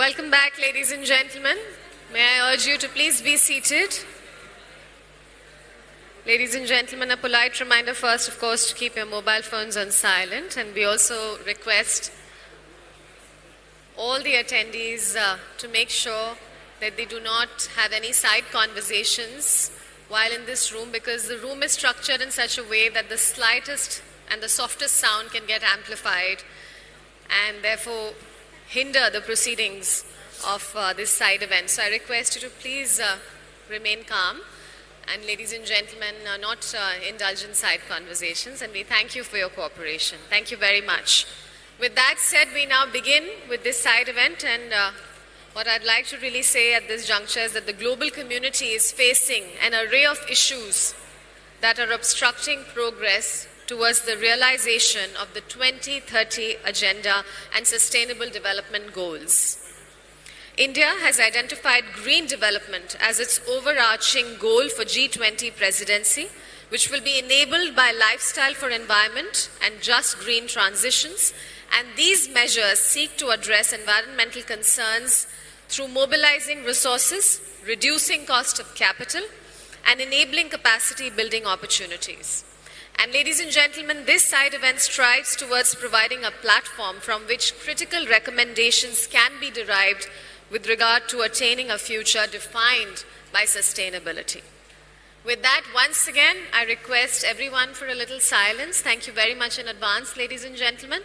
Welcome back, ladies and gentlemen. May I urge you to please be seated. Ladies and gentlemen, a polite reminder first, of course, to keep your mobile phones on silent. And we also request all the attendees to make sure that they do not have any side conversations while in this room, because the room is structured in such a way that the slightest and the softest sound can get amplified and therefore hinder the proceedings of this side event. So I request you to please remain calm and, ladies and gentlemen, not indulge in side conversations, and we thank you for your cooperation. Thank you very much. With that said, we now begin with this side event, and what I'd like to really say at this juncture is that the global community is facing an array of issues that are obstructing progress towards the realization of the 2030 Agenda and Sustainable Development Goals. India has identified green development as its overarching goal for G20 presidency, which will be enabled by lifestyle for environment and just green transitions. And these measures seek to address environmental concerns through mobilizing resources, reducing cost of capital, and enabling capacity building opportunities. And ladies and gentlemen, this side event strives towards providing a platform from which critical recommendations can be derived with regard to attaining a future defined by sustainability. With that, once again, I request everyone for a little silence. Thank you very much in advance, ladies and gentlemen.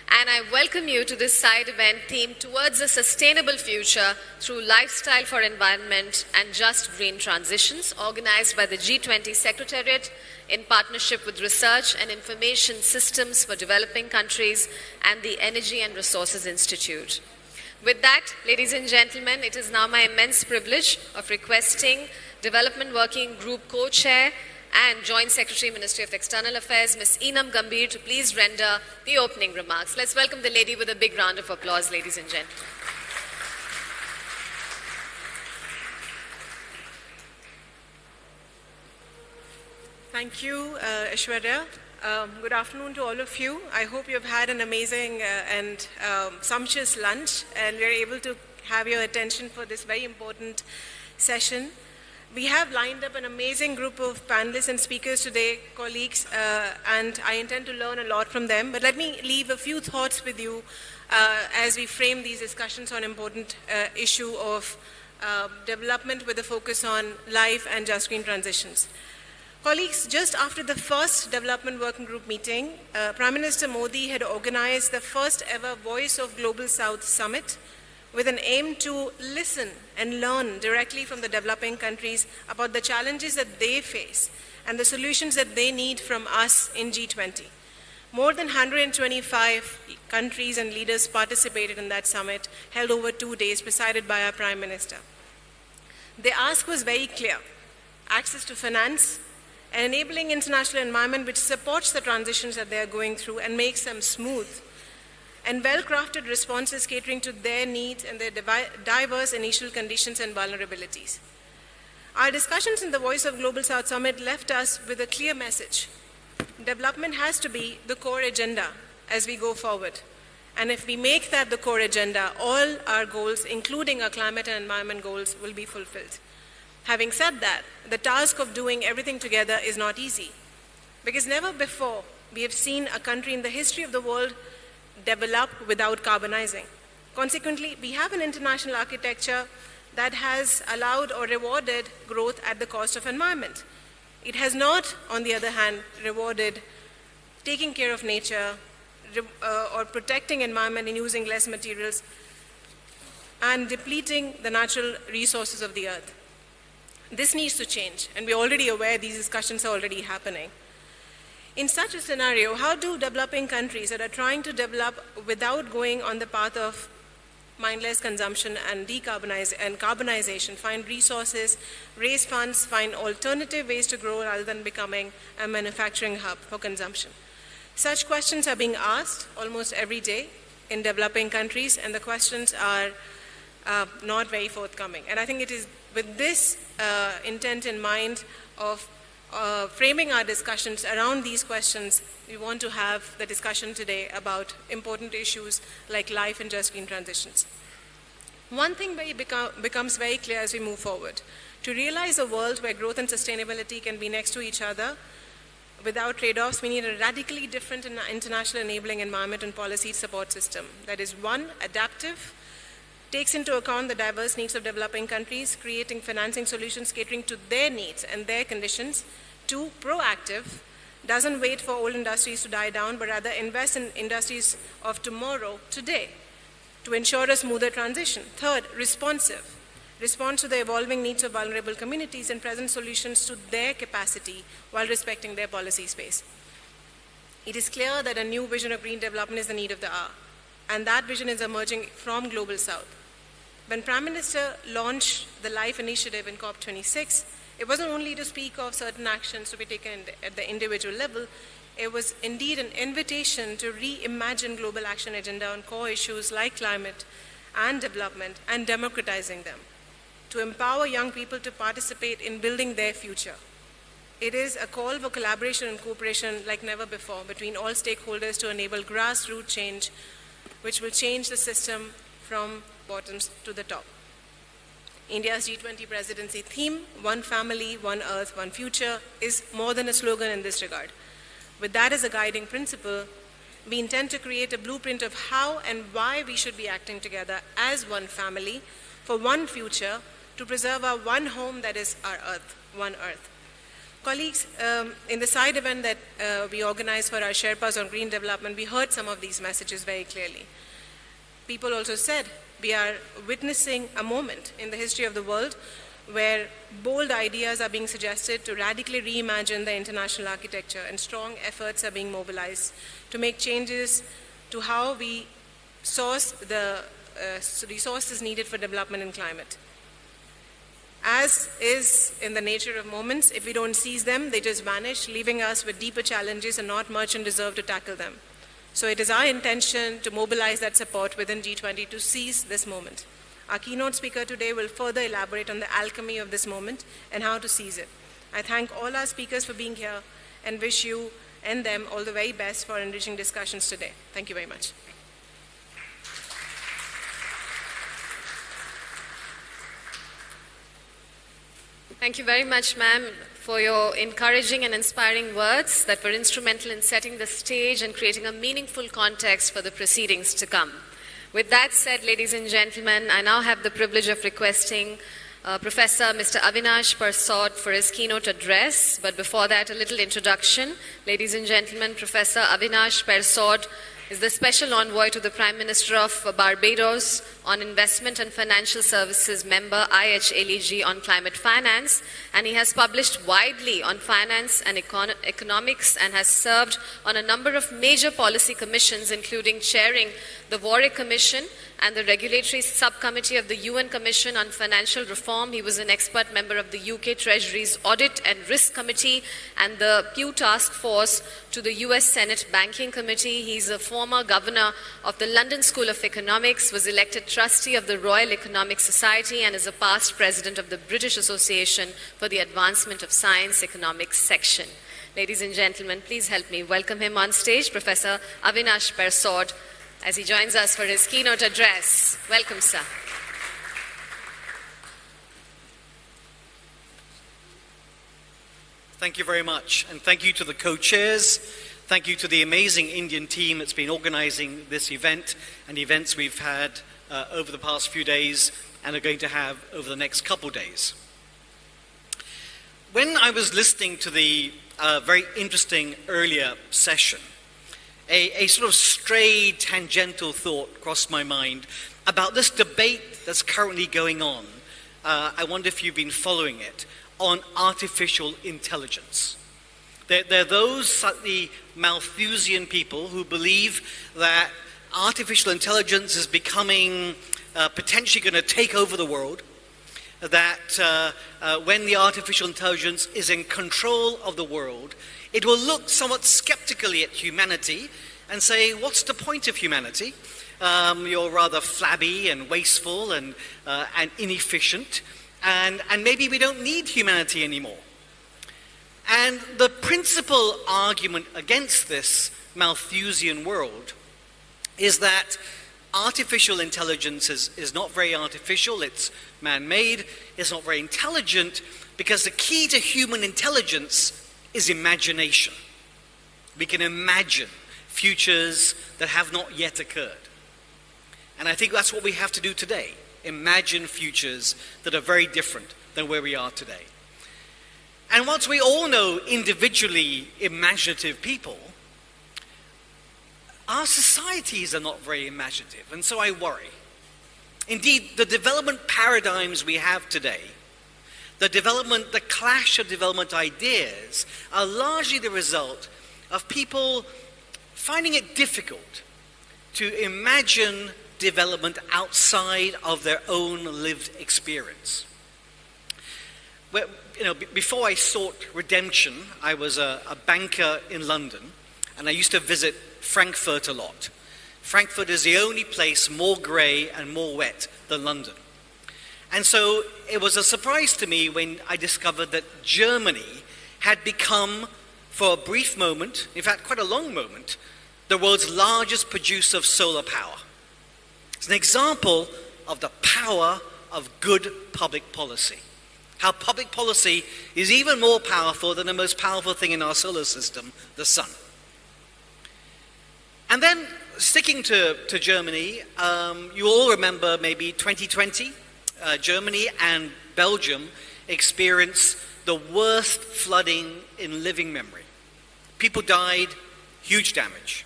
And I welcome you to this side event themed towards a sustainable future through lifestyle for environment and just green transitions, organized by the G20 Secretariat in partnership with Research and Information Systems for Developing Countries and the Energy and Resources Institute. With that, ladies and gentlemen, it is now my immense privilege of requesting Development Working Group Co-Chair and Joint Secretary, Ministry of External Affairs, Ms. Enam Gambhir, to please render the opening remarks. Let's welcome the lady with a big round of applause, ladies and gentlemen. Thank you, Aishwarya. Good afternoon to all of you. I hope you've had an amazing and sumptuous lunch, and we're able to have your attention for this very important session. We have lined up an amazing group of panelists and speakers today, colleagues, and I intend to learn a lot from them. But let me leave a few thoughts with you as we frame these discussions on important issue of development with a focus on life and just green transitions. Colleagues, just after the first Development Working Group meeting, Prime Minister Modi had organized the first ever Voice of Global South Summit with an aim to listen and learn directly from the developing countries about the challenges that they face and the solutions that they need from us in G20. More than 125 countries and leaders participated in that summit, held over 2 days, presided by our Prime Minister. The ask was very clear: access to finance, an enabling international environment which supports the transitions that they are going through and makes them smooth, and well-crafted responses catering to their needs and their diverse initial conditions and vulnerabilities. Our discussions in the Voice of Global South Summit left us with a clear message. Development has to be the core agenda as we go forward. And if we make that the core agenda, all our goals, including our climate and environment goals, will be fulfilled. Having said that, the task of doing everything together is not easy, because never before we have seen a country in the history of the world develop without carbonizing. Consequently, we have an international architecture that has allowed or rewarded growth at the cost of environment. It has not, on the other hand, rewarded taking care of nature or protecting environment and using less materials and depleting the natural resources of the earth. This needs to change, and we're already aware these discussions are already happening. In such a scenario, how do developing countries that are trying to develop without going on the path of mindless consumption and carbonization find resources, raise funds, find alternative ways to grow rather than becoming a manufacturing hub for consumption? Such questions are being asked almost every day in developing countries, and the questions are not very forthcoming. And I think it is with this intent in mind of framing our discussions around these questions, we want to have the discussion today about important issues like life and just green transitions. One thing becomes very clear as we move forward. To realize a world where growth and sustainability can be next to each other without trade-offs, we need a radically different international enabling environment and policy support system that is, one, adaptive, takes into account the diverse needs of developing countries, creating financing solutions catering to their needs and their conditions. Two, proactive, doesn't wait for old industries to die down, but rather invest in industries of tomorrow, today, to ensure a smoother transition. Third, responsive, respond to the evolving needs of vulnerable communities and present solutions to their capacity while respecting their policy space. It is clear that a new vision of green development is the need of the hour, and that vision is emerging from Global South. When Prime Minister launched the LiFE initiative in COP26, it wasn't only to speak of certain actions to be taken at the individual level, it was indeed an invitation to reimagine global action agenda on core issues like climate and development and democratizing them, to empower young people to participate in building their future. It is a call for collaboration and cooperation like never before between all stakeholders to enable grassroots change, which will change the system from bottoms to the top. India's G20 presidency theme, One Family, One Earth, One Future, is more than a slogan in this regard. With that as a guiding principle, we intend to create a blueprint of how and why we should be acting together as one family for one future to preserve our one home, that is our Earth, One Earth. Colleagues, in the side event that we organized for our Sherpas on green development, we heard some of these messages very clearly. People also said we are witnessing a moment in the history of the world where bold ideas are being suggested to radically reimagine the international architecture, and strong efforts are being mobilized to make changes to how we source the resources needed for development and climate. As is in the nature of moments, if we don't seize them, they just vanish, leaving us with deeper challenges and not much in reserve to tackle them. So it is our intention to mobilize that support within G20 to seize this moment. Our keynote speaker today will further elaborate on the alchemy of this moment and how to seize it. I thank all our speakers for being here and wish you and them all the very best for enriching discussions today. Thank you very much. Thank you very much, ma'am, for your encouraging and inspiring words that were instrumental in setting the stage and creating a meaningful context for the proceedings to come. With that said, ladies and gentlemen, I now have the privilege of requesting Professor Mr. Avinash Persod for his keynote address. But before that, a little introduction. Ladies and gentlemen, Professor Avinash Persod is the Special Envoy to the Prime Minister of Barbados on Investment and Financial Services member IHLEG on climate finance, and he has published widely on finance and economics and has served on a number of major policy commissions, including chairing the Warwick Commission and the Regulatory Subcommittee of the UN Commission on Financial Reform. He was an expert member of the UK Treasury's Audit and Risk Committee and the Pew Task Force to the US Senate Banking Committee. He's a former governor of the London School of Economics, was elected trustee of the Royal Economic Society, and is a past president of the British Association for the Advancement of Science Economics section. Ladies and gentlemen, please help me welcome him on stage, Professor Avinash Persod, as he joins us for his keynote address. Welcome, sir. Thank you very much, and thank you to the co-chairs. Thank you to the amazing Indian team that's been organizing this event and events we've had over the past few days and are going to have over the next couple days. When I was listening to the very interesting earlier session, a sort of stray tangential thought crossed my mind about this debate that's currently going on. I wonder if you've been following it, on artificial intelligence. There are those slightly Malthusian people who believe that artificial intelligence is becoming potentially going to take over the world, that when the artificial intelligence is in control of the world, it will look somewhat skeptically at humanity and say, what's the point of humanity? You're rather flabby and wasteful and inefficient, and maybe we don't need humanity anymore. And the principal argument against this Malthusian world is that artificial intelligence is not very artificial, it's man-made, it's not very intelligent, because the key to human intelligence is imagination. We can imagine futures that have not yet occurred. And I think that's what we have to do today. Imagine futures that are very different than where we are today. And once we all know individually imaginative people, our societies are not very imaginative, and so I worry. Indeed, the development paradigms we have today, the clash of development ideas, are largely the result of people finding it difficult to imagine development outside of their own lived experience. Before I sought redemption, I was a banker in London, and I used to visit Frankfurt a lot. Frankfurt is the only place more grey and more wet than London. And so it was a surprise to me when I discovered that Germany had become, for a brief moment, in fact quite a long moment, the world's largest producer of solar power. It's an example of the power of good public policy. How public policy is even more powerful than the most powerful thing in our solar system, the sun. And then, sticking to Germany, you all remember maybe 2020, Germany and Belgium experienced the worst flooding in living memory. People died, huge damage.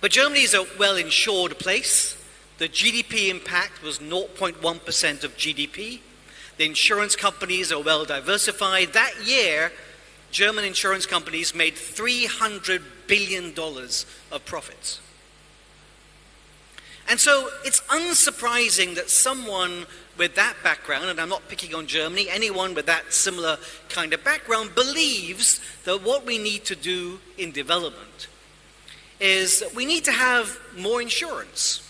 But Germany is a well-insured place. The GDP impact was 0.1% of GDP. The insurance companies are well diversified. That year, German insurance companies made $300 billion of profits. And so it's unsurprising that someone with that background, and I'm not picking on Germany, anyone with that similar kind of background believes that what we need to do in development is that we need to have more insurance.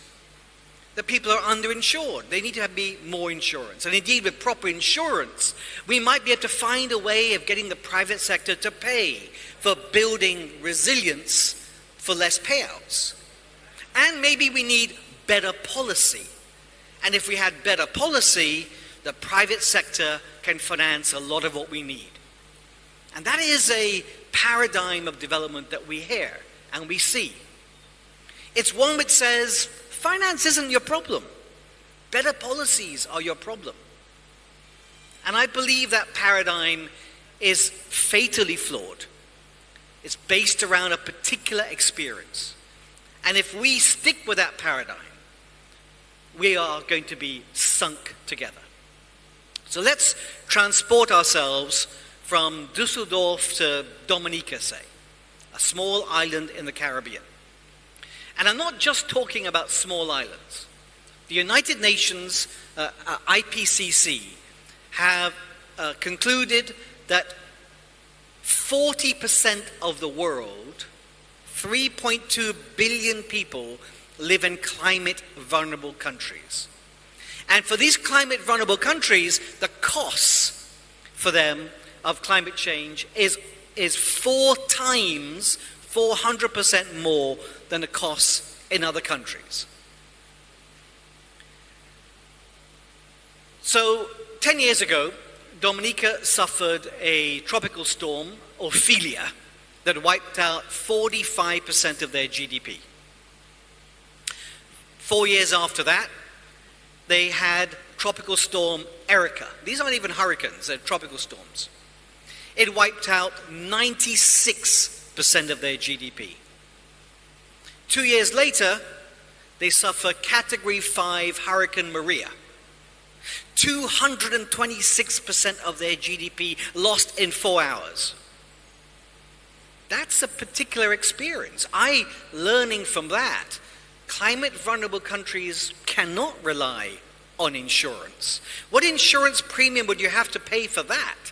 That people are underinsured. They need to be more insurance. And indeed, with proper insurance, we might be able to find a way of getting the private sector to pay for building resilience for less payouts. And maybe we need better policy. And if we had better policy, the private sector can finance a lot of what we need. And that is a paradigm of development that we hear and we see. It's one which says, finance isn't your problem. Better policies are your problem. And I believe that paradigm is fatally flawed. It's based around a particular experience. And if we stick with that paradigm, we are going to be sunk together. So let's transport ourselves from Dusseldorf to Dominica, say, a small island in the Caribbean. And I'm not just talking about small islands. The United Nations, IPCC, have concluded that 40% of the world, 3.2 billion people, live in climate-vulnerable countries. And for these climate-vulnerable countries, the costs for them of climate change is 4 times, 400% more than the costs in other countries. So 10 years ago, Dominica suffered a tropical storm, Ophelia, that wiped out 45% of their GDP. 4 years after that, they had tropical storm Erica. These aren't even hurricanes, they're tropical storms. It wiped out 96% of their GDP. 2 years later, they suffer Category 5 Hurricane Maria. 226% of their GDP lost in 4 hours. That's a particular experience. Learning from that, climate vulnerable countries cannot rely on insurance. What insurance premium would you have to pay for that?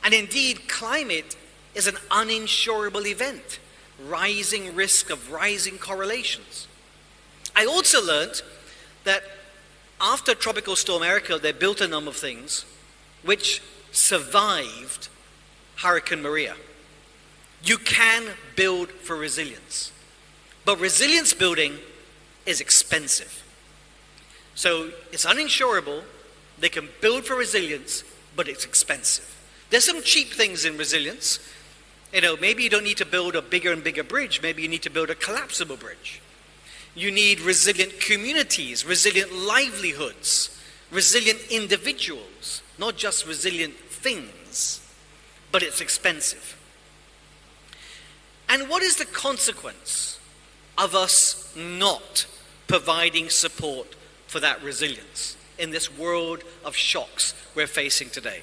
And indeed, climate is an uninsurable event, rising risk of rising correlations. I also learned that after Tropical Storm Erica, they built a number of things which survived Hurricane Maria. You can build for resilience, but resilience building is expensive. So it's uninsurable, they can build for resilience, but it's expensive. There's some cheap things in resilience. Maybe you don't need to build a bigger and bigger bridge, maybe you need to build a collapsible bridge. You need resilient communities, resilient livelihoods, resilient individuals, not just resilient things, but it's expensive. And what is the consequence of us not providing support for that resilience in this world of shocks we're facing today?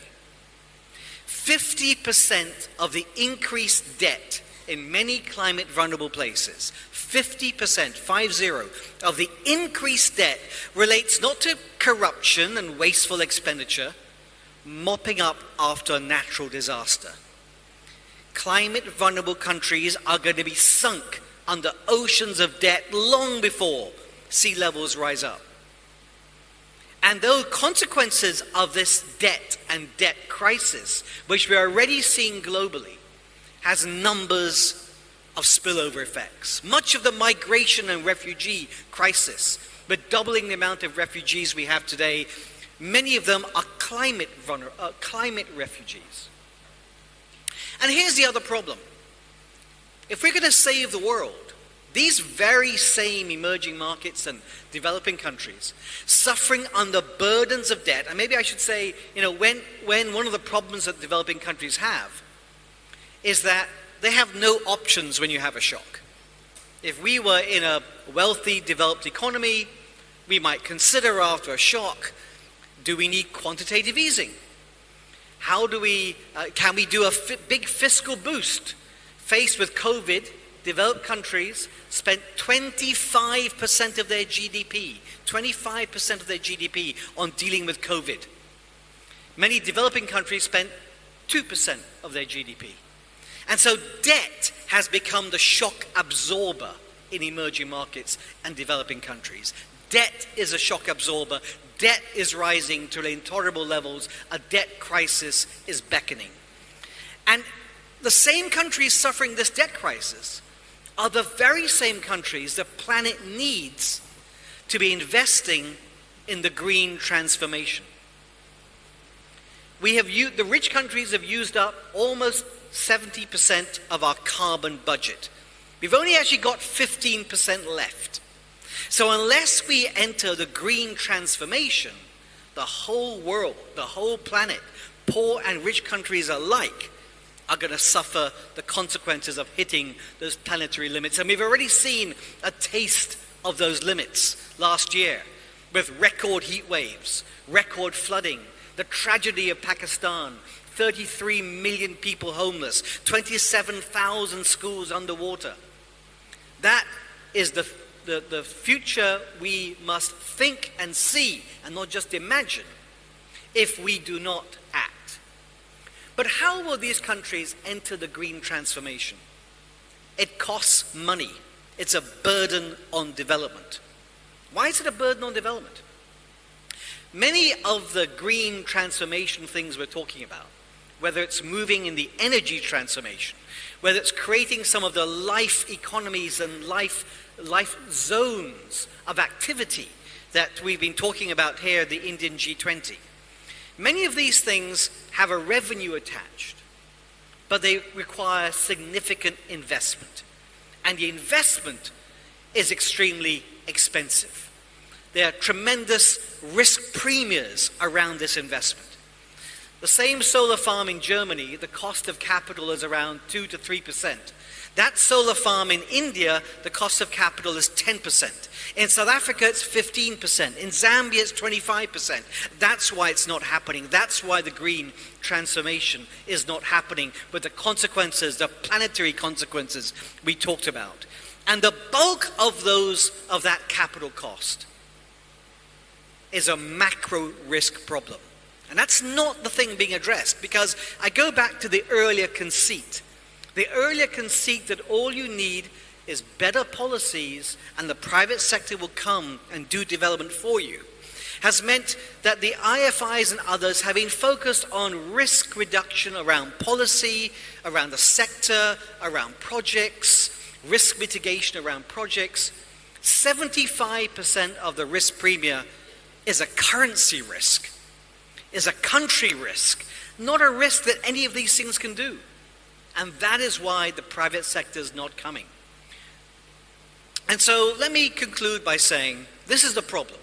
50% of the increased debt in many climate vulnerable places, 50%, 50, of the increased debt relates not to corruption and wasteful expenditure, mopping up after a natural disaster. Climate vulnerable countries are going to be sunk under oceans of debt long before sea levels rise up. And those consequences of this debt and debt crisis, which we're already seeing globally, has numbers of spillover effects. Much of the migration and refugee crisis, but doubling the amount of refugees we have today, many of them are climate refugees. And here's the other problem. If we're going to save the world, these very same emerging markets and developing countries suffering under burdens of debt, and maybe I should say, when one of the problems that developing countries have is that they have no options when you have a shock. If we were in a wealthy, developed economy, we might consider after a shock, do we need quantitative easing? How do can we do a big fiscal boost? Faced with COVID, developed countries spent 25% of their GDP, 25% of their GDP on dealing with COVID. Many developing countries spent 2% of their GDP. And so debt has become the shock absorber in emerging markets and developing countries. Debt is a shock absorber. Debt is rising to intolerable levels. A debt crisis is beckoning. And the same countries suffering this debt crisis are the very same countries the planet needs to be investing in the green transformation. The rich countries have used up almost 70% of our carbon budget. We've only actually got 15% left. So unless we enter the green transformation, the whole world, the whole planet, poor and rich countries alike, are going to suffer the consequences of hitting those planetary limits. And we've already seen a taste of those limits last year with record heat waves, record flooding, the tragedy of Pakistan, 33 million people homeless, 27,000 schools underwater. That is the future we must think and see and not just imagine if we do not act. But how will these countries enter the green transformation? It costs money. It's a burden on development. Why is it a burden on development? Many of the green transformation things we're talking about, whether it's moving in the energy transformation, whether it's creating some of the life economies and life zones of activity that we've been talking about here, the Indian G20. Many of these things have a revenue attached, but they require significant investment. And the investment is extremely expensive. There are tremendous risk premiums around this investment. The same solar farm in Germany, the cost of capital is around 2 to 3%. That solar farm in India, the cost of capital is 10%. In South Africa, it's 15%. In Zambia, it's 25%. That's why it's not happening. That's why the green transformation is not happening with the consequences, the planetary consequences we talked about. And the bulk of that capital cost is a macro risk problem. And that's not the thing being addressed, because I go back to the earlier conceit. The earlier conceit that all you need is better policies and the private sector will come and do development for you has meant that the IFIs and others have been focused on risk reduction around policy, around the sector, around projects, risk mitigation around projects. 75% of the risk premium is a currency risk, is a country risk, not a risk that any of these things can do. And that is why the private sector is not coming. And so let me conclude by saying this is the problem.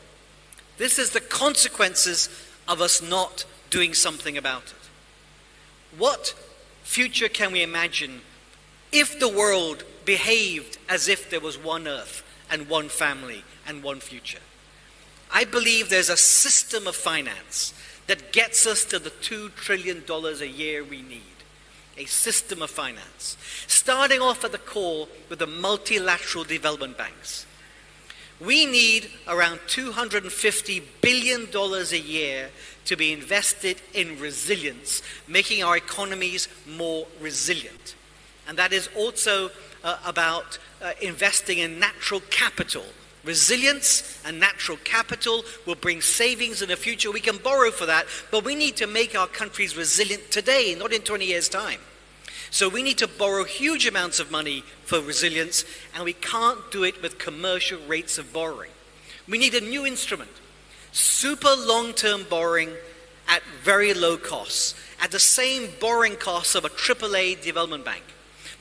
This is the consequences of us not doing something about it. What future can we imagine if the world behaved as if there was one earth and one family and one future? I believe there's a system of finance that gets us to the $2 trillion a year we need. A system of finance, starting off at the core with the multilateral development banks. We need around $250 billion a year to be invested in resilience, making our economies more resilient. And that is also about investing in natural capital. Resilience and natural capital will bring savings in the future. We can borrow for that, but we need to make our countries resilient today, not in 20 years' time. So we need to borrow huge amounts of money for resilience, and we can't do it with commercial rates of borrowing. We need a new instrument, super long-term borrowing at very low costs, at the same borrowing costs of a AAA development bank.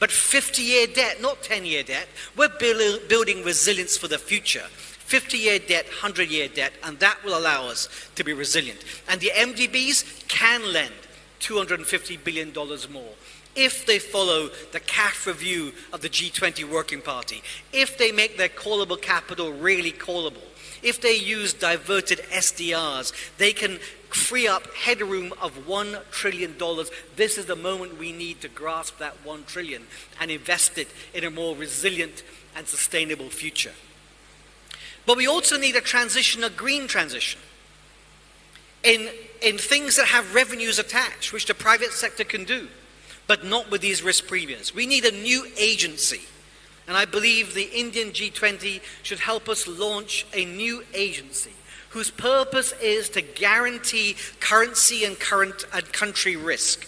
But 50-year debt, not 10-year debt. We're building resilience for the future. 50-year debt, 100-year debt, and that will allow us to be resilient. And the MDBs can lend $250 billion more if they follow the CAF review of the G20 Working Party, if they make their callable capital really callable, if they use diverted SDRs, they can free up headroom of $1 trillion. This is the moment we need to grasp that $1 trillion and invest it in a more resilient and sustainable future. But we also need a transition, a green transition, in things that have revenues attached, which the private sector can do, but not with these risk premiums. We need a new agency. And I believe the Indian G20 should help us launch a new agency whose purpose is to guarantee currency and country risk,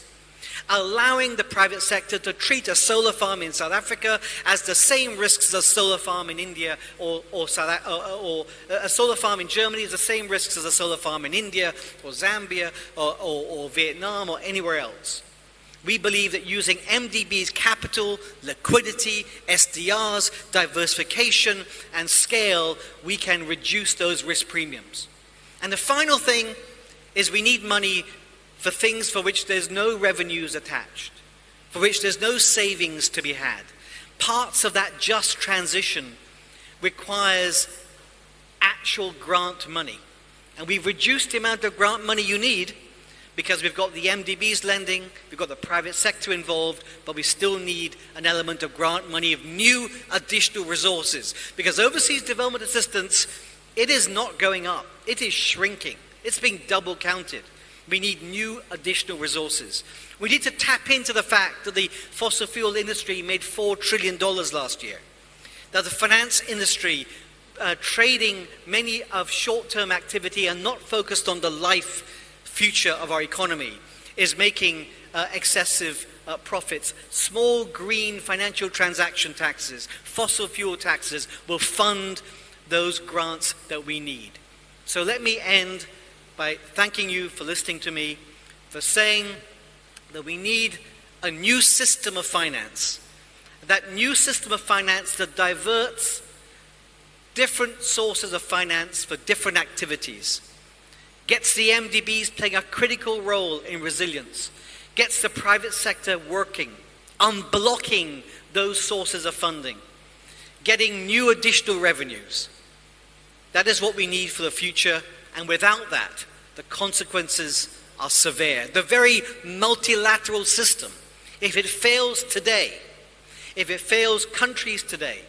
allowing the private sector to treat a solar farm in South Africa as the same risks as a solar farm in India, or a solar farm in Germany is the same risks as a solar farm in India or Zambia or Vietnam or anywhere else. We believe that using MDB's capital, liquidity, SDRs, diversification, and scale, we can reduce those risk premiums. And the final thing is we need money for things for which there's no revenues attached, for which there's no savings to be had. Parts of that just transition requires actual grant money. And we've reduced the amount of grant money you need because we've got the MDBs lending, we've got the private sector involved, but we still need an element of grant money, of new additional resources. Because overseas development assistance, it is not going up, it is shrinking. It's being double counted. We need new additional resources. We need to tap into the fact that the fossil fuel industry made $4 trillion last year. That the finance industry, trading many of short-term activity and not focused on the life future of our economy, is making excessive profits. Small green financial transaction taxes, fossil fuel taxes will fund those grants that we need. So let me end by thanking you for listening to me, for saying that we need a new system of finance. That new system of finance that diverts different sources of finance for different activities, gets the MDBs playing a critical role in resilience, gets the private sector working, unblocking those sources of funding, getting new additional revenues. That is what we need for the future, and without that, the consequences are severe. The very multilateral system, if it fails today, if it fails countries today,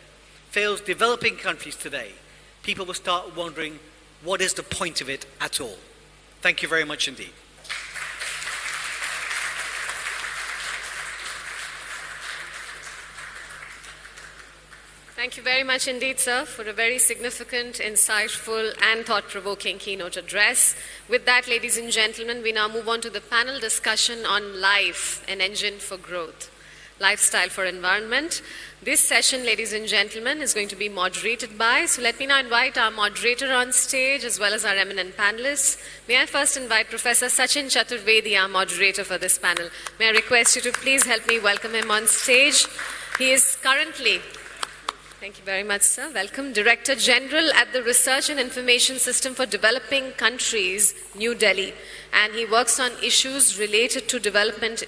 fails developing countries today, people will start wondering, what is the point of it at all? Thank you very much indeed. Thank you very much indeed, sir, for a very significant, insightful, and thought-provoking keynote address. With that, ladies and gentlemen, we now move on to the panel discussion on LiFE, an engine for growth. Lifestyle for Environment. This session, ladies and gentlemen, is going to be moderated by, so let me now invite our moderator on stage as well as our eminent panelists. May I first invite Professor Sachin Chaturvedi, our moderator for this panel. May I request you to please help me welcome him on stage. He is currently, thank you very much, sir. Welcome. Director General at the Research and Information System for Developing Countries, New Delhi. And he works on issues related to development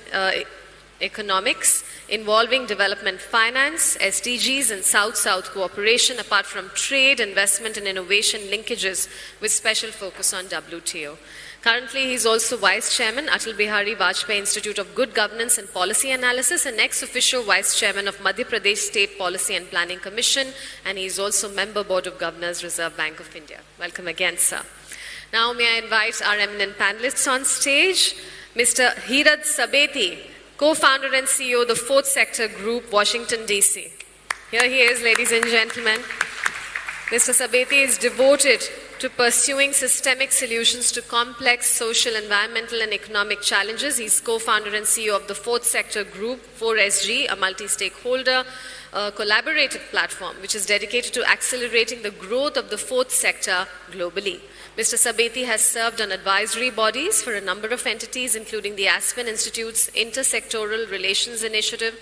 economics, involving development finance, SDGs, and South-South cooperation, apart from trade, investment, and innovation linkages, with special focus on WTO. Currently, he is also Vice Chairman, Atal Bihari Vajpayee Institute of Good Governance and Policy Analysis, and ex-officio Vice Chairman of Madhya Pradesh State Policy and Planning Commission, and he is also Member Board of Governors, Reserve Bank of India. Welcome again, sir. Now, may I invite our eminent panelists on stage. Mr. Hirad Sabeti, co-founder and CEO of the Fourth Sector Group, Washington, D.C. Here he is, ladies and gentlemen. Mr. Sabeti is devoted to pursuing systemic solutions to complex social, environmental, and economic challenges. He's co-founder and CEO of the Fourth Sector Group, 4SG, a multi-stakeholder collaborative platform which is dedicated to accelerating the growth of the fourth sector globally. Mr. Sabeti has served on advisory bodies for a number of entities, including the Aspen Institute's Intersectoral Relations Initiative,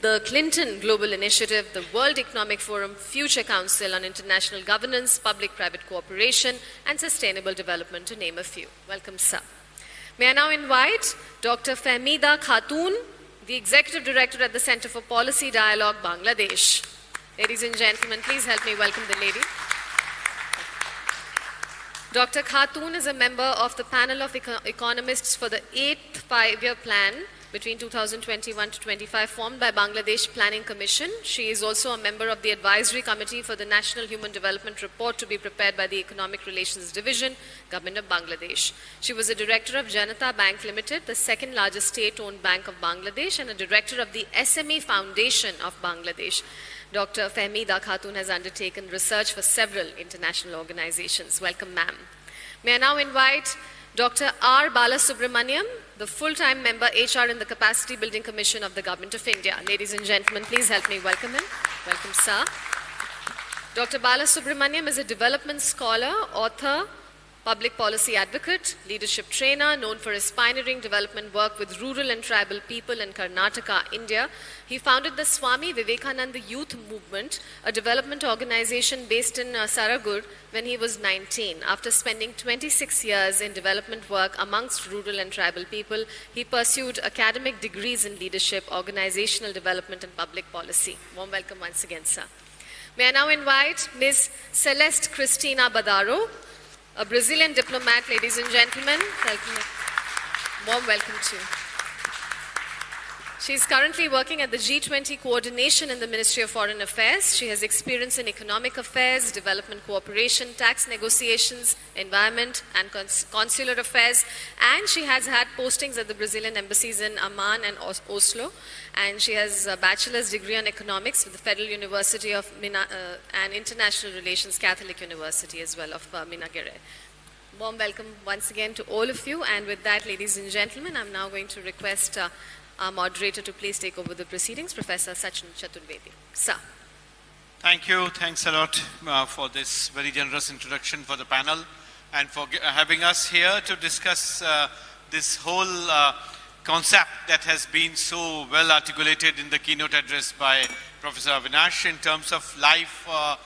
the Clinton Global Initiative, the World Economic Forum Future Council on International Governance, Public-Private Cooperation, and Sustainable Development, to name a few. Welcome, sir. May I now invite Dr. Fahmida Khatoon, the Executive Director at the Center for Policy Dialogue, Bangladesh. Ladies and gentlemen, please help me welcome the lady. Dr. Khatoon is a member of the panel of economists for the 8th five-year plan between 2021 to 25 formed by Bangladesh Planning Commission. She is also a member of the advisory committee for the National Human Development Report to be prepared by the Economic Relations Division, Government of Bangladesh. She was a director of Janata Bank Limited, the second largest state-owned bank of Bangladesh, and a director of the SME Foundation of Bangladesh. Dr. Fahmida Khatoon has undertaken research for several international organizations. Welcome, ma'am. May I now invite Dr. R. Balasubramaniam, the full-time member HR in the Capacity Building Commission of the Government of India. Ladies and gentlemen, please help me welcome him. Welcome, sir. Dr. Balasubramaniam is a development scholar, author, public policy advocate, leadership trainer, known for his pioneering development work with rural and tribal people in Karnataka, India. He founded the Swami Vivekananda Youth Movement, a development organization based in Saragur, when he was 19. After spending 26 years in development work amongst rural and tribal people, he pursued academic degrees in leadership, organizational development, and public policy. Warm welcome once again, sir. May I now invite Ms. Celeste Cristina Badaro, a Brazilian diplomat. Ladies and gentlemen, warm welcome to you. She is currently working at the G20 coordination in the Ministry of Foreign Affairs. She has experience in economic affairs, development cooperation, tax negotiations, environment, and consular affairs. And she has had postings at the Brazilian embassies in Amman and Oslo. And she has a bachelor's degree on economics with the Federal University of and International Relations Catholic University as well of Minagere. Warm welcome once again to all of you. And with that, ladies and gentlemen, I'm now going to request our moderator to please take over the proceedings, Professor Sachin Chaturvedi. Sir. Thank you. Thanks a lot for this very generous introduction for the panel and for having us here to discuss this whole concept that has been so well articulated in the keynote address by Professor Avinash in terms of LiFE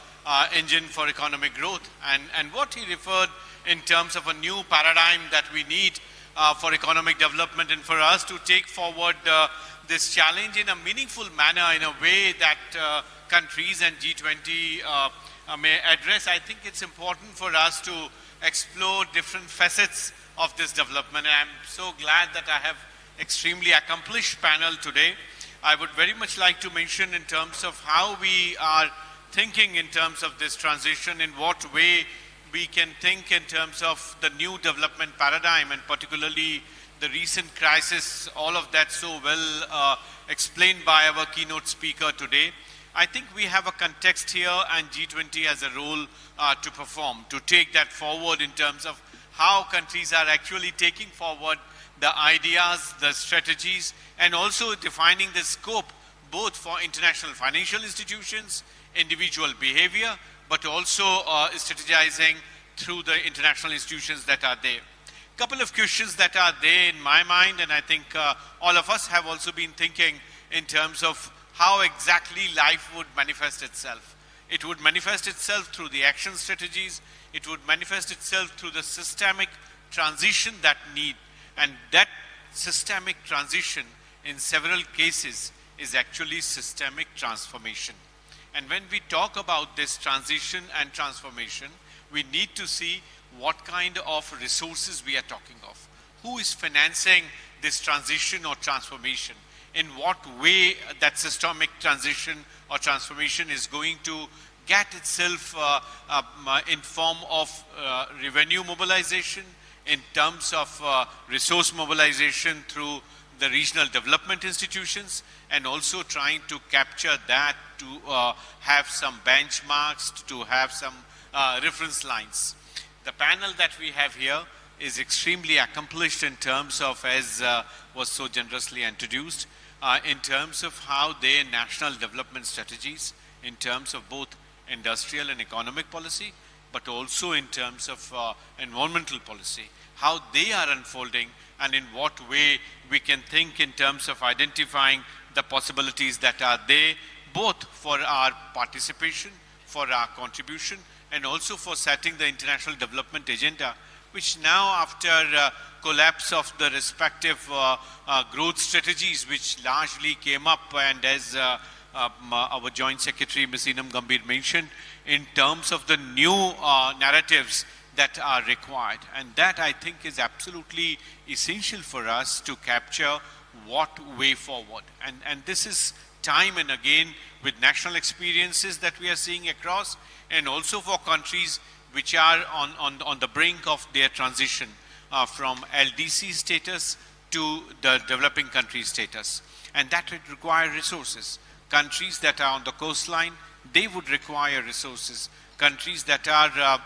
engine for economic growth, and what he referred in terms of a new paradigm that we need for economic development, and for us to take forward this challenge in a meaningful manner, in a way that countries and G20 may address. I think it's important for us to explore different facets of this development, and I'm so glad that I have extremely accomplished panel today. I would very much like to mention in terms of how we are thinking in terms of this transition, in what way we can think in terms of the new development paradigm, and particularly the recent crisis, all of that so well explained by our keynote speaker today. I think we have a context here, and G20 has a role to perform, to take that forward in terms of how countries are actually taking forward the ideas, the strategies, and also defining the scope both for international financial institutions, individual behavior, but also strategizing through the international institutions that are there. Couple of questions that are there in my mind, and I think all of us have also been thinking in terms of how exactly LiFE would manifest itself. It would manifest itself through the action strategies. It would manifest itself through the systemic transition that need, and that systemic transition in several cases is actually systemic transformation. And when we talk about this transition and transformation, we need to see what kind of resources we are talking of. Who is financing this transition or transformation? In what way that systemic transition or transformation is going to get itself in form of revenue mobilization, in terms of resource mobilization through the regional development institutions, and also trying to capture that to have some benchmarks, to have some reference lines. The panel that we have here is extremely accomplished in terms of, as was so generously introduced, in terms of how their national development strategies, in terms of both industrial and economic policy, but also in terms of environmental policy, how they are unfolding, and in what way we can think in terms of identifying the possibilities that are there, both for our participation, for our contribution, and also for setting the international development agenda, which now, after collapse of the respective growth strategies, which largely came up, and as our Joint Secretary, Ms. Enam Gambhir mentioned, in terms of the new narratives that are required. And that, I think, is absolutely essential for us to capture what way forward. And this is time and again with national experiences that we are seeing across, and also for countries which are on the brink of their transition from LDC status to the developing country status. And that would require resources. Countries that are on the coastline, they would require resources. Countries that are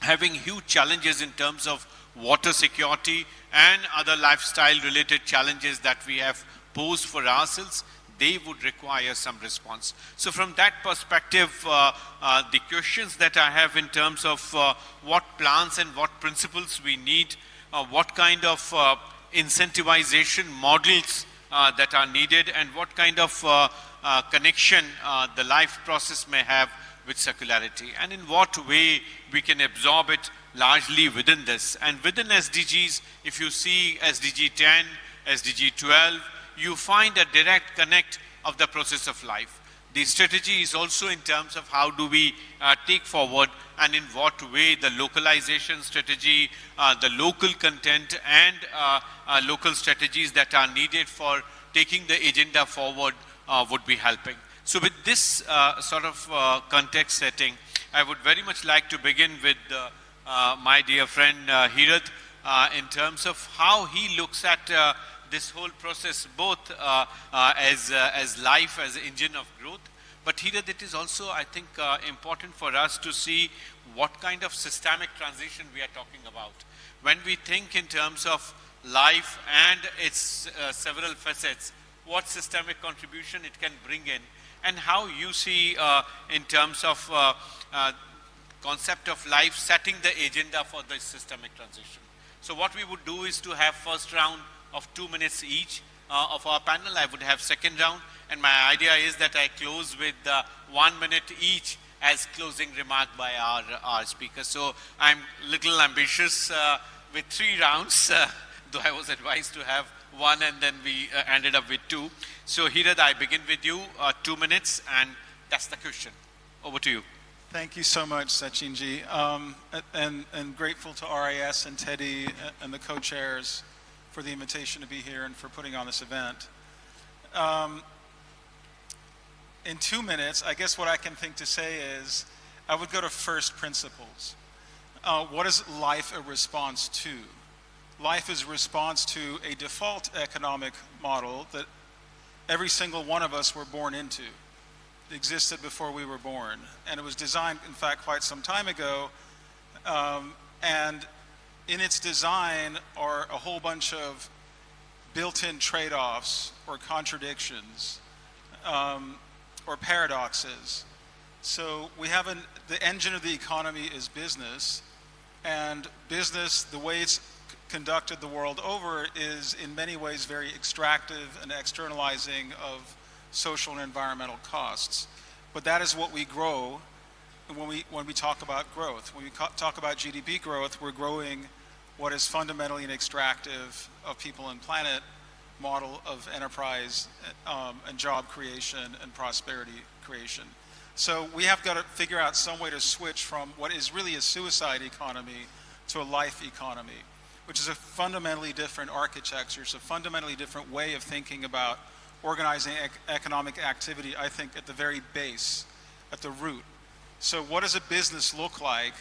having huge challenges in terms of water security and other lifestyle related challenges that we have posed for ourselves, they would require some response. So from that perspective, the questions that I have in terms of what plans and what principles we need, what kind of incentivization models that are needed, and what kind of connection the LiFE process may have with circularity, and in what way we can absorb it largely within this. And within SDGs, if you see SDG 10, SDG 12, you find a direct connect of the process of LiFE. The strategy is also in terms of how do we take forward, and in what way the localization strategy, the local content, and local strategies that are needed for taking the agenda forward would be helping. So with this sort of context setting, I would very much like to begin with my dear friend Hirat, in terms of how he looks at this whole process, both as LiFE, as an engine of growth. But Hirat, it is also, I think, important for us to see what kind of systemic transition we are talking about. When we think in terms of LiFE and its several facets, what systemic contribution it can bring in, and how you see in terms of concept of LiFE setting the agenda for the systemic transition. So what we would do is to have first round of 2 minutes each of our panel. I would have second round, and my idea is that I close with 1 minute each as closing remark by our speakers. So I'm little ambitious with 3 rounds, though I was advised to have 1, and then we ended up with 2. So Hirat, I begin with you, 2 minutes, and that's the question. Over to you. Thank you so much, Sachinji, and grateful to RIS and Teddy and the co-chairs for the invitation to be here and for putting on this event. In 2 minutes, I guess what I can think to say is, I would go to first principles. What is LiFE a response to? LiFE is a response to a default economic model that every single one of us were born into. It existed before we were born. And it was designed, in fact, quite some time ago. And in its design are a whole bunch of built-in trade-offs or contradictions or paradoxes. So we have the engine of the economy is business, and business, the way it's conducted the world over, is in many ways very extractive and externalizing of social and environmental costs. But that is what we grow when we talk about growth. When we talk about GDP growth, we're growing what is fundamentally an extractive of people and planet model of enterprise and job creation and prosperity creation. So we have got to figure out some way to switch from what is really a suicide economy to a life economy, which is a fundamentally different architecture. It's a fundamentally different way of thinking about organizing economic activity, I think, at the very base, at the root. So what does a business look like?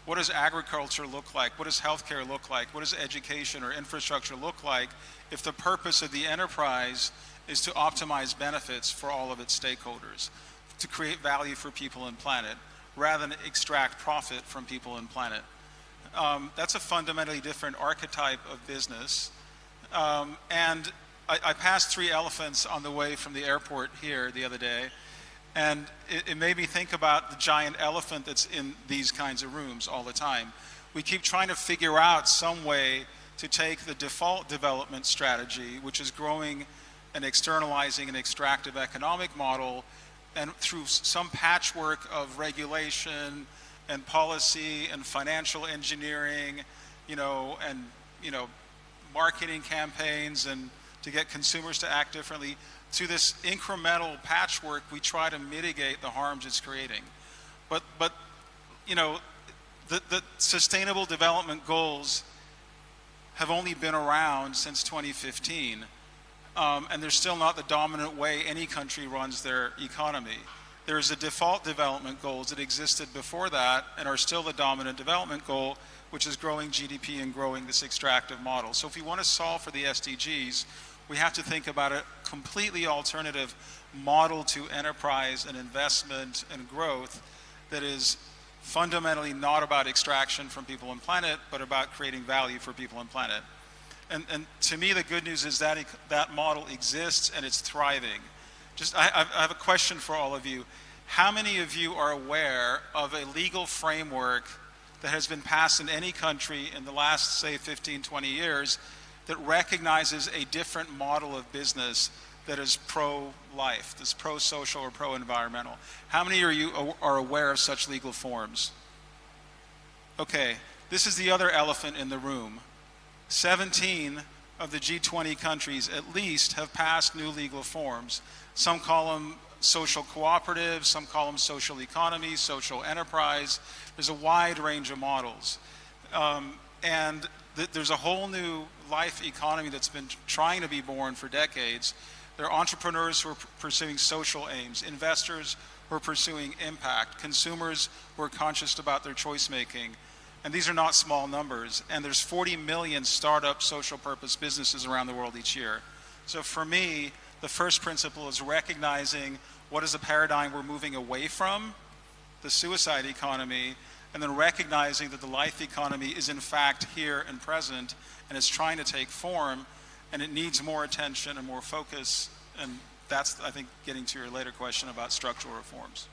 What does agriculture look like? What does healthcare look like? What does education or infrastructure look like if the purpose of the enterprise is to optimize benefits for all of its stakeholders, to create value for people and planet, rather than extract profit from people and planet? That's a fundamentally different archetype of business. And I passed 3 elephants on the way from the airport here the other day, and it made me think about the giant elephant that's in these kinds of rooms all the time. We keep trying to figure out some way to take the default development strategy, which is growing and externalizing an extractive economic model, and through some patchwork of regulation and policy and financial engineering, and marketing campaigns, and to get consumers to act differently, to this incremental patchwork, we try to mitigate the harms it's creating. But the Sustainable Development Goals have only been around since 2015, and they're still not the dominant way any country runs their economy. There's a default development goals that existed before that and are still the dominant development goal, which is growing GDP and growing this extractive model. So if we want to solve for the SDGs, we have to think about a completely alternative model to enterprise and investment and growth that is fundamentally not about extraction from people and planet, but about creating value for people and planet. And to me, the good news is that that model exists and it's thriving. I have a question for all of you. How many of you are aware of a legal framework that has been passed in any country in the last, say, 15, 20 years that recognizes a different model of business that is pro-life, that's pro-social or pro-environmental? How many of you are aware of such legal forms? Okay, this is the other elephant in the room. 17 of the G20 countries at least have passed new legal forms. Some call them social cooperatives, some call them social economy, social enterprise. There's a wide range of models. And there's a whole new life economy that's been trying to be born for decades. There are entrepreneurs who are pursuing social aims, investors who are pursuing impact, consumers who are conscious about their choice making. And these are not small numbers. And there's 40 million startup social purpose businesses around the world each year. So for me, the first principle is recognizing what is a paradigm we're moving away from, the suicide economy, and then recognizing that the life economy is in fact here and present, and it's trying to take form, and it needs more attention and more focus. And that's, I think, getting to your later question about structural reforms.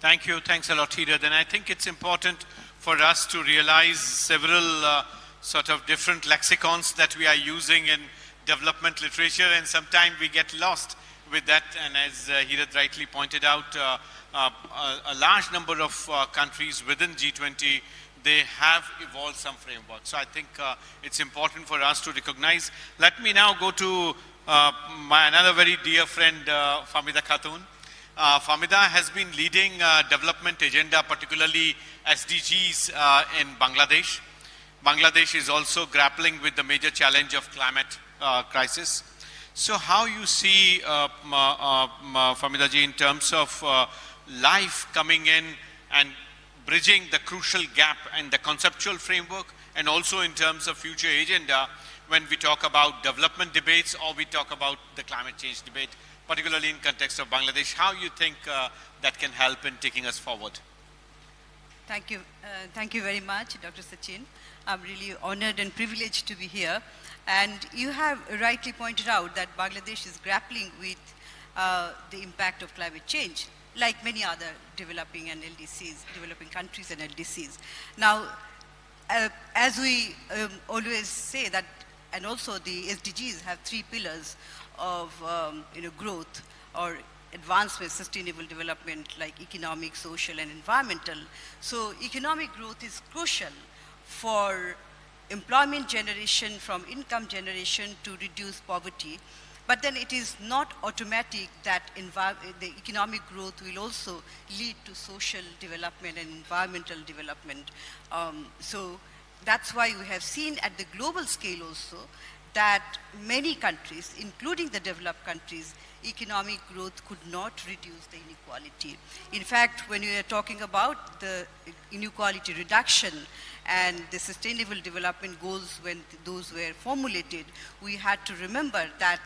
Thank you. Thanks a lot, Hirat. And I think it's important for us to realize several sort of different lexicons that we are using in development literature, and sometimes we get lost with that. And as Hirat rightly pointed out, a large number of countries within G20, they have evolved some framework. So I think it's important for us to recognize. Let me now go to another very dear friend, Famida Khatun. Famida has been leading development agenda, particularly SDGs in Bangladesh. Bangladesh is also grappling with the major challenge of climate crisis. So how you see, Famida ji, in terms of LiFE coming in and bridging the crucial gap and the conceptual framework, and also in terms of future agenda when we talk about development debates or we talk about the climate change debate, particularly in context of Bangladesh, how you think that can help in taking us forward? Thank you. Thank you very much, Dr. Sachin. I'm really honored and privileged to be here. And you have rightly pointed out that Bangladesh is grappling with the impact of climate change, like many other developing countries and LDCs. Now, as we always say that, and also the SDGs have 3 pillars of growth or advancement, sustainable development, like economic, social, and environmental. So economic growth is crucial for employment generation, from income generation to reduce poverty. But then it is not automatic that the economic growth will also lead to social development and environmental development. So that's why we have seen at the global scale also that many countries, including the developed countries, economic growth could not reduce the inequality. In fact, when we are talking about the inequality reduction and the sustainable development goals, when those were formulated, we had to remember that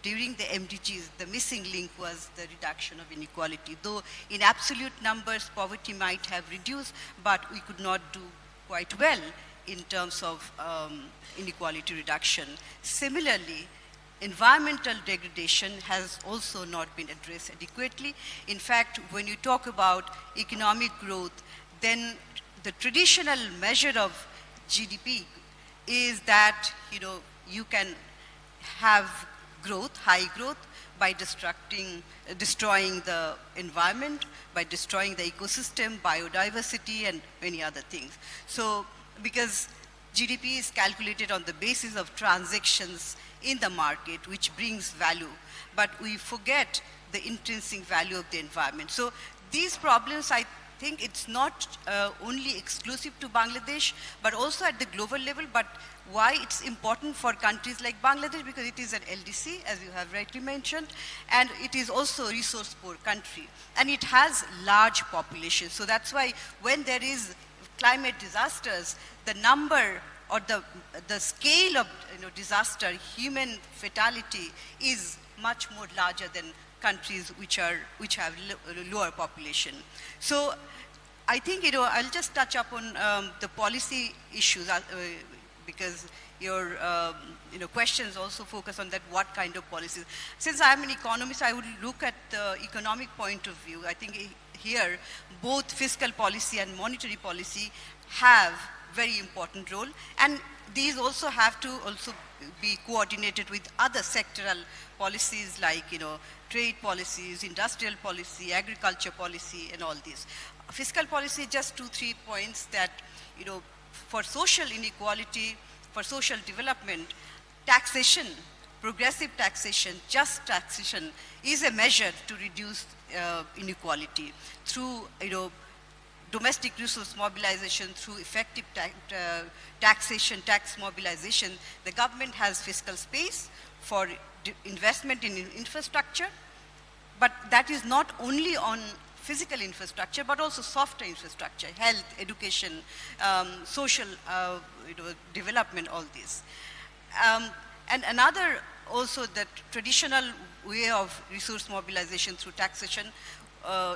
during the MDGs, the missing link was the reduction of inequality. Though in absolute numbers, poverty might have reduced, but we could not do quite well in terms of inequality reduction. Similarly, environmental degradation has also not been addressed adequately. In fact, when you talk about economic growth, then the traditional measure of GDP is that you can have growth, high growth, by destroying the environment, by destroying the ecosystem, biodiversity, and many other things. So, because GDP is calculated on the basis of transactions in the market, which brings value, but we forget the intrinsic value of the environment. So these problems, I think it's not only exclusive to Bangladesh, but also at the global level. But why it's important for countries like Bangladesh? Because it is an LDC, as you have rightly mentioned, and it is also a resource-poor country, and it has large populations. So that's why when there is climate disasters, the number or the scale of disaster, human fatality, is much more larger than countries which have lower population. So I think I'll just touch upon the policy issues because your questions also focus on that, what kind of policies. Since I'm an economist, I would look at the economic point of view. I think here both fiscal policy and monetary policy have very important role, and these also have to also be coordinated with other sectoral policies like trade policies, industrial policy, agriculture policy, and all these. Fiscal policy, just 2-3 points that for social inequality, for social development, taxation, progressive taxation, just taxation is a measure to reduce inequality through domestic resource mobilization, through effective taxation, tax mobilization. The government has fiscal space for investment in infrastructure, but that is not only on physical infrastructure, but also softer infrastructure, health, education, social development, all this. And another also, that traditional way of resource mobilization through taxation,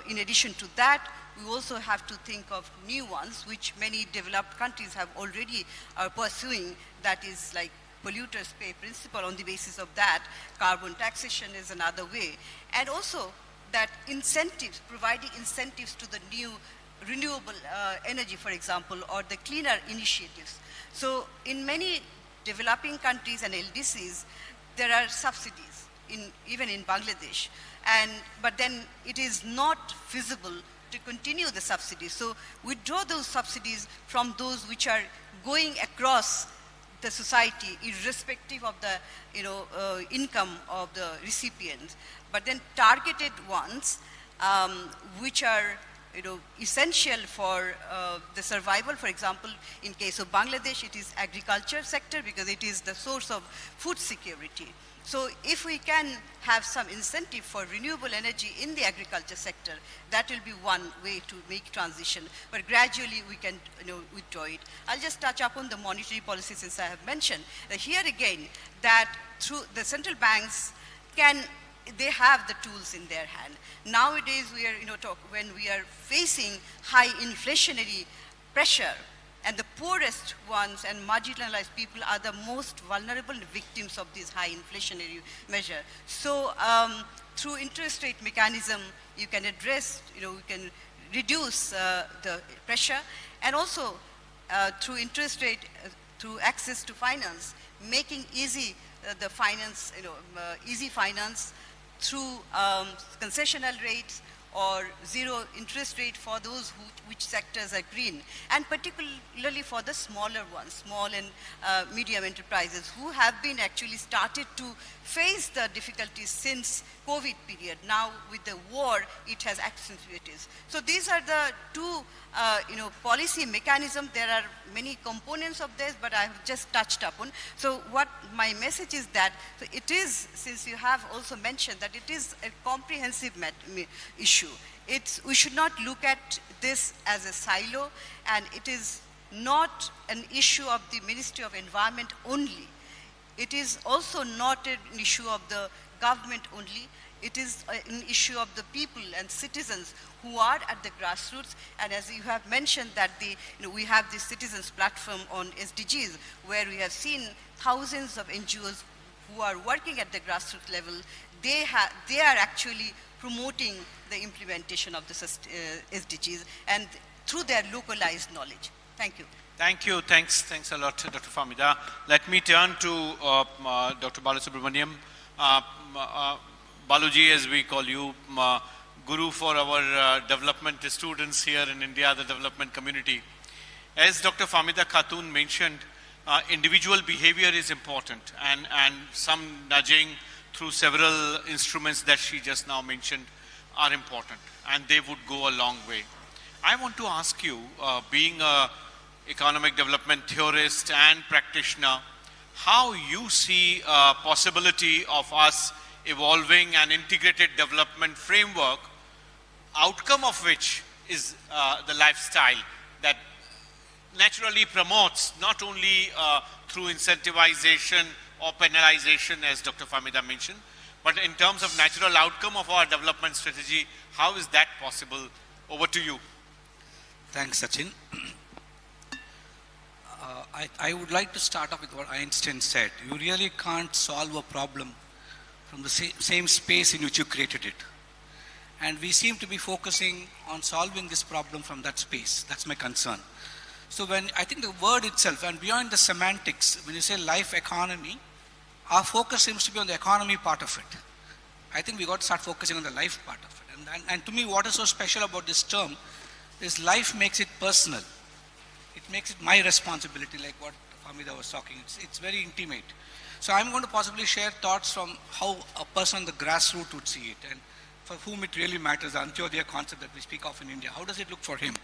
in addition to that, we also have to think of new ones, which many developed countries have already are pursuing, that is like polluters pay principle. On the basis of that, carbon taxation is another way. And also that incentives, providing incentives to the new renewable energy, for example, or the cleaner initiatives. So in many developing countries and LDCs, there are subsidies, even in Bangladesh. But then it is not feasible to continue the subsidies. So withdraw those subsidies from those which are going across the society, irrespective of the income of the recipients, but then targeted ones which are essential for the survival. For example, in case of Bangladesh, it is agriculture sector because it is the source of food security. So if we can have some incentive for renewable energy in the agriculture sector, that will be one way to make transition. But gradually we can withdraw it. I'll just touch upon the monetary policy, since I have mentioned that here again, that through the central banks they have the tools in their hand. Nowadays we are when we are facing high inflationary pressure, And the poorest ones and marginalized people are the most vulnerable victims of these high inflationary measure. So through interest rate mechanism, you can address, you can reduce the pressure, and also through interest rate, through access to finance, making easy the finance, easy finance through concessional rates or zero interest rate for those which sectors are green, and particularly for the smaller ones, small and medium enterprises who have been actually started to face the difficulties since COVID period. Now with the war, it has accentuated. So these are the two policy mechanisms. There are many components of this, but I have just touched upon. So what my message is that, so it is, since you have also mentioned that it is a comprehensive issue. We should not look at this as a silo, and it is not an issue of the Ministry of Environment only. It is also not an issue of the government only. It is an issue of the people and citizens who are at the grassroots. And as you have mentioned that we have this citizens platform on SDGs, where we have seen thousands of NGOs who are working at the grassroots level. They are actually promoting the implementation of the SDGs and through their localized knowledge. Thank you. Thank you. Thanks a lot, Dr. Fahmida. Let me turn to Dr. Balasubramaniam. Baluji, as we call you, guru for our development students here in India, the development community. As Dr. Fahmida Khatun mentioned, individual behavior is important, and some nudging through several instruments that she just now mentioned are important, and they would go a long way. I want to ask you, being an economic development theorist and practitioner, how you see a possibility of us evolving an integrated development framework, outcome of which is the lifestyle that naturally promotes not only through incentivization or penalization, as Dr. Fahmida mentioned, but in terms of natural outcome of our development strategy, how is that possible? Over to you. Thanks, Sachin. I would like to start off with what Einstein said. You really can't solve a problem from the same space in which you created it. And we seem to be focusing on solving this problem from that space. That's my concern. So I think the word itself, and beyond the semantics, when you say life economy, our focus seems to be on the economy part of it. I think we got to start focusing on the life part of it. And to me, what is so special about this term is life makes it personal. It makes it my responsibility, like what Fahmida was talking. It's very intimate. So I'm going to possibly share thoughts from how a person on the grassroots would see it, and for whom it really matters, the Antyodaya concept that we speak of in India. How does it look for him?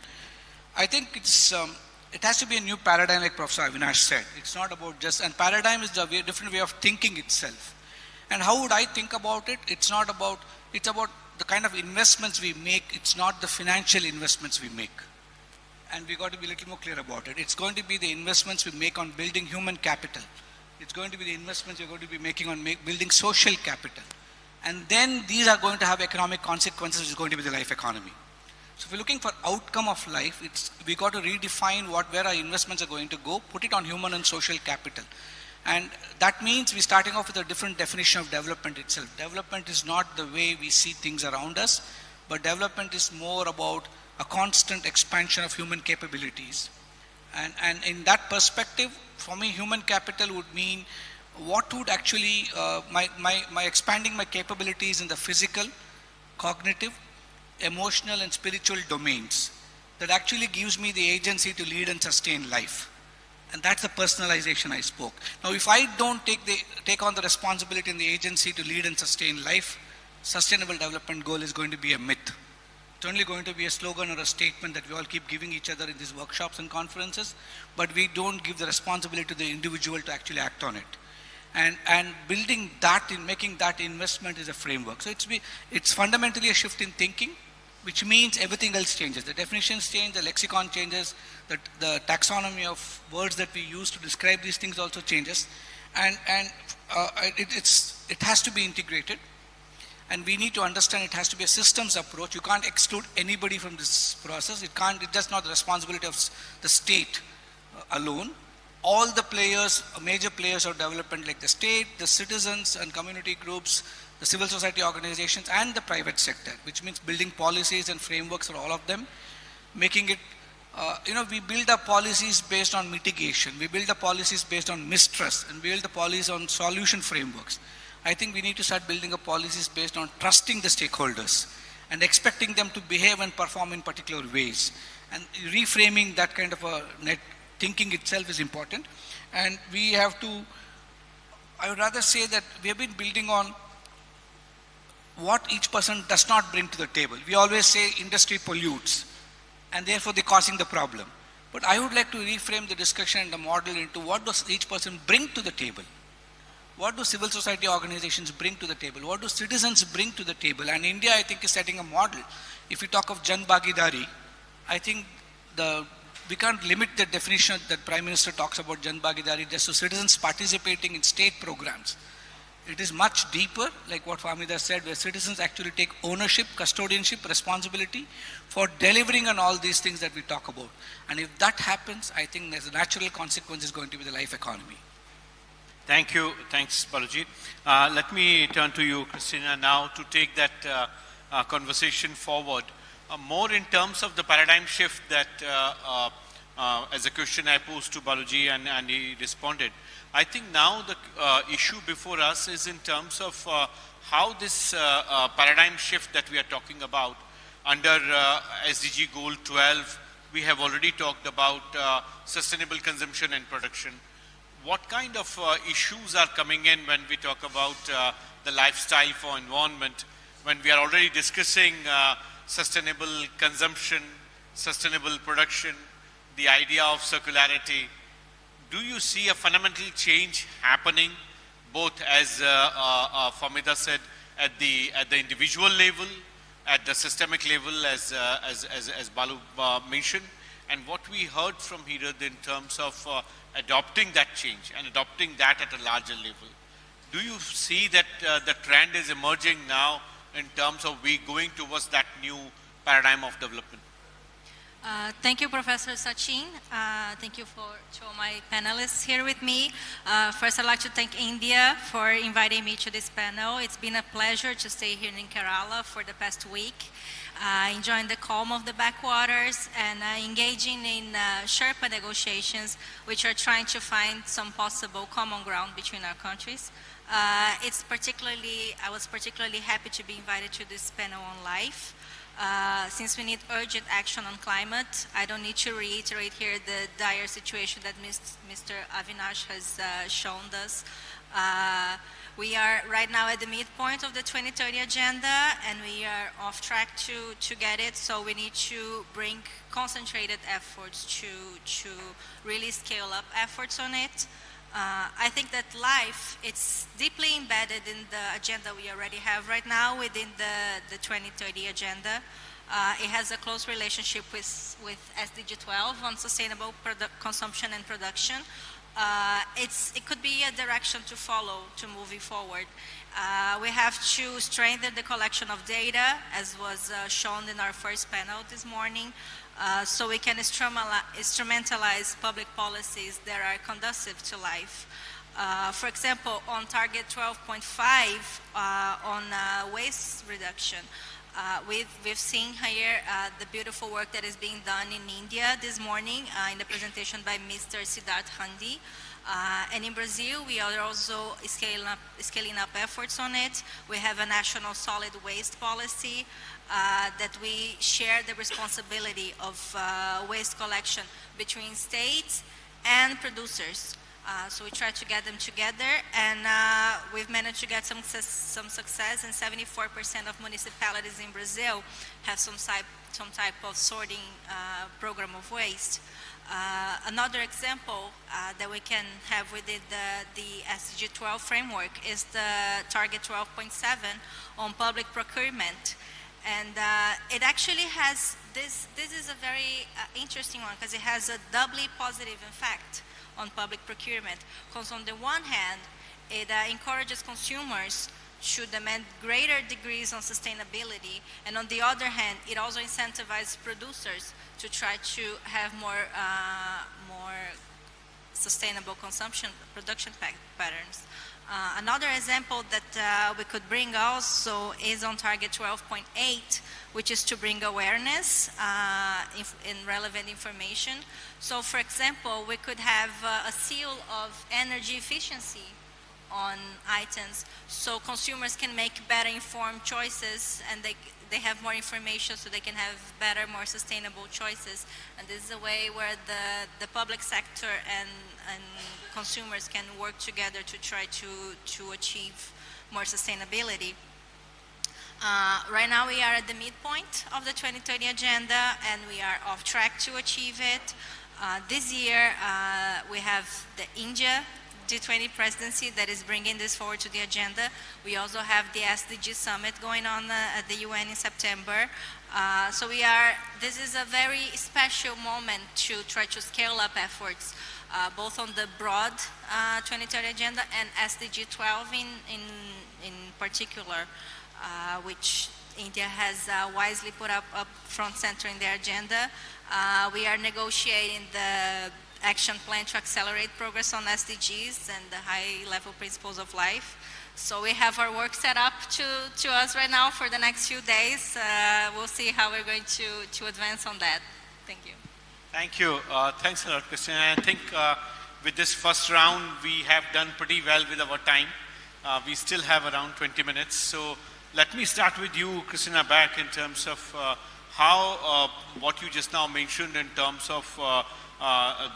I think it has to be a new paradigm, like Professor Avinash said. It's not about just, and paradigm is the different way of thinking itself. And how would I think about it? It's about the kind of investments we make. It's not the financial investments we make. And we got to be a little more clear about it. It's going to be the investments we make on building human capital. It's going to be the investments we're going to be making on building social capital. And then these are going to have economic consequences, which is going to be the life economy. So if we're looking for outcome of life, we got to redefine where our investments are going to go, put it on human and social capital. And that means we're starting off with a different definition of development itself. Development is not the way we see things around us, but development is more about a constant expansion of human capabilities. And in that perspective, for me, human capital would mean what would actually, my expanding my capabilities in the physical, cognitive, emotional and spiritual domains that actually gives me the agency to lead and sustain life. And that's the personalization I spoke. Now, if I don't take on the responsibility and the agency to lead and sustain life, sustainable development goal is going to be a myth. It's only going to be a slogan or a statement that we all keep giving each other in these workshops and conferences, but we don't give the responsibility to the individual to actually act on it. And building that, in making that investment is a framework. So it's fundamentally a shift in thinking, which means everything else changes. The definitions change, the lexicon changes, the taxonomy of words that we use to describe these things also changes. And it has to be integrated. And we need to understand it has to be a systems approach. You can't exclude anybody from this process. It's just not the responsibility of the state alone. All the players, major players of development like the state, the citizens and community groups, the civil society organizations and the private sector, which means building policies and frameworks for all of them, making it, we build our policies based on mitigation, we build the policies based on mistrust, and we build the policies on solution frameworks. I think we need to start building the policies based on trusting the stakeholders and expecting them to behave and perform in particular ways. And reframing that kind of a net thinking itself is important. And we have to, I would rather say that we have been building on what each person does not bring to the table. We always say industry pollutes, and therefore they're causing the problem. But I would like to reframe the discussion and the model into what does each person bring to the table? What do civil society organizations bring to the table? What do citizens bring to the table? And India, I think, is setting a model. If you talk of Jan Bhagidari, I think we can't limit the definition that Prime Minister talks about Jan Bhagidari just to citizens participating in state programs. It is much deeper, like what Famida said, where citizens actually take ownership, custodianship, responsibility for delivering on all these things that we talk about. And if that happens, I think there's a natural consequence is going to be the life economy. Thank you. Thanks, Balaji. Let me turn to you, Christina, now to take that conversation forward. More in terms of the paradigm shift that, as a question I posed to Balaji and he responded. I think now the issue before us is in terms of how this paradigm shift that we are talking about under SDG Goal 12, we have already talked about sustainable consumption and production. What kind of issues are coming in when we talk about the lifestyle for environment, when we are already discussing sustainable consumption, sustainable production, the idea of circularity? Do you see a fundamental change happening, both as Famida said, at the individual level, at the systemic level, as Balu mentioned, and what we heard from Hirad in terms of adopting that change and adopting that at a larger level? Do you see that the trend is emerging now in terms of we going towards that new paradigm of development? Thank you, Professor Sachin. Thank you to all my panelists here with me. First, I'd like to thank India for inviting me to this panel. It's been a pleasure to stay here in Kerala for the past week, enjoying the calm of the backwaters and engaging in Sherpa negotiations, which are trying to find some possible common ground between our countries. I was particularly happy to be invited to this panel on LiFE. Since we need urgent action on climate, I don't need to reiterate here the dire situation that Mr. Avinash has shown us. We are right now at the midpoint of the 2030 agenda, and we are off track to get it, so we need to bring concentrated efforts to really scale up efforts on it. I think that LiFE, it's deeply embedded in the agenda we already have right now within the 2030 agenda. It has a close relationship with SDG 12 on sustainable consumption and production. It could be a direction to follow to moving forward. We have to strengthen the collection of data, as was shown in our first panel this morning, so we can instrumentalize public policies that are conducive to life. For example, on target 12.5 on waste reduction, we've seen here the beautiful work that is being done in India this morning in the presentation by Mr. Siddharth Handi. And in Brazil, we are also scaling up efforts on it. We have a national solid waste policy that we share the responsibility of waste collection between states and producers. So we try to get them together, and we've managed to get some success, and 74% of municipalities in Brazil have some type of sorting program of waste. Another example that we can have within the SDG 12 framework is the target 12.7 on public procurement. And it actually has, this is a very interesting one, because it has a doubly positive effect on public procurement. Because on the one hand, it encourages consumers should demand greater degrees on sustainability, and on the other hand, it also incentivizes producers to try to have more sustainable production patterns. Another example that we could bring also is on target 12.8, which is to bring awareness in relevant information. So for example, we could have a seal of energy efficiency on items so consumers can make better informed choices, and they have more information so they can have better, more sustainable choices. And this is a way where the public sector and consumers can work together to try to achieve more sustainability. Right now we are at the midpoint of the 2030 agenda, and we are off track to achieve it. This year we have the India G20 presidency that is bringing this forward to the agenda. We also have the SDG summit going on at the UN in September. So this is a very special moment to try to scale up efforts, both on the broad 2030 agenda and SDG 12 in particular, which India has wisely put up front center in their agenda. We are negotiating the action plan to accelerate progress on SDGs and the high-level principles of LiFE. So we have our work set up to us right now for the next few days. We'll see how we're going to advance on that. Thank you. Thank you. Thanks a lot, Christina. I think with this first round, we have done pretty well with our time. We still have around 20 minutes. So let me start with you, Christina, back in terms of how what you just now mentioned in terms of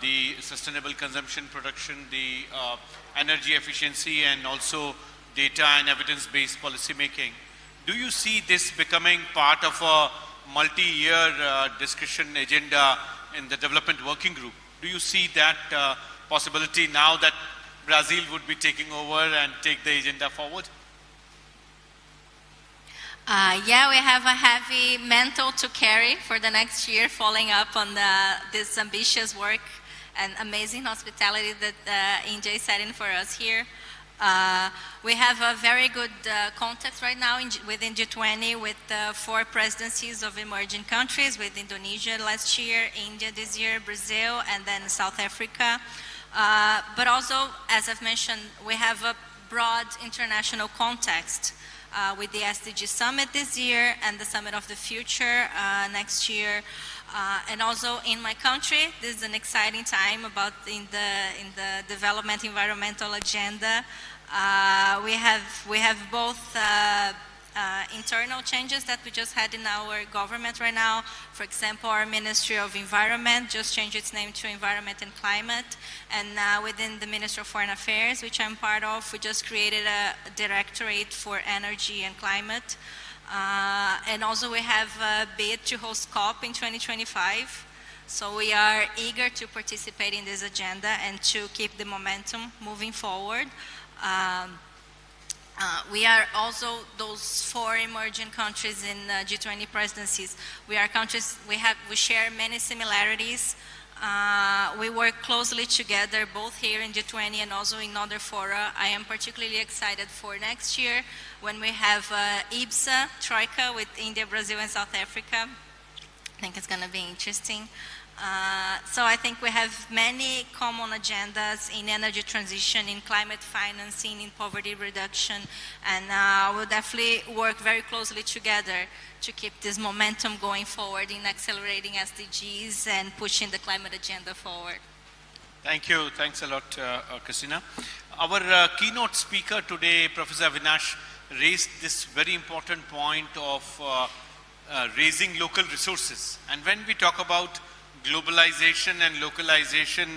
the sustainable consumption production, the energy efficiency, and also data and evidence-based policy making. Do you see this becoming part of a multi-year discussion agenda in the development working group? Do you see that possibility now that Brazil would be taking over and take the agenda forward? Yeah, we have a heavy mantle to carry for the next year, following up on this ambitious work and amazing hospitality that India is setting for us here. We have a very good context right now within G20 with 4 presidencies of emerging countries, with Indonesia last year, India this year, Brazil, and then South Africa. But also, as I've mentioned, we have a broad international context with the SDG Summit this year and the Summit of the Future next year. And also in my country, this is an exciting time in the development environmental agenda. We have both internal changes that we just had in our government right now. For example, our Ministry of Environment just changed its name to Environment and Climate. And within the Ministry of Foreign Affairs, which I'm part of, we just created a Directorate for Energy and Climate. And also we have a bid to host COP in 2025. So we are eager to participate in this agenda and to keep the momentum moving forward. We are also those 4 emerging countries in G20 presidencies. We share many similarities. We work closely together both here in G20 and also in other fora. I am particularly excited for next year when we have IBSA, Troika with India, Brazil, and South Africa. I think it's going to be interesting. So I think we have many common agendas in energy transition, in climate financing, in poverty reduction, and we'll definitely work very closely together to keep this momentum going forward in accelerating SDGs and pushing the climate agenda forward. Thank you. Thanks a lot, Christina. Our keynote speaker today, Professor Avinash, raised this very important point of raising local resources. And when we talk about globalization and localization,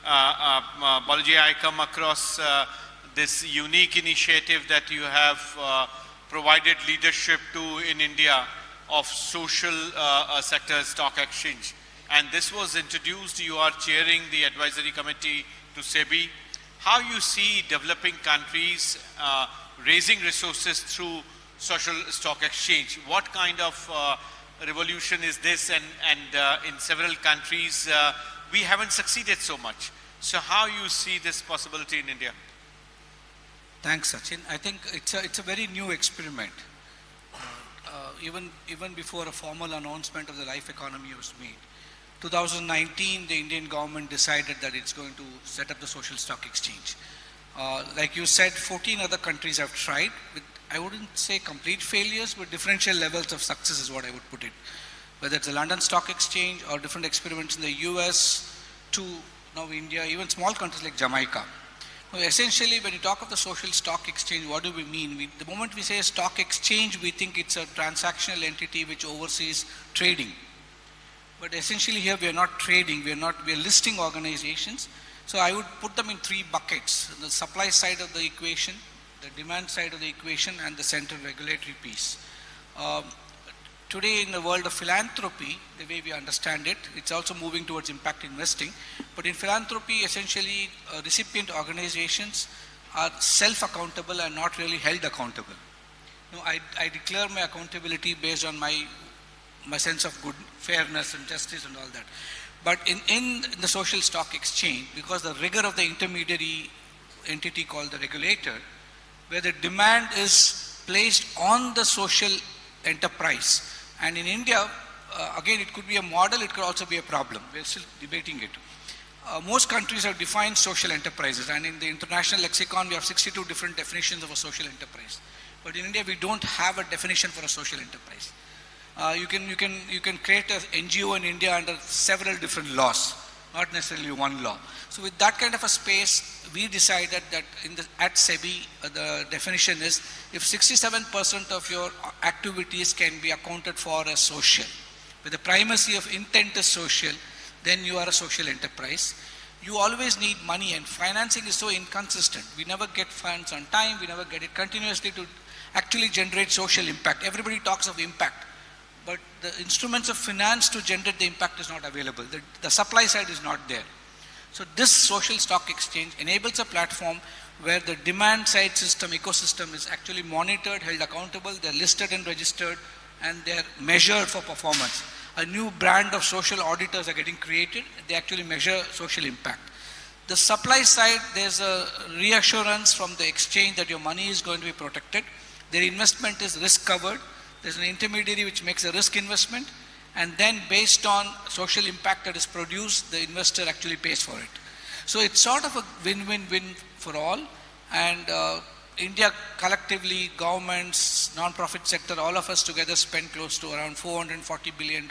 Balaji, I come across this unique initiative that you have provided leadership to in India of social sector stock exchange. And this was introduced, you are chairing the advisory committee to SEBI. How you see developing countries raising resources through social stock exchange? What kind of revolution is this? And in several countries, we haven't succeeded so much. So how you see this possibility in India? Thanks, Sachin. I think it's a very new experiment. Even before a formal announcement of the LiFE economy was made, 2019, the Indian government decided that it's going to set up the social stock exchange. Like you said, 14 other countries have tried with, I wouldn't say complete failures, but differential levels of success is what I would put it. Whether it's the London Stock Exchange or different experiments in the US to now India, even small countries like Jamaica. Now, essentially, when you talk of the social stock exchange, what do we mean? The moment we say a stock exchange, we think it's a transactional entity which oversees trading. But essentially here we are not trading, we are listing organizations. So I would put them in three buckets: the supply side of the equation, the demand side of the equation, and the central regulatory piece. Today in the world of philanthropy, the way we understand it, it's also moving towards impact investing. But in philanthropy, essentially recipient organizations are self-accountable and not really held accountable. No, I declare my accountability based on my sense of good fairness and justice and all that. But in the social stock exchange, because the rigor of the intermediary entity called the regulator, where the demand is placed on the social enterprise. And in India, again, it could be a model, it could also be a problem. We're still debating it. Most countries have defined social enterprises, and in the international lexicon, we have 62 different definitions of a social enterprise. But in India, we don't have a definition for a social enterprise. You can create an NGO in India under several different laws, not necessarily one law. So with that kind of a space, we decided that at SEBI, the definition is if 67% of your activities can be accounted for as social, with the primacy of intent is social, then you are a social enterprise. You always need money, and financing is so inconsistent. We never get funds on time, we never get it continuously to actually generate social impact. Everybody talks of impact, but the instruments of finance to generate the impact is not available. The supply side is not there. So this social stock exchange enables a platform where the demand side system, ecosystem is actually monitored, held accountable, they're listed and registered, and they're measured for performance. A new brand of social auditors are getting created, they actually measure social impact. The supply side, there's a reassurance from the exchange that your money is going to be protected. Their investment is risk covered. There's an intermediary which makes a risk investment, and then based on social impact that is produced, the investor actually pays for it. So it's sort of a win-win-win for all, and India collectively, governments, non-profit sector, all of us together spend close to around $440 billion.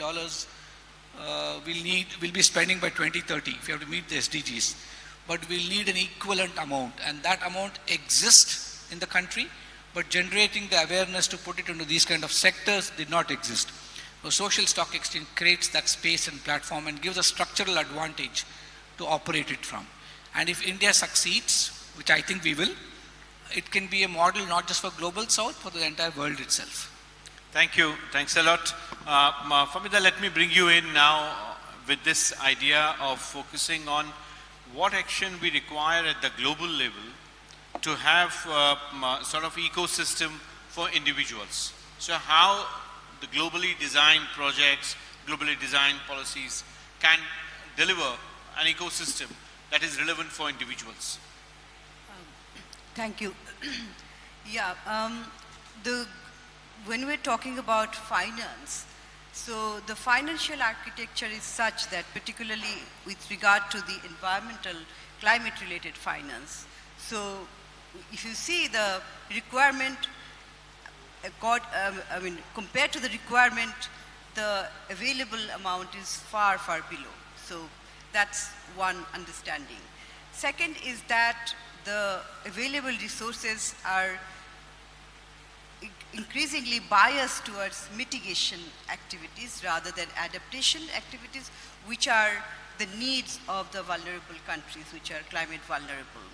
We'll be spending by 2030 if we have to meet the SDGs. But we'll need an equivalent amount, and that amount exists in the country, but generating the awareness to put it into these kind of sectors did not exist. So social stock exchange creates that space and platform and gives a structural advantage to operate it from. And if India succeeds, which I think we will, it can be a model not just for Global South, for the entire world itself. Thank you. Thanks a lot. Famida, let me bring you in now with this idea of focusing on what action we require at the global level to have sort of ecosystem for individuals. So how the globally designed projects, globally designed policies can deliver an ecosystem that is relevant for individuals. Thank you. Yeah, when we're talking about finance, so the financial architecture is such that particularly with regard to the environmental, climate-related finance, so if you see the requirement, compared to the requirement, the available amount is far, far below. So that's one understanding. Second is that the available resources are increasingly biased towards mitigation activities rather than adaptation activities, which are the needs of the vulnerable countries, which are climate vulnerable.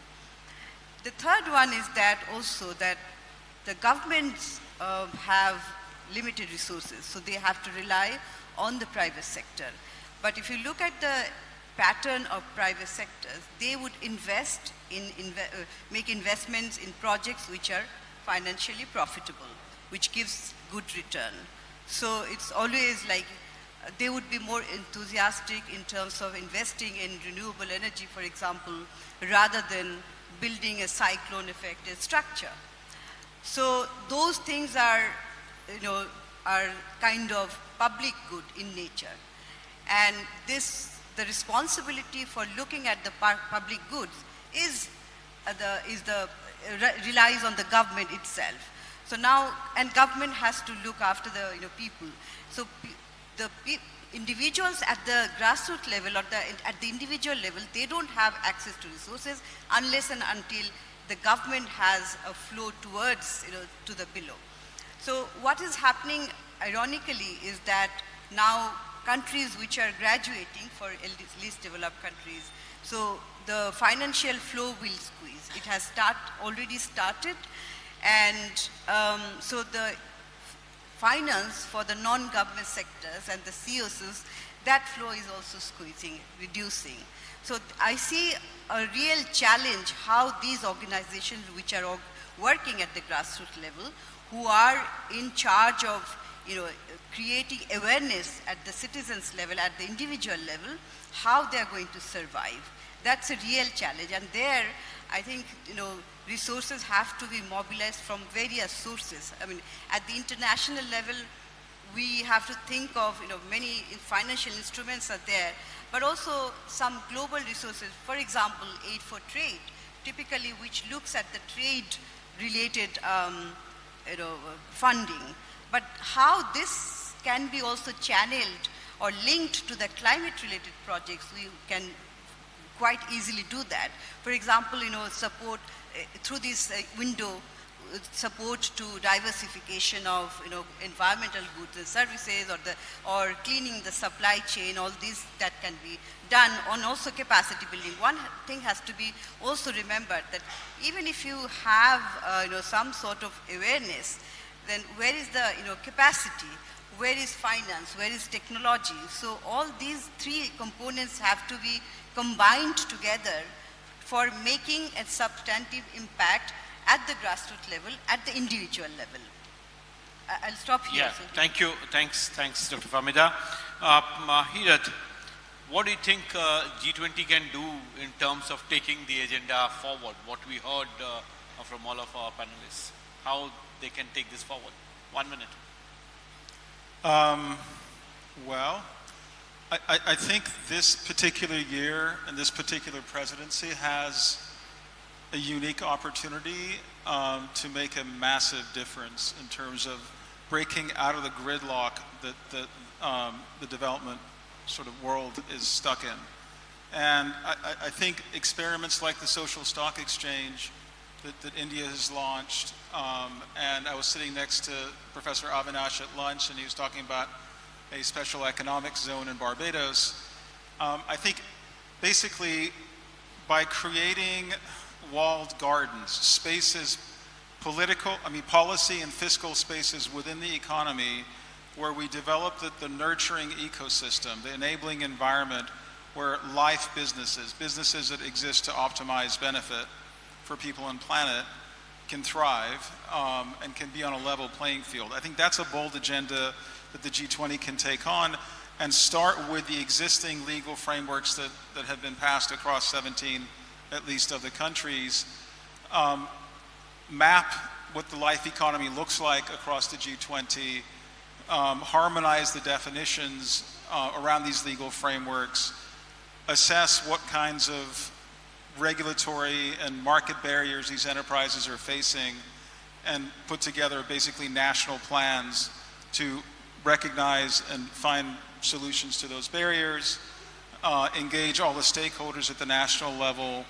The third one is that also that the governments have limited resources, so they have to rely on the private sector. But if you look at the pattern of private sectors, they would invest in, make investments in projects which are financially profitable, which gives good return. So it's always like they would be more enthusiastic in terms of investing in renewable energy, for example, rather than building a cyclone affected structure. So those things are, are kind of public good in nature. And the responsibility for looking at the public goods relies on the government itself. So now, and government has to look after the people. So the individuals at the grassroots level or at the individual level, they don't have access to resources unless and until the government has a flow towards, to the below. So what is happening, ironically, is that now countries which are graduating, for least developed countries, so the financial flow will squeeze. It has already started, and so the finance for the non-government sectors and the COCs, that flow is also squeezing, reducing. So I see a real challenge how these organizations which are working at the grassroots level, who are in charge of creating awareness at the citizens level, at the individual level, how they are going to survive. That's a real challenge. And there, I think, resources have to be mobilized from various sources. I mean, at the international level, we have to think of, many financial instruments are there, but also some global resources. For example, aid for trade, typically which looks at the trade-related, funding. But how this can be also channeled or linked to the climate-related projects, we can quite easily do that. For example, support through this window, support to diversification of environmental goods and services, or cleaning the supply chain. All these that can be done on also capacity building. One thing has to be also remembered, that even if you have some sort of awareness, then where is the capacity? Where is finance? Where is technology? So all these three components have to be combined together for making a substantive impact at the grassroots level, at the individual level. I'll stop here. Yeah, thank you. Thanks, Dr. Fahmida. Hirat, what do you think G20 can do in terms of taking the agenda forward? What we heard from all of our panelists, how they can take this forward? 1 minute. Well, I think this particular year and this particular presidency has a unique opportunity to make a massive difference in terms of breaking out of the gridlock that the development sort of world is stuck in. And I think experiments like the social stock exchange that India has launched, and I was sitting next to Professor Avinash at lunch, and he was talking about a special economic zone in Barbados. I think basically by creating walled gardens, spaces, policy and fiscal spaces within the economy where we develop the nurturing ecosystem, the enabling environment where LiFE businesses that exist to optimize benefit for people and planet can thrive and can be on a level playing field. I think that's a bold agenda that the G20 can take on and start with the existing legal frameworks that have been passed across 17, at least, of the countries, map what the LiFE economy looks like across the G20, harmonize the definitions around these legal frameworks, assess what kinds of regulatory and market barriers these enterprises are facing, and put together basically national plans to recognize and find solutions to those barriers, engage all the stakeholders at the national level.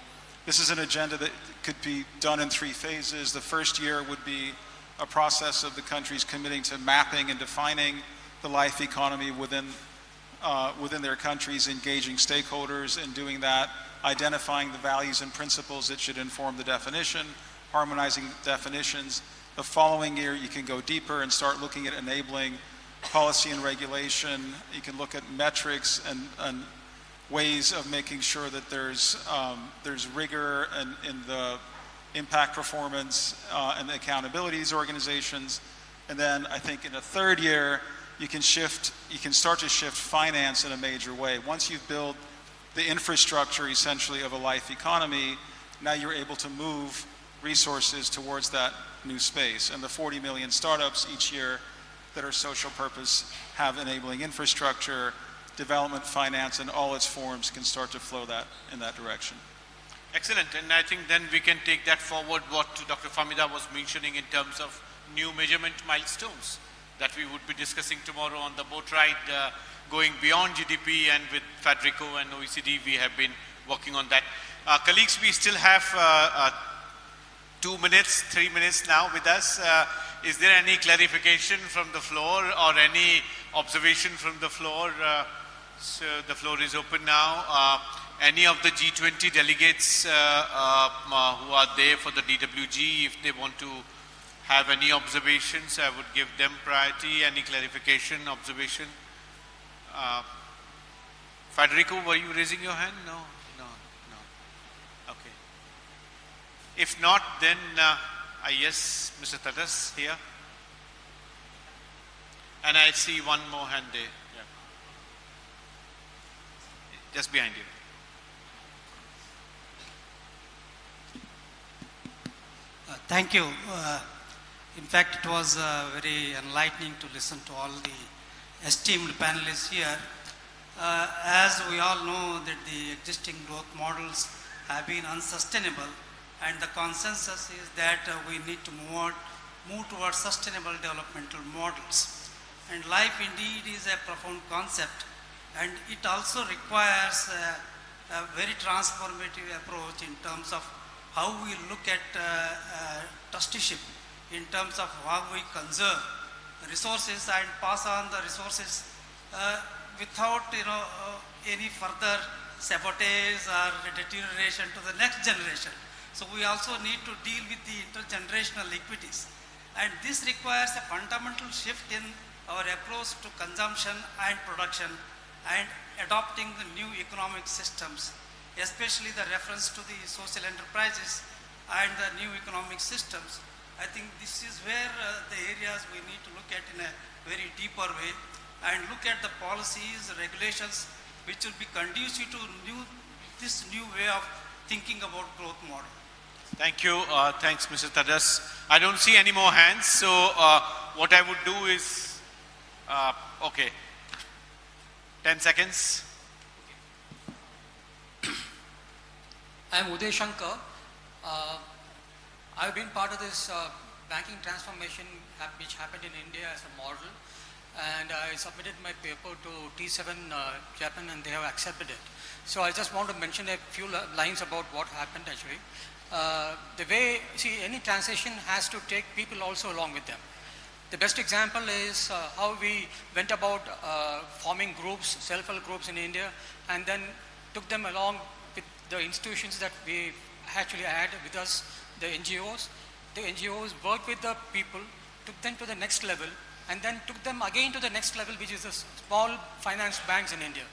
This is an agenda that could be done in 3 phases. The first year would be a process of the countries committing to mapping and defining the LiFE economy within their countries, engaging stakeholders in doing that, identifying the values and principles that should inform the definition, harmonizing definitions. The following year, you can go deeper and start looking at enabling policy and regulation. You can look at metrics and ways of making sure that there's rigor in the impact performance and the accountability of these organizations. And then I think in a third year, you can start to shift finance in a major way. Once you've built the infrastructure essentially of a LiFE economy, now you're able to move resources towards that new space. And the 40 million startups each year that are social purpose have enabling infrastructure, development finance in all its forms can start to flow that in that direction. Excellent, and I think then we can take that forward what Dr. Famida was mentioning in terms of new measurement milestones that we would be discussing tomorrow on the boat ride, going beyond GDP, and with Federico and OECD we have been working on that. Colleagues, we still have 2 minutes, 3 minutes now with us. Is there any clarification from the floor or any observation from the floor? So the floor is open now. Any of the G20 delegates who are there for the DWG, if they want to have any observations, I would give them priority. Any clarification, observation? Federico, were you raising your hand? No. Okay. If not, then yes, Mr. Tadas here. And I see one more hand there. Yeah. Just behind you. Thank you. In fact, it was very enlightening to listen to all the esteemed panelists here. As we all know that the existing growth models have been unsustainable, and the consensus is that we need to move towards sustainable developmental models. And LiFE indeed is a profound concept, and it also requires a very transformative approach in terms of how we look at trusteeship, in terms of how we conserve resources and pass on the resources without any further sabotage or deterioration to the next generation. So we also need to deal with the intergenerational equities, and this requires a fundamental shift in our approach to consumption and production and adopting the new economic systems, especially the reference to the social enterprises and the new economic systems. I think this is where the areas we need to look at in a very deeper way, and look at the policies, regulations, which will be conducive to this new way of thinking about growth model. Thank you. Thanks, Mr. Tadas. I don't see any more hands, so what I would do is, okay, 10 seconds. I'm Uday Shankar. I've been part of this banking transformation which happened in India as a model, and I submitted my paper to T7 Japan, and they have accepted it. So I just want to mention a few lines about what happened actually. The way, any transition has to take people also along with them. The best example is how we went about forming groups, self-help groups in India, and then took them along with the institutions that we actually had with us, the NGOs. The NGOs worked with the people, took them to the next level, and then took them again to the next level, which is the small finance banks in India.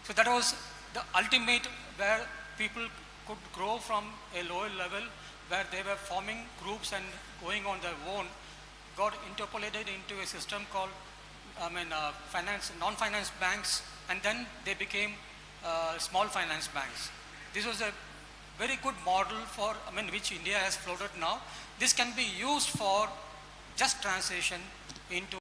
So that was the ultimate where people could grow from a lower level, where they were forming groups and going on their own, got interpolated into a system called non-finance banks, and then they became small finance banks. This was a very good model for which India has floated now. This can be used for just transition into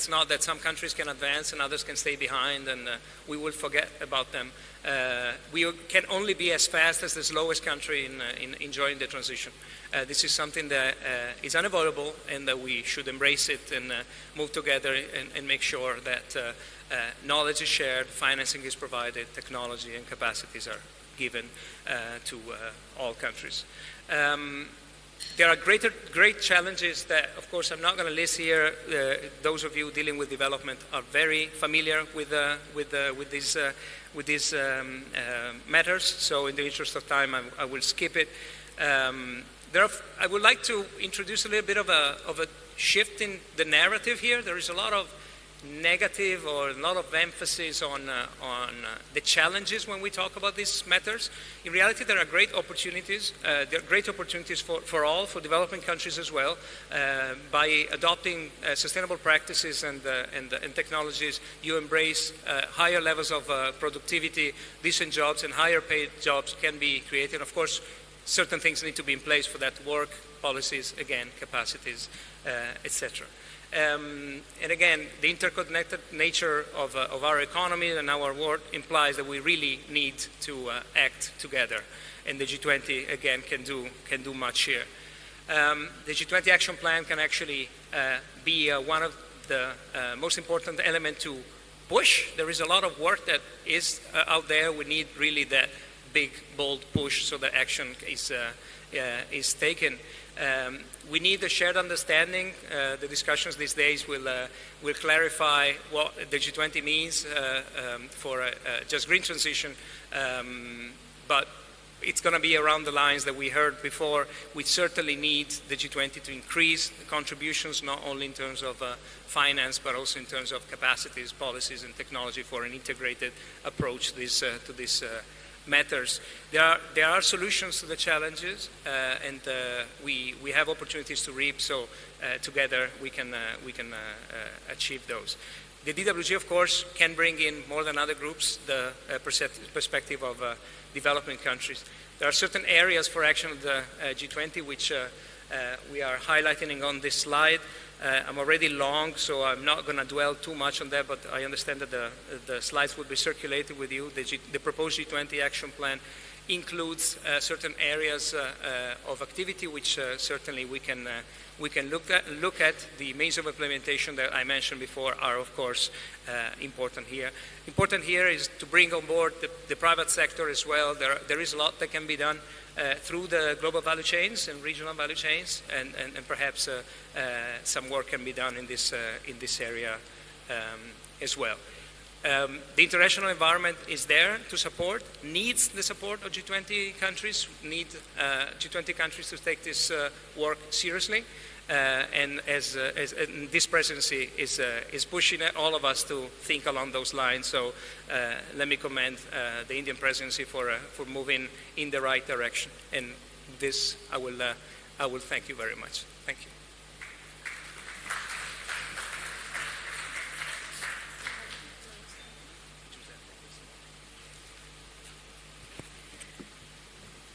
It's not that some countries can advance and others can stay behind and we will forget about them. We can only be as fast as the slowest country in enjoying the transition. This is something that is unavoidable and that we should embrace it and move together and make sure that knowledge is shared, financing is provided, technology and capacities are given to all countries. There are great challenges that, of course, I'm not going to list here. Those of you dealing with development are very familiar with these matters. So, in the interest of time, I will skip it. I would like to introduce a little bit of a shift in the narrative here. There is a lot of negative or a lot of emphasis on the challenges when we talk about these matters. In reality, there are great opportunities. There are great opportunities for all, for developing countries as well. By adopting sustainable practices and technologies, you embrace higher levels of productivity, decent jobs, and higher paid jobs can be created. Of course, certain things need to be in place for that to work, policies, again, capacities, etc. And again, the interconnected nature of our economy and our world implies that we really need to act together. And the G20, again, can do much here. The G20 action plan can actually be one of the most important elements to push. There is a lot of work that is out there. We need really that big, bold push so that action is taken. We need a shared understanding. The discussions these days will clarify what the G20 means for a just green transition, but it's going to be around the lines that we heard before. We certainly need the G20 to increase the contributions, not only in terms of finance, but also in terms of capacities, policies, and technology for an integrated approach to this matters. There are solutions to the challenges, and we have opportunities to reap. So together we can achieve those. The DWG, of course, can bring in more than other groups the perspective of developing countries. There are certain areas for action of the G20 which we are highlighting on this slide. I'm already long, so I'm not going to dwell too much on that, but I understand that the slides will be circulated with you. The proposed G20 action plan includes certain areas of activity which certainly we can look at. The means of implementation that I mentioned before are, of course, important here. Important here is to bring on board the private sector as well. There is a lot that can be done through the global value chains and regional value chains, and perhaps some work can be done in this area as well. The international environment is there to support, needs the support of G20 countries, need G20 countries to take this work seriously. And as this presidency is pushing all of us to think along those lines. So let me commend the Indian presidency for moving in the right direction. And this, I will thank you very much. Thank you.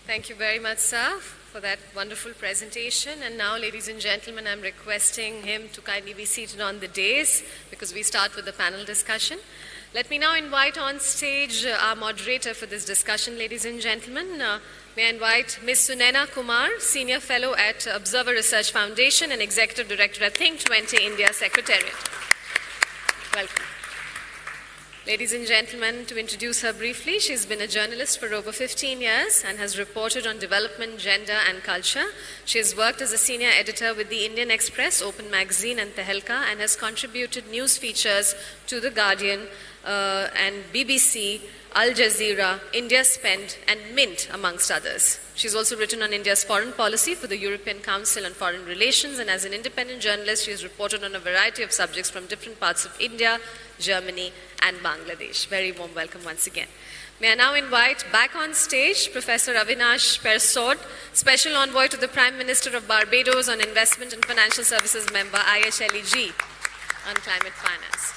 Thank you very much, sir, for that wonderful presentation. And now, ladies and gentlemen, I'm requesting him to kindly be seated on the dais because we start with the panel discussion. Let me now invite on stage our moderator for this discussion, ladies and gentlemen. May I invite Ms. Sunaina Kumar, Senior Fellow at Observer Research Foundation and Executive Director at Think 20 India Secretariat. Welcome. Ladies and gentlemen, to introduce her briefly, she's been a journalist for over 15 years and has reported on development, gender and culture. She has worked as a senior editor with the Indian Express, Open Magazine and Tehelka, and has contributed news features to The Guardian and BBC, Al Jazeera, India Spent and Mint, amongst others. She's also written on India's foreign policy for the European Council on Foreign Relations, and as an independent journalist, she has reported on a variety of subjects from different parts of India, Germany and Bangladesh. Very warm welcome once again. May I now invite back on stage Professor Avinash Persod, Special Envoy to the Prime Minister of Barbados on Investment and Financial Services member IHLEG on climate finance.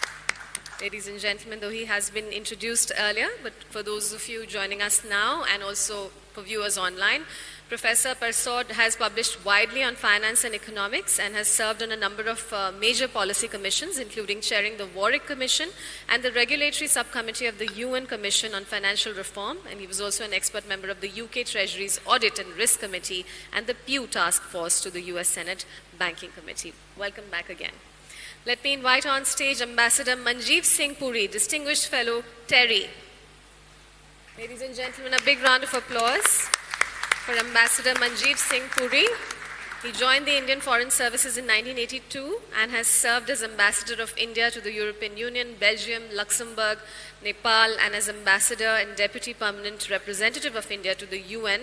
Ladies and gentlemen, though he has been introduced earlier, but for those of you joining us now and also for viewers online, Professor Persaud has published widely on finance and economics and has served on a number of major policy commissions, including chairing the Warwick Commission and the Regulatory Subcommittee of the UN Commission on Financial Reform. And he was also an expert member of the UK Treasury's Audit and Risk Committee and the Pew Task Force to the US Senate Banking Committee. Welcome back again. Let me invite on stage Ambassador Manjeev Singh Puri, Distinguished Fellow Terry. Ladies and gentlemen, a big round of applause for Ambassador Manjeev Singh Puri. He joined the Indian Foreign Services in 1982 and has served as Ambassador of India to the European Union, Belgium, Luxembourg, Nepal, and as Ambassador and Deputy Permanent Representative of India to the UN.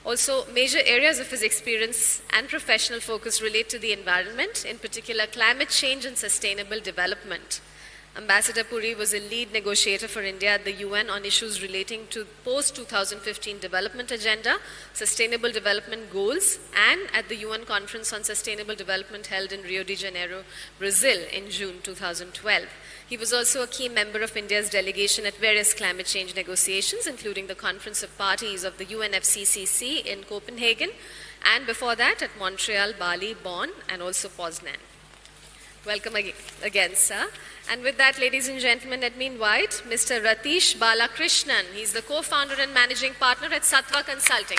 Also, major areas of his experience and professional focus relate to the environment, in particular climate change and sustainable development. Ambassador Puri was a lead negotiator for India at the UN on issues relating to post-2015 development agenda, sustainable development goals, and at the UN Conference on Sustainable Development held in Rio de Janeiro, Brazil in June 2012. He was also a key member of India's delegation at various climate change negotiations, including the Conference of Parties of the UNFCCC in Copenhagen, and before that at Montreal, Bali, Bonn, and also Poznan. Welcome again, sir. And with that, ladies and gentlemen, let me invite Mr. Ratish Balakrishnan. He's the co-founder and managing partner at Sattva Consulting.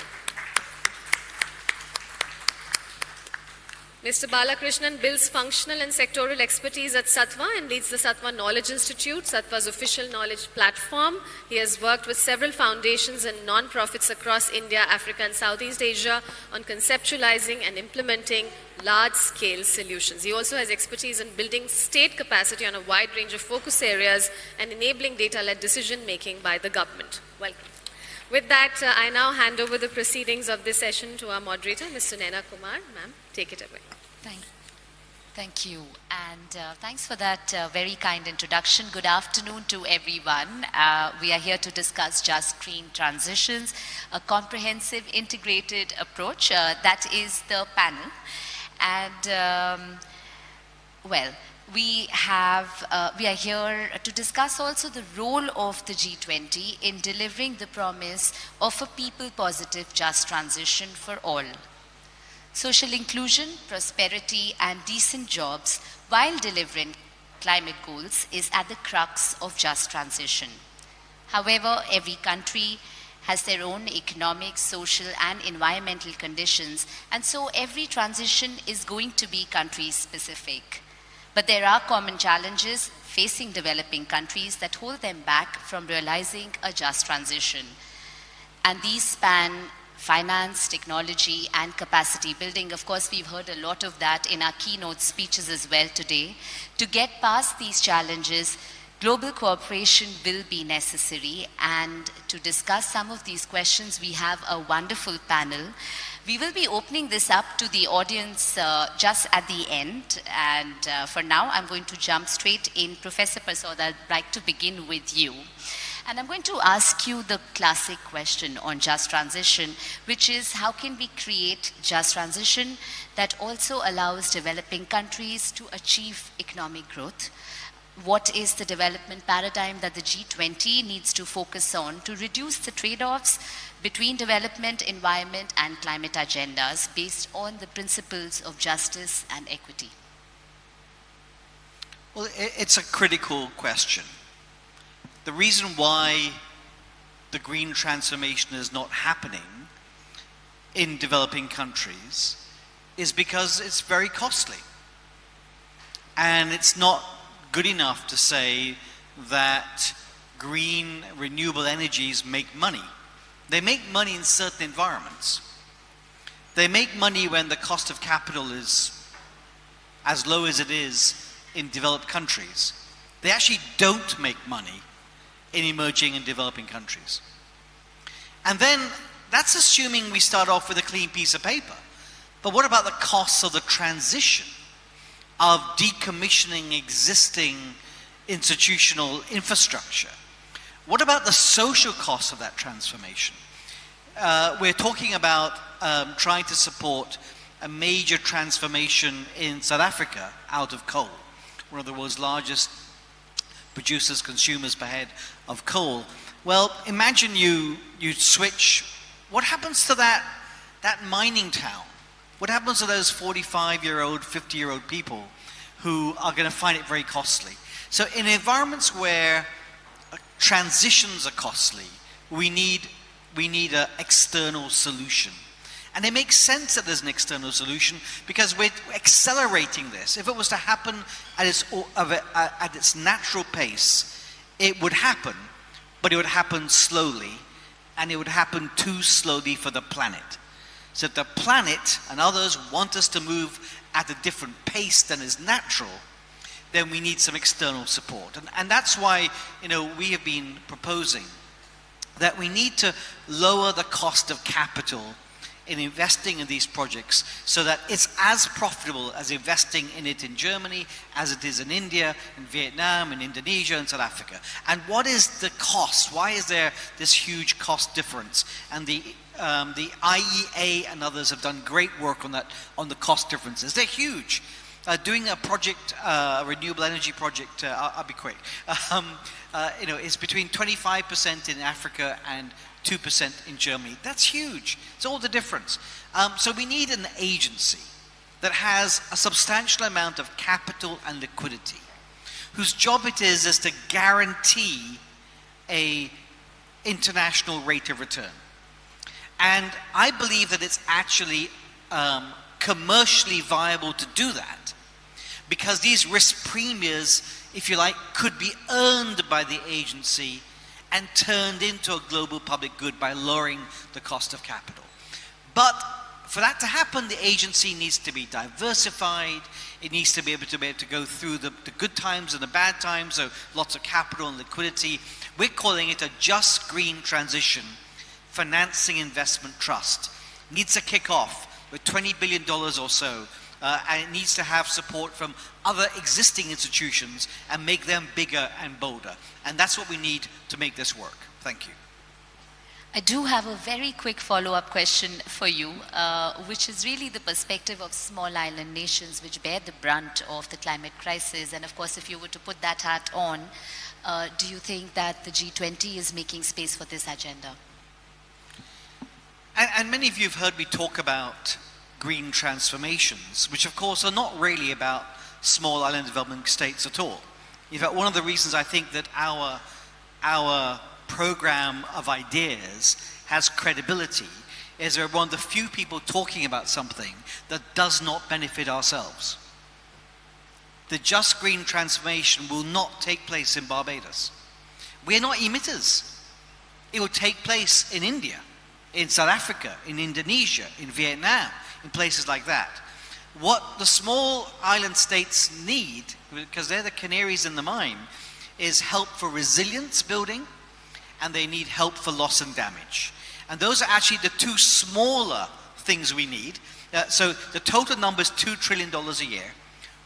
Mr. Balakrishnan builds functional and sectoral expertise at Sattva and leads the Sattva Knowledge Institute, Sattva's official knowledge platform. He has worked with several foundations and non-profits across India, Africa, and Southeast Asia on conceptualizing and implementing large-scale solutions. He also has expertise in building state capacity on a wide range of focus areas and enabling data-led decision-making by the government. Welcome. With that, I now hand over the proceedings of this session to our moderator, Ms. Sunaina Kumar. Ma'am, take it away. Thank you, and thanks for that very kind introduction. Good afternoon to everyone. We are here to discuss just green transitions, a comprehensive integrated approach. That is the panel. And well, we are here to discuss also the role of the G20 in delivering the promise of a people-positive just transition for all. Social inclusion, prosperity, and decent jobs while delivering climate goals is at the crux of just transition. However, every country has their own economic, social, and environmental conditions, and so every transition is going to be country-specific. But there are common challenges facing developing countries that hold them back from realizing a just transition. And these span finance, technology, and capacity building. Of course, we've heard a lot of that in our keynote speeches as well today. To get past these challenges, global cooperation will be necessary. And to discuss some of these questions, we have a wonderful panel. We will be opening this up to the audience just at the end. And for now, I'm going to jump straight in. Professor Persaud, I'd like to begin with you. And I'm going to ask you the classic question on just transition, which is how can we create just transition that also allows developing countries to achieve economic growth? What is the development paradigm that the G20 needs to focus on to reduce the trade-offs between development, environment, and climate agendas based on the principles of justice and equity? Well, it's a critical question. The reason why the green transformation is not happening in developing countries is because it's very costly. And it's not good enough to say that green renewable energies make money. They make money in certain environments. They make money when the cost of capital is as low as it is in developed countries. They actually don't make money in emerging and developing countries. And then that's assuming we start off with a clean piece of paper. But what about the costs of the transition of decommissioning existing institutional infrastructure? What about the social costs of that transformation? We're talking about trying to support a major transformation in South Africa out of coal, one of the world's largest producers, consumers per head of coal. Well, imagine you switch. What happens to that that mining town, what happens to those 45-year-old, 50-year-old people who are going to find it very costly? So in environments where transitions are costly, we need an external solution. And it makes sense that there's an external solution because we're accelerating this. If it was to happen at its natural pace, it would happen, but it would happen slowly, and it would happen too slowly for the planet. So if the planet and others want us to move at a different pace than is natural, then we need some external support. And that's why, we have been proposing that we need to lower the cost of capital in investing in these projects so that it's as profitable as investing in it in Germany as it is in India, in Vietnam, in Indonesia, and South Africa. And what is the cost? Why is there this huge cost difference? And the IEA and others have done great work on that, on the cost differences. They're huge. Doing a project, a renewable energy project, I'll be quick, is between 25% in Africa and 2% in Germany. That's huge. It's all the difference. So we need an agency that has a substantial amount of capital and liquidity, whose job it is to guarantee a international rate of return. And I believe that it's actually commercially viable to do that, because these risk premiums, if you like, could be earned by the agency and turned into a global public good by lowering the cost of capital. But for that to happen, the agency needs to be diversified. It needs to be able to go through the good times and the bad times, so lots of capital and liquidity. We're calling it a just green transition financing investment trust. Needs to kick off with $20 billion or so, and it needs to have support from other existing institutions and make them bigger and bolder. And that's what we need to make this work. Thank you. I do have a very quick follow-up question for you, which is really the perspective of small island nations which bear the brunt of the climate crisis. And of course, if you were to put that hat on, do you think that the G20 is making space for this agenda? And many of you have heard me talk about green transformations, which of course are not really about small island developing states at all. In fact, one of the reasons I think that our program of ideas has credibility is we're one of the few people talking about something that does not benefit ourselves. The just green transformation will not take place in Barbados. We're not emitters. It will take place in India, in South Africa, in Indonesia, in Vietnam, in places like that. What the small island states need, because they're the canaries in the mine, is help for resilience building, and they need help for loss and damage. And those are actually the two smaller things we need. So the total number is $2 trillion a year.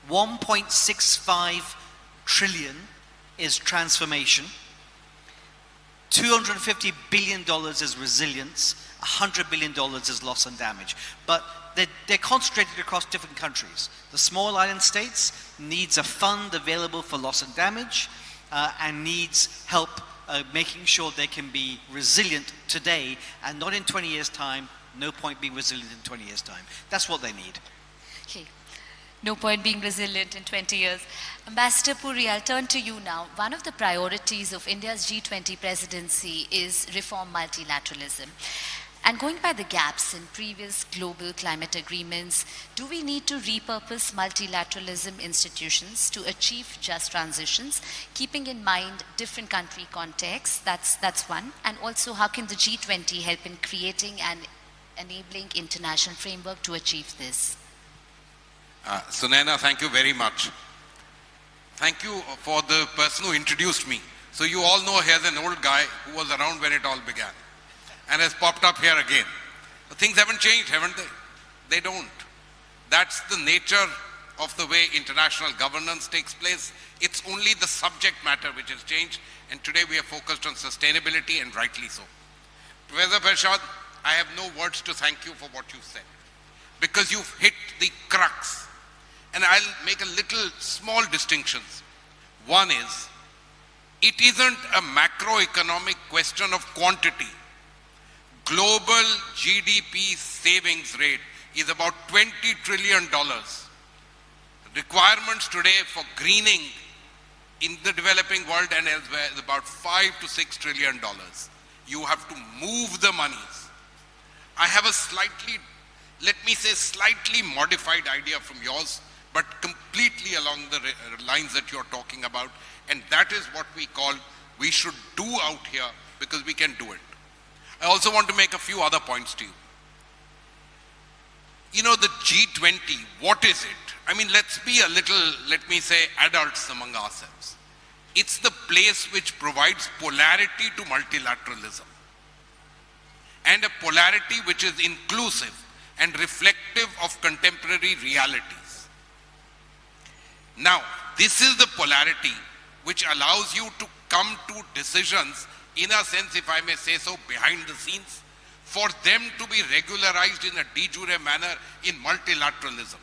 1.65 trillion is transformation. $250 billion is resilience. $100 billion is loss and damage. But they're concentrated across different countries. The small island states needs a fund available for loss and damage, and needs help making sure they can be resilient today and not in 20 years' time. No point being resilient in 20 years' time. That's what they need. Okay. No point being resilient in 20 years. Ambassador Puri, I'll turn to you now. One of the priorities of India's G20 presidency is reform multilateralism. And going by the gaps in previous global climate agreements, do we need to repurpose multilateralism institutions to achieve just transitions, keeping in mind different country contexts? That's one. And also, how can the G20 help in creating an enabling international framework to achieve this? Sunaina, thank you very much. Thank you for the person who introduced me. So you all know here's an old guy who was around when it all began and has popped up here again. But things haven't changed, haven't they? They don't. That's the nature of the way international governance takes place. It's only the subject matter which has changed, and today we are focused on sustainability, and rightly so. Professor Prasad, I have no words to thank you for what you said, because you've hit the crux. And I'll make a little small distinctions. One is, it isn't a macroeconomic question of quantity. global GDP savings rate is about $20 trillion. Requirements today for greening in the developing world and elsewhere is about $5 to $6 trillion. You have to move the monies. I have a slightly, let me say, slightly modified idea from yours, but completely along the lines that you're talking about, and that is what we call we should do out here because we can do it. I also want to make a few other points to you. You know, the G20, what is it? I mean, let's be a little, let me say, adults among ourselves. It's the place which provides polarity to multilateralism, and a polarity which is inclusive and reflective of contemporary realities. Now, this is the polarity which allows you to come to decisions, in a sense, if I may say so, behind the scenes, for them to be regularized in a de jure manner in multilateralism.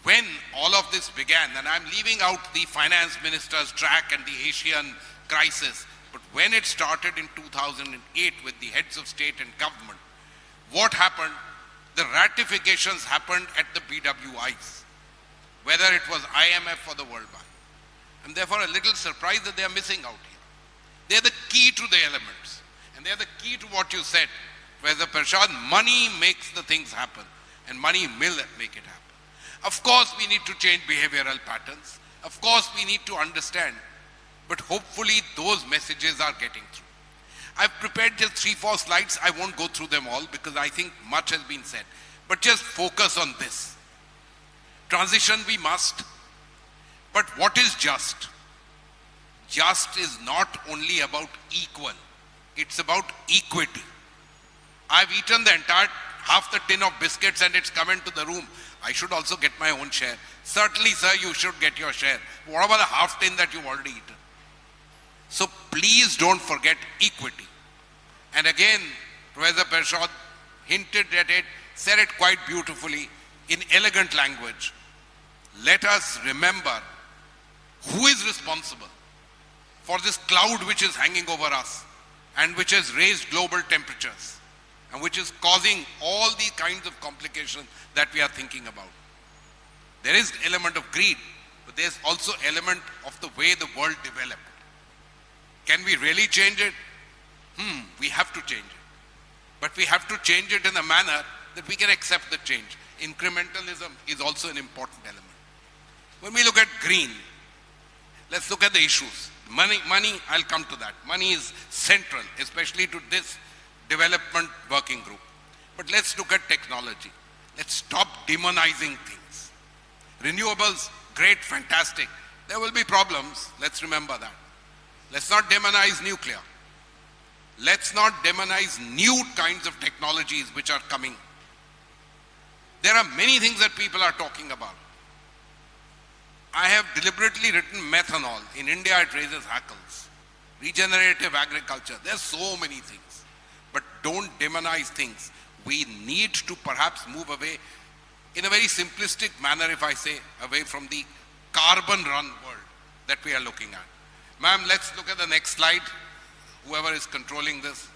When all of this began, and I'm leaving out the finance minister's track and the Asian crisis, but when it started in 2008 with the heads of state and government, what happened? The ratifications happened at the BWIs, whether it was IMF or the World Bank. I'm therefore a little surprised that they are missing out here. They're the key to the elements, and they're the key to what you said, Professor Prasad. Money makes the things happen, and money will make it happen. Of course, we need to change behavioral patterns. Of course, we need to understand, but hopefully those messages are getting through. I've prepared just 3-4 slides. I won't go through them all because I think much has been said, but just focus on this. Transition we must, but what is just? Just is not only about equal, it's about equity. I've eaten the entire half the tin of biscuits and it's come into the room. I should also get my own share. Certainly, sir, you should get your share. What about the half tin that you've already eaten? So please don't forget equity. And again, Professor Prasad hinted at it, said it quite beautifully in elegant language. Let us remember who is responsible for this cloud which is hanging over us and which has raised global temperatures and which is causing all the kinds of complications that we are thinking about. There is element of greed, but there's also element of the way the world developed. Can we really change it? We have to change it. But we have to change it in a manner that we can accept the change. Incrementalism is also an important element. When we look at green, let's look at the issues. Money, I'll come to that. Money is central, especially to this development working group. But let's look at technology. Let's stop demonizing things. Renewables, great, fantastic. There will be problems. Let's remember that. Let's not demonize nuclear. Let's not demonize new kinds of technologies which are coming. There are many things that people are talking about. I have deliberately written methanol. In India, it raises hackles. Regenerative agriculture. There's so many things. But don't demonize things. We need to perhaps move away in a very simplistic manner, if I say, away from the carbon-run world that we are looking at. Ma'am, let's look at the next slide. Whoever is controlling this.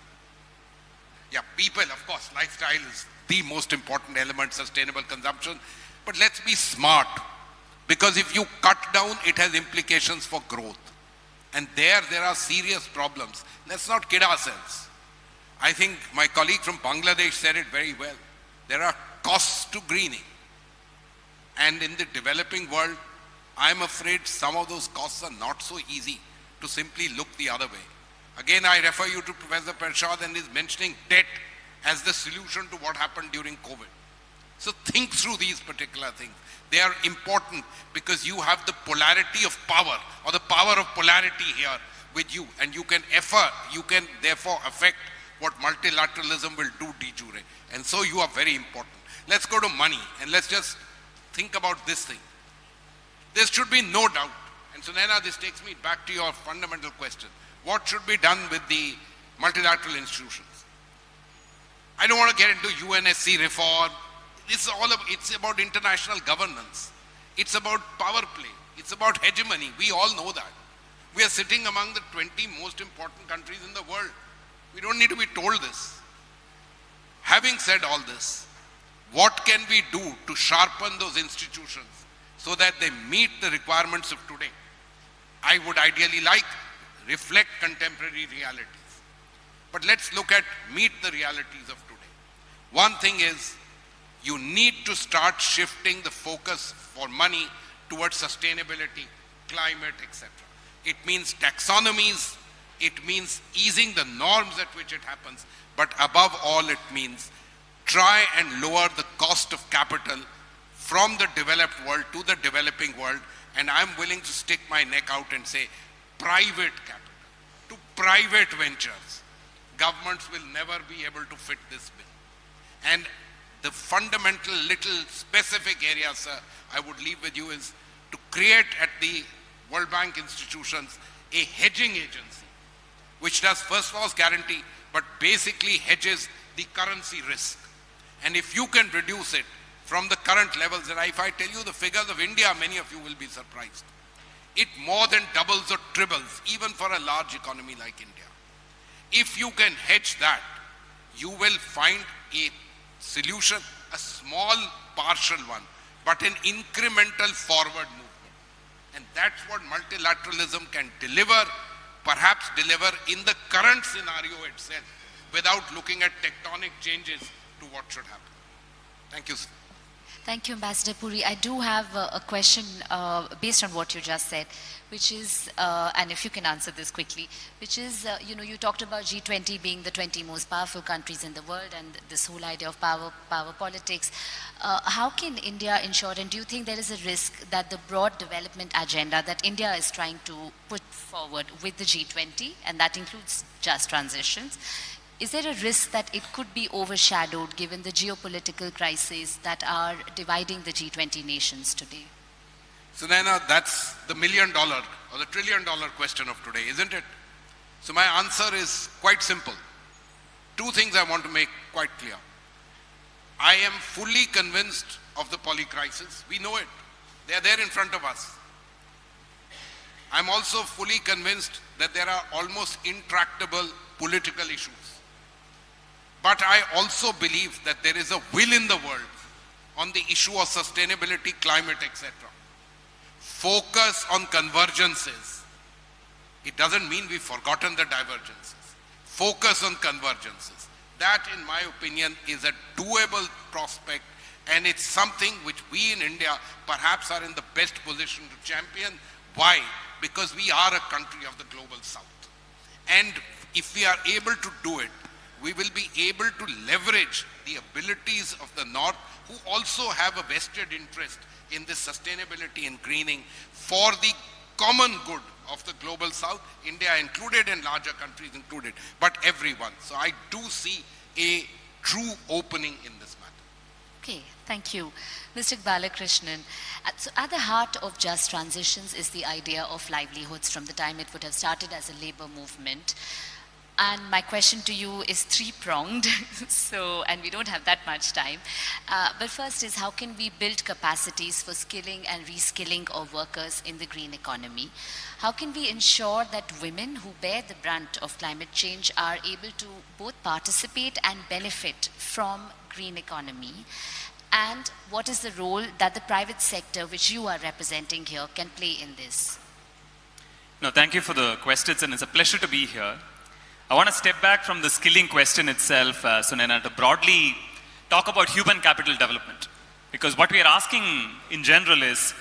Yeah, people, of course, lifestyle is the most important element, sustainable consumption. But let's be smart. Because if you cut down, it has implications for growth. And there are serious problems. Let's not kid ourselves. I think my colleague from Bangladesh said it very well. There are costs to greening. And in the developing world, I'm afraid some of those costs are not so easy to simply look the other way. Again, I refer you to Professor Prasad and his mentioning debt as the solution to what happened during COVID. So think through these particular things. They are important because you have the polarity of power or the power of polarity here with you, and you can therefore affect what multilateralism will do de jure. And so you are very important. Let's go to money and let's just think about this thing. There should be no doubt. And so Naina, this takes me back to your fundamental question. What should be done with the multilateral institutions? I don't want to get into UNSC reform. It's about international governance. It's about power play. It's about hegemony. We all know that. We are sitting among the 20 most important countries in the world. We don't need to be told this. Having said all this, what can we do to sharpen those institutions so that they meet the requirements of today? I would ideally like reflect contemporary realities. But let's look at meet the realities of today. One thing is, you need to start shifting the focus for money towards sustainability, climate, etc. It means taxonomies, it means easing the norms at which it happens, but above all it means try and lower the cost of capital from the developed world to the developing world, and I'm willing to stick my neck out and say private capital, to private ventures. Governments will never be able to fit this bill. And the fundamental little specific area, sir, I would leave with you is to create at the World Bank institutions a hedging agency, which does first loss guarantee, but basically hedges the currency risk. And if you can reduce it from the current levels, and if I tell you the figures of India, many of you will be surprised. It more than doubles or triples, even for a large economy like India. If you can hedge that, you will find a solution, a small partial one, but an incremental forward movement. And that's what multilateralism can deliver, perhaps deliver in the current scenario itself, without looking at tectonic changes to what should happen. Thank you, sir. Thank you, Ambassador Puri. I do have a question based on what you just said, which is, and if you can answer this quickly, which is, you talked about G20 being the 20 most powerful countries in the world and this whole idea of power politics. How can India ensure, and do you think there is a risk that the broad development agenda that India is trying to put forward with the G20, and that includes just transitions, is there a risk that it could be overshadowed given the geopolitical crises that are dividing the G20 nations today? So Naina, that's the $1 million or the $1 trillion question of today, isn't it? So my answer is quite simple. Two things I want to make quite clear. I am fully convinced of the poly crisis. We know it. They are there in front of us. I'm also fully convinced that there are almost intractable political issues. But I also believe that there is a will in the world on the issue of sustainability, climate, etc. Focus on convergences. It doesn't mean we've forgotten the divergences. Focus on convergences. That, in my opinion, is a doable prospect, and it's something which we in India perhaps are in the best position to champion. Why? Because we are a country of the global south. And if we are able to do it, we will be able to leverage the abilities of the North, who also have a vested interest in this sustainability and greening for the common good of the global South, India included and larger countries included, but everyone. So I do see a true opening in this matter. Okay, thank you. Mr. Balakrishnan, so at the heart of just transitions is the idea of livelihoods from the time it would have started as a labor movement. And my question to you is three-pronged, and we don't have that much time. But first is, how can we build capacities for skilling and reskilling of workers in the green economy? How can we ensure that women who bear the brunt of climate change are able to both participate and benefit from green economy? And what is the role that the private sector, which you are representing here, can play in this? No, thank you for the questions, and it's a pleasure to be here. I want to step back from the skilling question itself, Sunena, to broadly talk about human capital development. Because what we are asking in general is,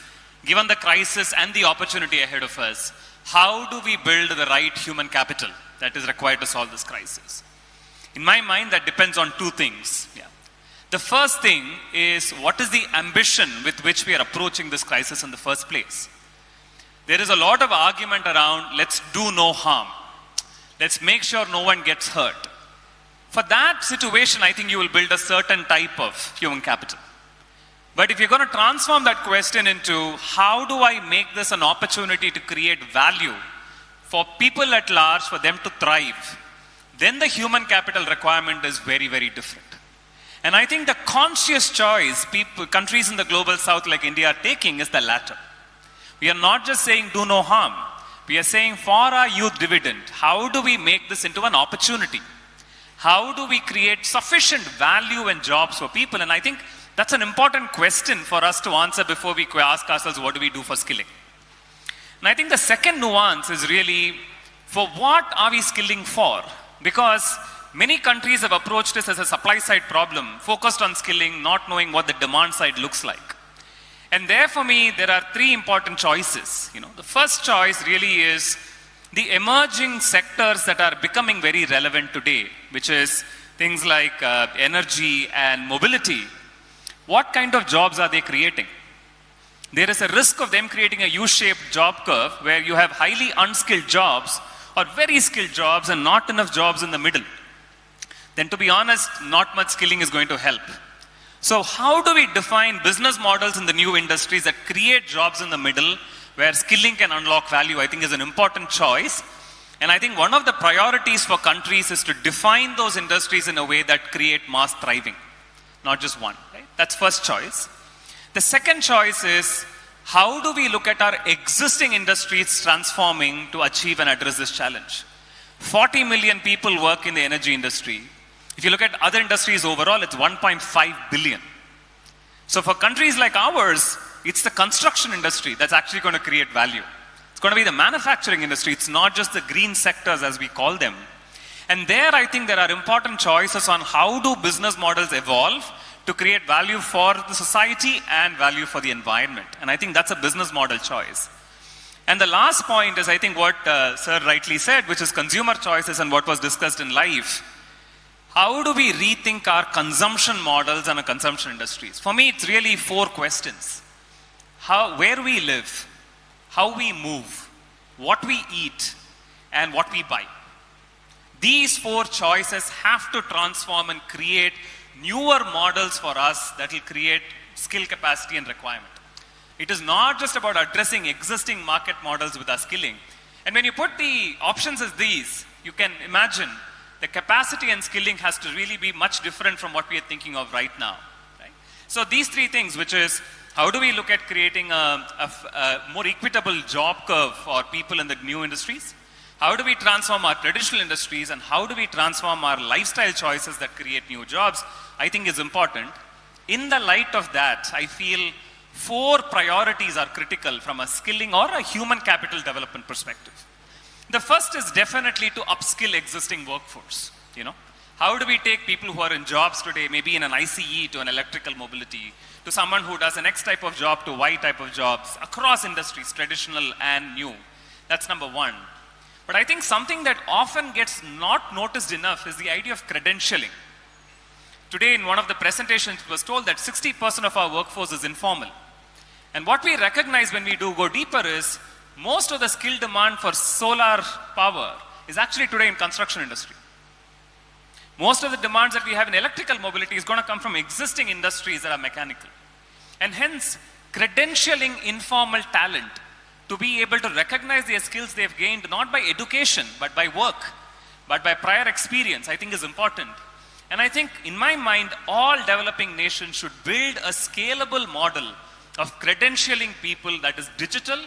given the crisis and the opportunity ahead of us, how do we build the right human capital that is required to solve this crisis? In my mind, that depends on two things. Yeah. The first thing is, what is the ambition with which we are approaching this crisis in the first place? There is a lot of argument around, let's do no harm. Let's make sure no one gets hurt. For that situation, I think you will build a certain type of human capital. But if you're going to transform that question into, how do I make this an opportunity to create value for people at large, for them to thrive, then the human capital requirement is very, very different. And I think the conscious choice countries in the global south like India are taking is the latter. We are not just saying do no harm. We are saying, for our youth dividend, how do we make this into an opportunity how do we create sufficient value and jobs for people? And I think that's an important question for us to answer before we ask ourselves, what do we do for skilling? And I think the second nuance is really, for what are we skilling for? Because many countries have approached this as a supply side problem, focused on skilling, not knowing what the demand side looks like. And there for me, there are three important choices. The first choice really is the emerging sectors that are becoming very relevant today, which is things like energy and mobility. What kind of jobs are they creating? There is a risk of them creating a U-shaped job curve where you have highly unskilled jobs or very skilled jobs and not enough jobs in the middle. Then to be honest, not much skilling is going to help. So how do we define business models in the new industries that create jobs in the middle where skilling can unlock value, I think is an important choice. And I think one of the priorities for countries is to define those industries in a way that create mass thriving, not just one. Right? That's first choice. The second choice is, how do we look at our existing industries transforming to achieve and address this challenge? 40 million people work in the energy industry. If you look at other industries overall, it's 1.5 billion. So for countries like ours, it's the construction industry that's actually going to create value. It's going to be the manufacturing industry. It's not just the green sectors as we call them. And there I think there are important choices on how do business models evolve to create value for the society and value for the environment. And I think that's a business model choice. And the last point is I think what Sir rightly said, which is consumer choices and what was discussed in LiFE. How do we rethink our consumption models and our consumption industries? For me, it's really four questions. Where we live, how we move, what we eat, and what we buy. These four choices have to transform and create newer models for us that will create skill capacity and requirement. It is not just about addressing existing market models with our skilling. And when you put the options as these, you can imagine the capacity and skilling has to really be much different from what we are thinking of right now. Right? So these three things, which is how do we look at creating a more equitable job curve for people in the new industries? How do we transform our traditional industries, and how do we transform our lifestyle choices that create new jobs, I think is important. In the light of that, I feel four priorities are critical from a skilling or a human capital development perspective. The first is definitely to upskill existing workforce. How do we take people who are in jobs today, maybe in an ICE to an electrical mobility, to someone who does an X type of job to Y type of jobs across industries, traditional and new? That's number one. But I think something that often gets not noticed enough is the idea of credentialing. Today in one of the presentations it was told that 60% of our workforce is informal. And what we recognize when we go deeper is most of the skill demand for solar power is actually today in construction industry. Most of the demands that we have in electrical mobility is going to come from existing industries that are mechanical. And hence, credentialing informal talent to be able to recognize their skills they've gained not by education, but by work, but by prior experience, I think is important. And I think, in my mind, all developing nations should build a scalable model of credentialing people that is digital,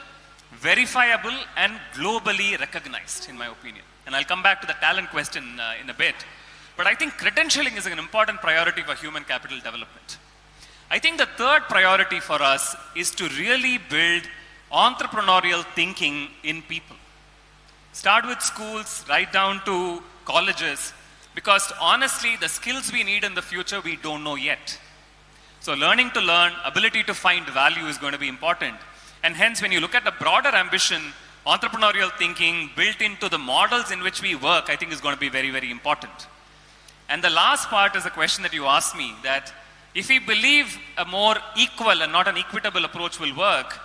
verifiable, and globally recognized, in my opinion. And I'll come back to the talent question in a bit. But I think credentialing is an important priority for human capital development. I think the third priority for us is to really build entrepreneurial thinking in people. Start with schools, right down to colleges, because honestly, the skills we need in the future, we don't know yet. So learning to learn, ability to find value is going to be important. And hence, when you look at the broader ambition, entrepreneurial thinking built into the models in which we work, I think is going to be very, very important. And the last part is a question that you asked me, that if we believe a more equal and not an equitable approach will work,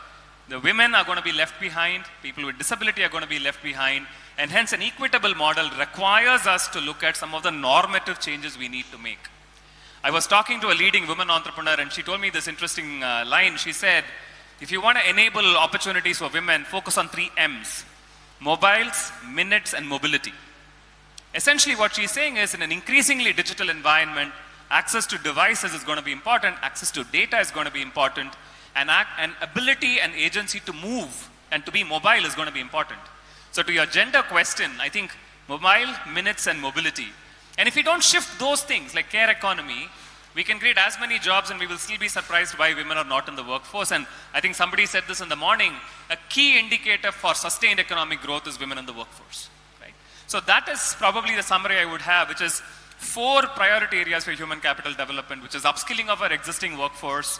the women are going to be left behind, people with disability are going to be left behind, and hence an equitable model requires us to look at some of the normative changes we need to make. I was talking to a leading woman entrepreneur and she told me this interesting line. She said, if you want to enable opportunities for women, focus on 3 M's: mobiles, minutes, and mobility. Essentially what she's saying is, in an increasingly digital environment, access to devices is going to be important, access to data is going to be important, and ability and agency to move and to be mobile is going to be important. So to your gender question, I think mobile, minutes, and mobility. And if we don't shift those things like care economy, we can create as many jobs and we will still be surprised why women are not in the workforce. And I think somebody said this in the morning, a key indicator for sustained economic growth is women in the workforce. Right? So that is probably the summary I would have, which is 4 priority areas for human capital development, which is upskilling of our existing workforce,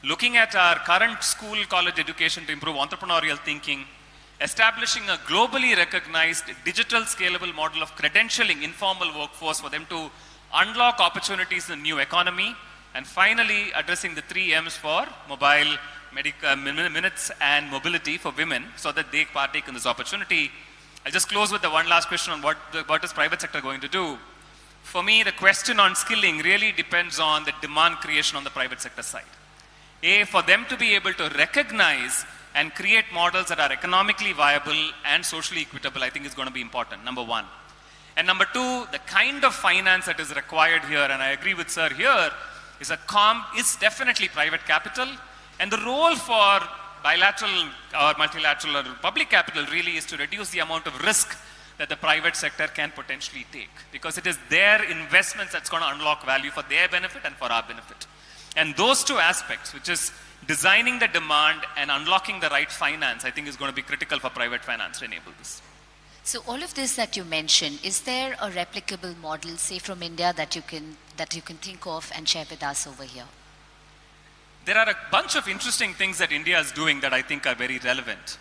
looking at our current school, college education to improve entrepreneurial thinking, establishing a globally recognized digital scalable model of credentialing informal workforce for them to unlock opportunities in the new economy, and finally addressing the 3 M's for mobile, minutes and mobility for women so that they partake in this opportunity. I'll just close with the one last question on what is private sector going to do. For me, the question on skilling really depends on the demand creation on the private sector side. For them to be able to recognize and create models that are economically viable and socially equitable, I think is going to be important, number 1. And number 2, the kind of finance that is required here, and I agree with sir here, is definitely private capital. And the role for bilateral or multilateral or public capital really is to reduce the amount of risk that the private sector can potentially take, because it is their investments that's going to unlock value for their benefit and for our benefit. And those 2 aspects, which is designing the demand and unlocking the right finance, I think is going to be critical for private finance to enable this. So all of this that you mentioned, is there a replicable model, say from India, that you can think of and share with us over here? There are a bunch of interesting things that India is doing that I think are very relevant.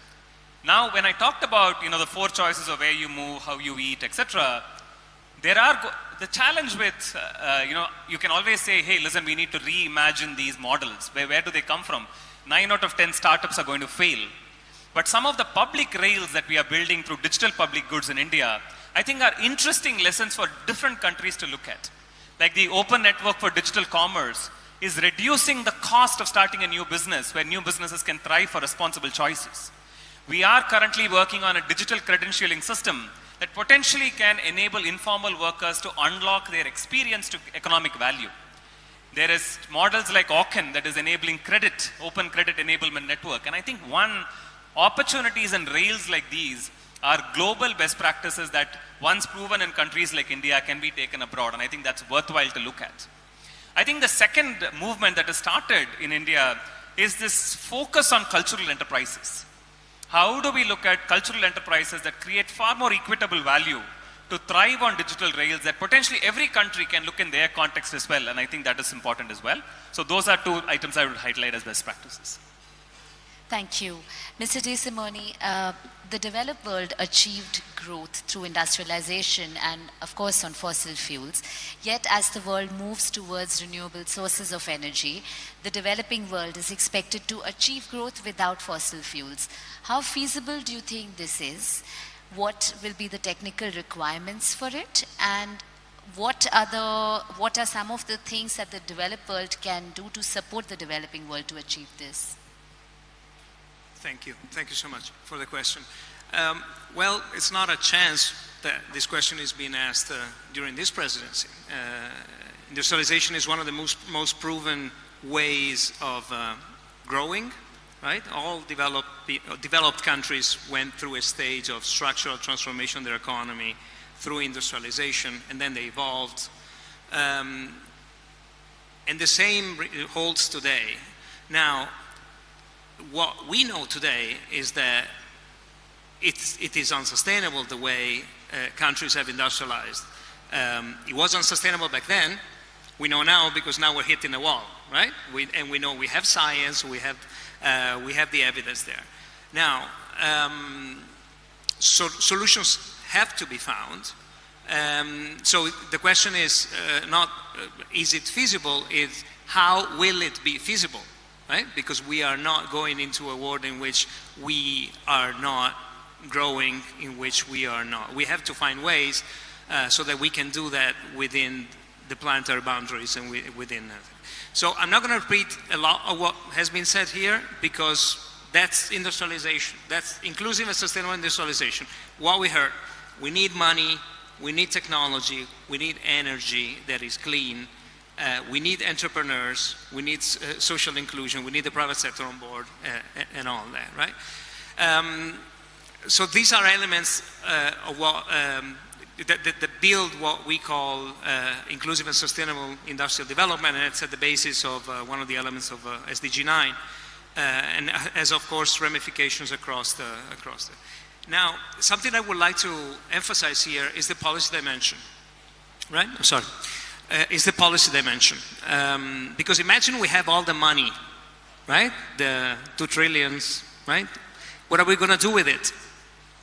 Now, when I talked about the 4 choices of where you move, how you eat, etc., the challenge with you can always say, hey, listen, we need to reimagine these models. Where do they come from? 9 out of 10 startups are going to fail. But some of the public rails that we are building through digital public goods in India, I think are interesting lessons for different countries to look at. Like the Open Network for Digital Commerce is reducing the cost of starting a new business where new businesses can thrive for responsible choices. We are currently working on a digital credentialing system that potentially can enable informal workers to unlock their experience to economic value. There is models like Auken that is enabling credit, open credit enablement network. And I think opportunities and rails like these are global best practices that once proven in countries like India can be taken abroad. And I think that's worthwhile to look at. I think the second movement that has started in India is this focus on cultural enterprises. How do we look at cultural enterprises that create far more equitable value to thrive on digital rails that potentially every country can look in their context as well? And I think that is important as well. So those are 2 items I would highlight as best practices. Thank you. Mr. De Simone, the developed world achieved growth through industrialization and, of course, on fossil fuels. Yet, as the world moves towards renewable sources of energy, the developing world is expected to achieve growth without fossil fuels. How feasible do you think this is? What will be the technical requirements for it? And what are some of the things that the developed world can do to support the developing world to achieve this? Thank you. Thank you so much for the question. Well, it's not a chance that this question is being asked during this presidency. Industrialization is one of the most proven ways of growing, right? All developed countries went through a stage of structural transformation of their economy through industrialization, and then they evolved. And the same holds today. Now, what we know today is that it is unsustainable the way countries have industrialized. It was unsustainable back then. We know now because now we're hitting the wall, right? And we know we have science, we have the evidence there. Now, solutions have to be found. So the question is not is it feasible, it's how will it be feasible? Right? Because we are not going into a world in which we are not growing, in which we are not. We have to find ways so that we can do that within the planetary boundaries and within that. So I'm not going to repeat a lot of what has been said here because that's industrialization. That's inclusive and sustainable industrialization. What we heard, we need money, we need technology, we need energy that is clean. We need entrepreneurs, we need social inclusion, we need the private sector on board, and all that, right? So these are elements of what that build what we call inclusive and sustainable industrial development, and it's at the basis of one of the elements of SDG 9, and has of course ramifications across the. Now, something I would like to emphasize here is the policy dimension, right? I'm sorry, is the policy dimension, because imagine we have all the money, right? The 2 trillions, right? What are we going to do with it,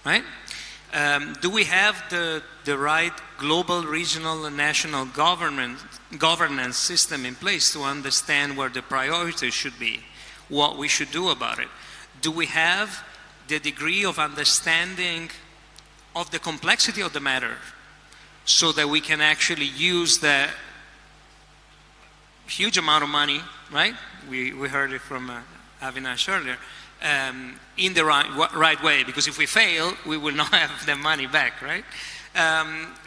right? Do we have the right global, regional, and national governance system in place to understand where the priorities should be, what we should do about it? Do we have the degree of understanding of the complexity of the matter so that we can actually use the huge amount of money, right? We heard it from Avinash earlier, in the right way, because if we fail, we will not have the money back, right?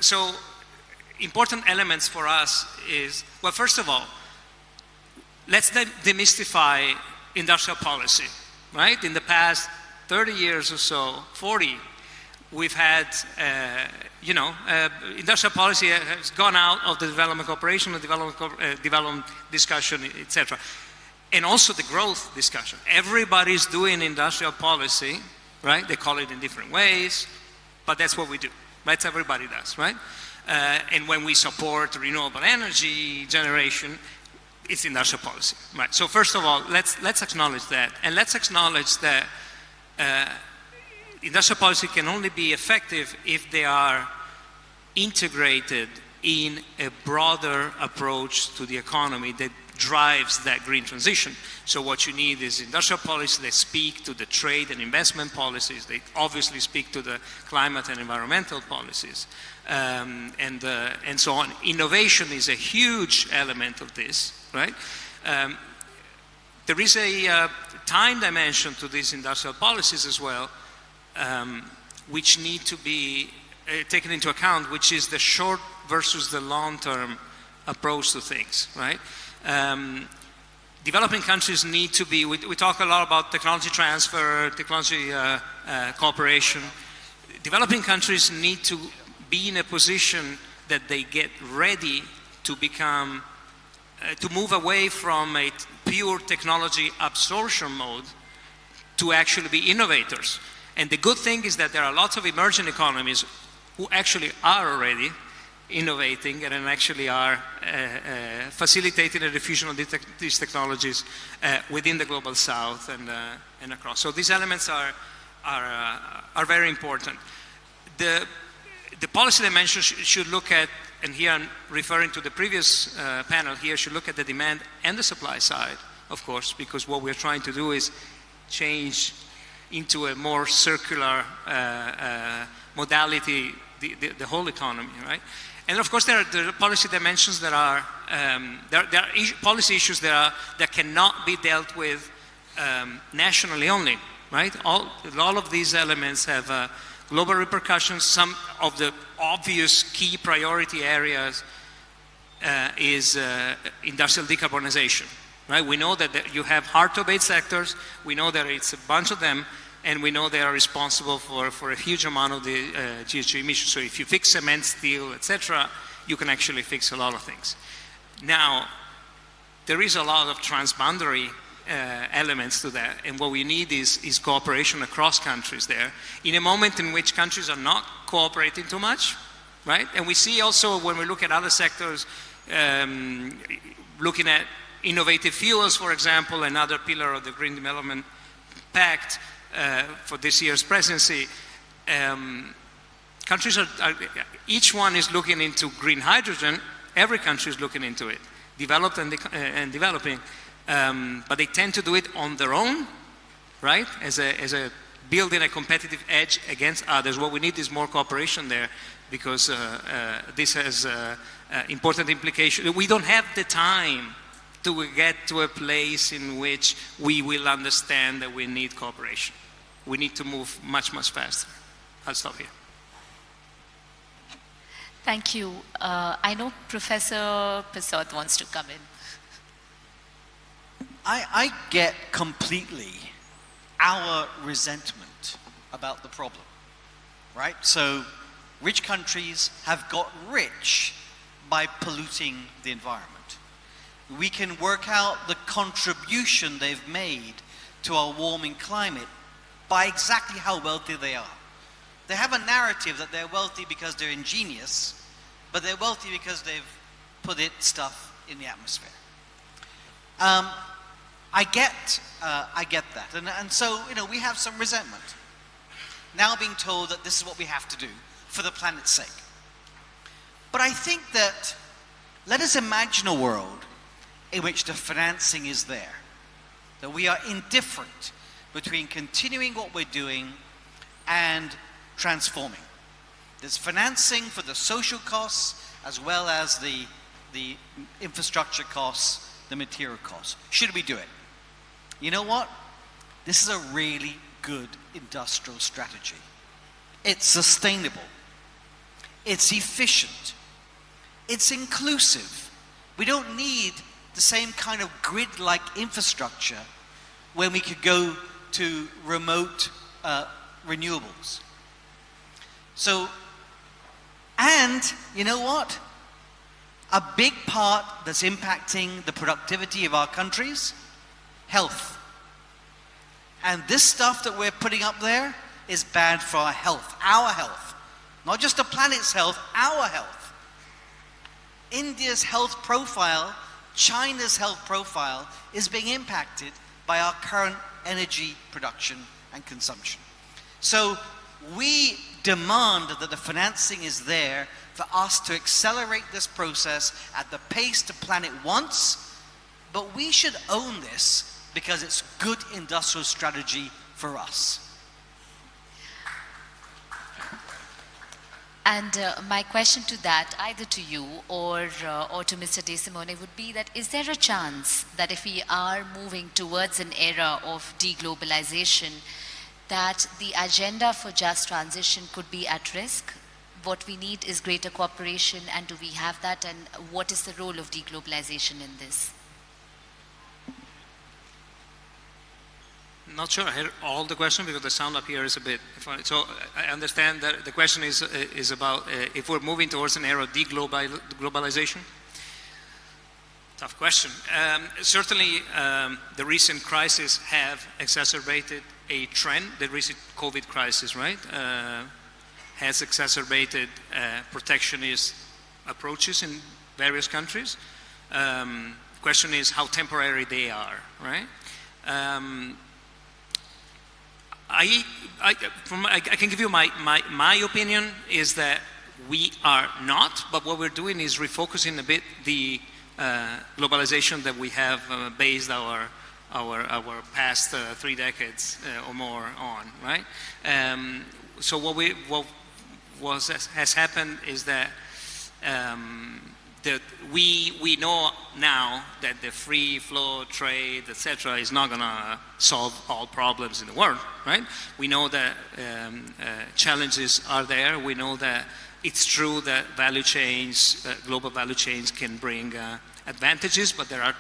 So important elements for us is, well, first of all, let's demystify industrial policy, right? In the past 30 years or so, 40, we've had, industrial policy has gone out of the development cooperation, the development discussion, etc. And also the growth discussion. Everybody's doing industrial policy, right? They call it in different ways, but that's what we do. That's everybody does, right? And when we support renewable energy generation, it's industrial policy, right? So first of all, let's acknowledge that, and let's acknowledge that industrial policy can only be effective if they are integrated in a broader approach to the economy that drives that green transition. So what you need is industrial policies that speak to the trade and investment policies. They obviously speak to the climate and environmental policies, and so on. Innovation is a huge element of this, right? There is a time dimension to these industrial policies as well, which need to be taken into account, which is the short versus the long-term approach to things, right? Developing countries need to be, we talk a lot about technology transfer, technology cooperation. Developing countries need to be in a position that they get ready to become, to move away from a pure technology absorption mode to actually be innovators. And the good thing is that there are lots of emerging economies who actually are already innovating and actually are facilitating the diffusion of these technologies within the global south and across. So these elements are very important. The policy dimension should look at, and here I'm referring to the previous panel here, should look at the demand and the supply side, of course, because what we're trying to do is change into a more circular modality the whole economy, right? And of course, there are policy dimensions that are, there are policy issues that cannot be dealt with nationally only, right? All of these elements have global repercussions. Some of the obvious key priority areas is industrial decarbonization, right? We know that you have hard-to-abate sectors. We know that it's a bunch of them, and we know they are responsible for a huge amount of the GHG emissions. So if you fix cement, steel, etc., you can actually fix a lot of things. Now, there is a lot of transboundary elements to that, and what we need is cooperation across countries there, in a moment in which countries are not cooperating too much, right? And we see also when we look at other sectors, looking at innovative fuels, for example, another pillar of the Green Development Pact, for this year's presidency, countries each one is looking into green hydrogen. Every country is looking into it, developed and developing, but they tend to do it on their own, right? As a building a competitive edge against others. What we need is more cooperation there, because this has important implications. We don't have the time to get to a place in which we will understand that we need cooperation. We need to move much, much faster. I'll stop here. Thank you. I know Professor Pessoa wants to come in. I get completely our resentment about the problem, right? So rich countries have got rich by polluting the environment. We can work out the contribution they've made to our warming climate by exactly how wealthy they are. They have a narrative that they're wealthy because they're ingenious, but they're wealthy because they've put stuff in the atmosphere. I get that, and so we have some resentment. Now being told that this is what we have to do for the planet's sake. But I think that let us imagine a world in which the financing is there, that we are indifferent between continuing what we're doing and transforming. There's financing for the social costs as well as the infrastructure costs, the material costs. Should we do it? You know what? This is a really good industrial strategy. It's sustainable. It's efficient. It's inclusive. We don't need the same kind of grid-like infrastructure when we could go to remote renewables. So, and you know what? A big part that's impacting the productivity of our countries, health. And this stuff that we're putting up there is bad for our health. Not just the planet's health, our health. India's health profile, China's health profile is being impacted by our current energy production and consumption. So we demand that the financing is there for us to accelerate this process at the pace the planet wants, but we should own this because it's good industrial strategy for us. And my question to that, either to you or to Mr. De Simone, would be that is there a chance that if we are moving towards an era of deglobalization, that the agenda for just transition could be at risk? What we need is greater cooperation, and do we have that? And what is the role of deglobalization in this? Not sure I heard all the question because the sound up here is a bit funny. So I understand that the question is about if we're moving towards an era of deglobalization. Tough question. Certainly, the recent crisis have exacerbated a trend. The recent COVID crisis, right, has exacerbated protectionist approaches in various countries. Question is how temporary they are, right? I can give you my opinion is that we are not, but what we're doing is refocusing a bit the globalization that we have based our past 3 decades or more on, right? So what has happened is that we know now that the free flow trade, etc., is not going to solve all problems in the world, right? We know that challenges are there. We know that it's true that value chains, global value chains, can bring advantages, but there are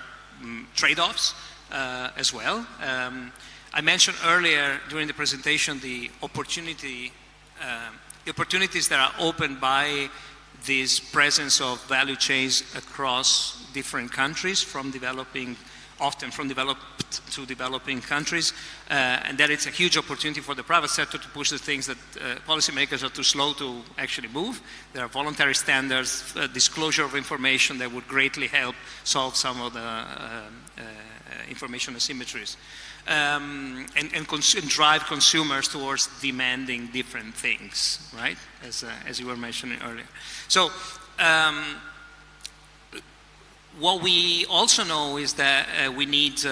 trade-offs as well. I mentioned earlier during the presentation the opportunities that are opened by this presence of value chains across different countries, often from developed to developing countries, and that it's a huge opportunity for the private sector to push the things that policymakers are too slow to actually move. There are voluntary standards, disclosure of information that would greatly help solve some of the information asymmetries, and drive consumers towards demanding different things, right? As you were mentioning earlier. So what we also know is that we need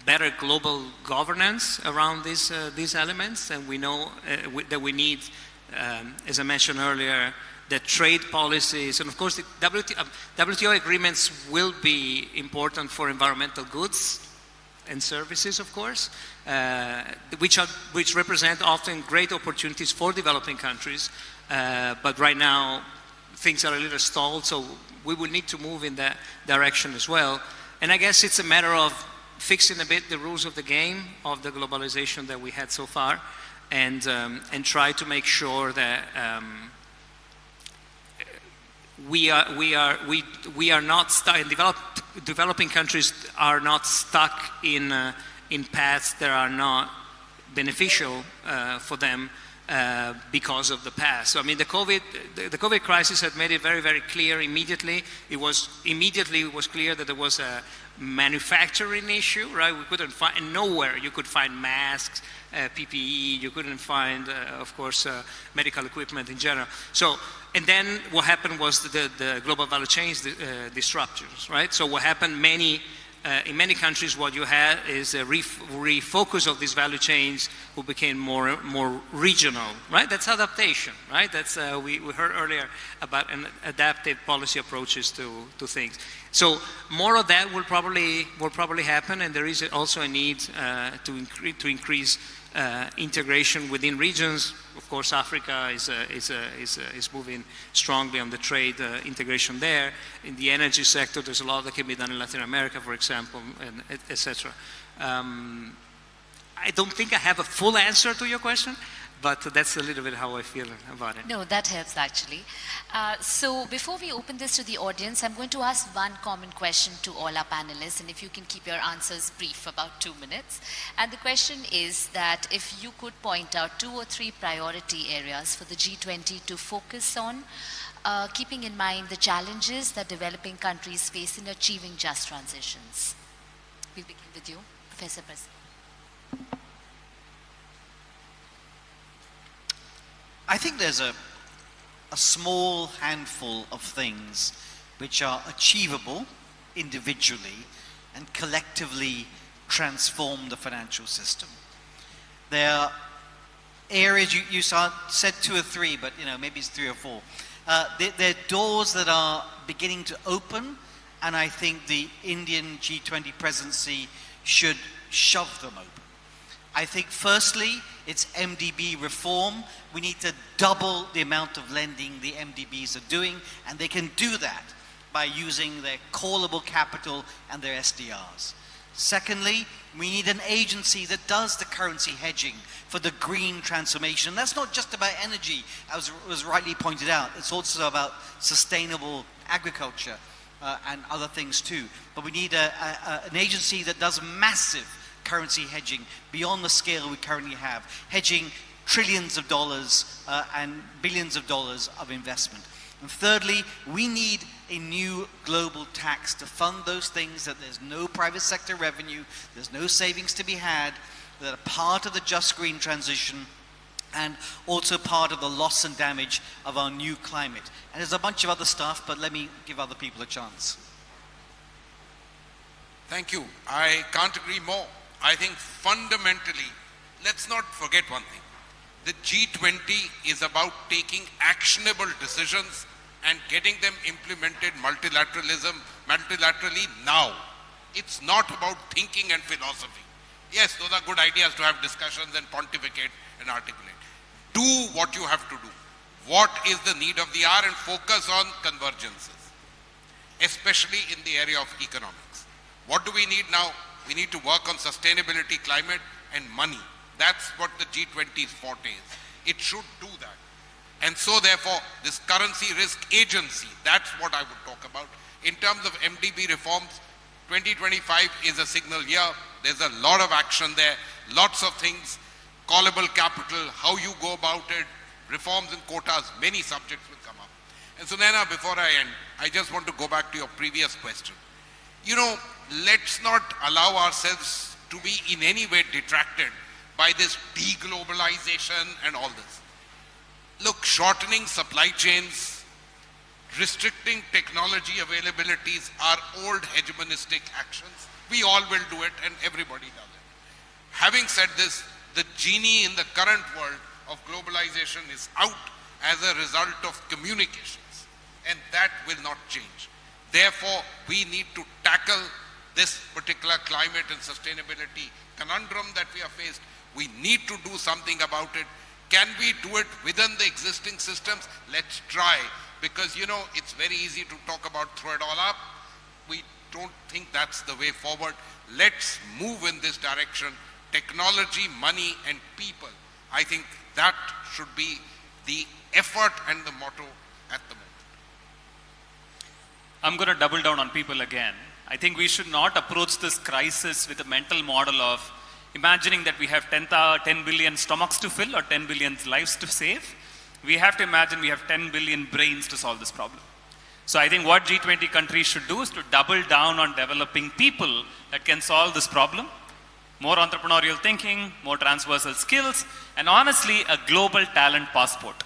better global governance around these elements, and we know that we need, as I mentioned earlier, that trade policies, and of course the WTO agreements will be important for environmental goods and services, of course, which represent often great opportunities for developing countries, but right now things are a little stalled, so we will need to move in that direction as well. And I guess it's a matter of fixing a bit the rules of the game of the globalization that we had so far, and try to make sure that we are not stuck. Developing countries are not stuck in paths that are not beneficial for them because of the past. So I mean, the COVID crisis had made it very, very clear immediately. It was clear that there was a manufacturing issue, right? We couldn't find nowhere. You could find masks, PPE. You couldn't find, of course, medical equipment in general. So, and then what happened was the global value chain disruptions, right? So what happened? In many countries, what you had is a refocus of these value chains who became more regional, right? That's adaptation, right? That's we heard earlier about adaptive policy approaches to things. So more of that will probably happen, and there is also a need to increase integration within regions. Of course, Africa is moving strongly on the trade integration there. In the energy sector, there's a lot that can be done in Latin America, for example, and etc. I don't think I have a full answer to your question, but that's a little bit how I feel about it. No, that helps actually. So before we open this to the audience, I'm going to ask one common question to all our panelists, and if you can keep your answers brief, about 2 minutes. And the question is that if you could point out 2 or 3 priority areas for the G20 to focus on, keeping in mind the challenges that developing countries face in achieving just transitions. We'll begin with you, Professor Prasad. I think there's a small handful of things which are achievable individually and collectively transform the financial system. There are areas, you said 2 or 3, but maybe it's 3 or 4. There are doors that are beginning to open, and I think the Indian G20 presidency should shove them open. I think firstly, it's MDB reform. We need to double the amount of lending the MDBs are doing, and they can do that by using their callable capital and their SDRs. Secondly, we need an agency that does the currency hedging for the green transformation. That's not just about energy, as was rightly pointed out. It's also about sustainable agriculture and other things too. But we need an agency that does massive currency hedging beyond the scale we currently have, hedging trillions of dollars and billions of dollars of investment. And thirdly, we need a new global tax to fund those things that there's no private sector revenue, there's no savings to be had, that are part of the just green transition and also part of the loss and damage of our new climate. And there's a bunch of other stuff, but let me give other people a chance. Thank you. I can't agree more. I think fundamentally, let's not forget one thing. The G20 is about taking actionable decisions and getting them implemented multilaterally now. It's not about thinking and philosophy. Yes, those are good ideas to have discussions and pontificate and articulate. Do what you have to do. What is the need of the hour, and focus on convergences, especially in the area of economics. What do we need now? We need to work on sustainability, climate, and money. That's what the G20's forte is. It should do that. And so therefore, this currency risk agency, that's what I would talk about. In terms of MDB reforms, 2025 is a signal year. There's a lot of action there, lots of things, callable capital, how you go about it, reforms and quotas, many subjects will come up. And so Naina, before I end, I just want to go back to your previous question. Let's not allow ourselves to be in any way detracted by this deglobalization and all this. Look, shortening supply chains, restricting technology availabilities are old hegemonistic actions. We all will do it, and everybody does it. Having said this, the genie in the current world of globalization is out as a result of communications, and that will not change. Therefore, we need to tackle this particular climate and sustainability conundrum that we are faced. We need to do something about it. Can we do it within the existing systems? Let's try, because it's very easy to talk about throw it all up. We don't think that's the way forward. Let's move in this direction. Technology, money, and people I think that should be the effort and the motto at the moment. I'm going to double down on people again. I think we should not approach this crisis with a mental model of imagining that we have 10 billion stomachs to fill or 10 billion lives to save. We have to imagine we have 10 billion brains to solve this problem. So I think what G20 countries should do is to double down on developing people that can solve this problem. More entrepreneurial thinking, more transversal skills, and honestly, a global talent passport.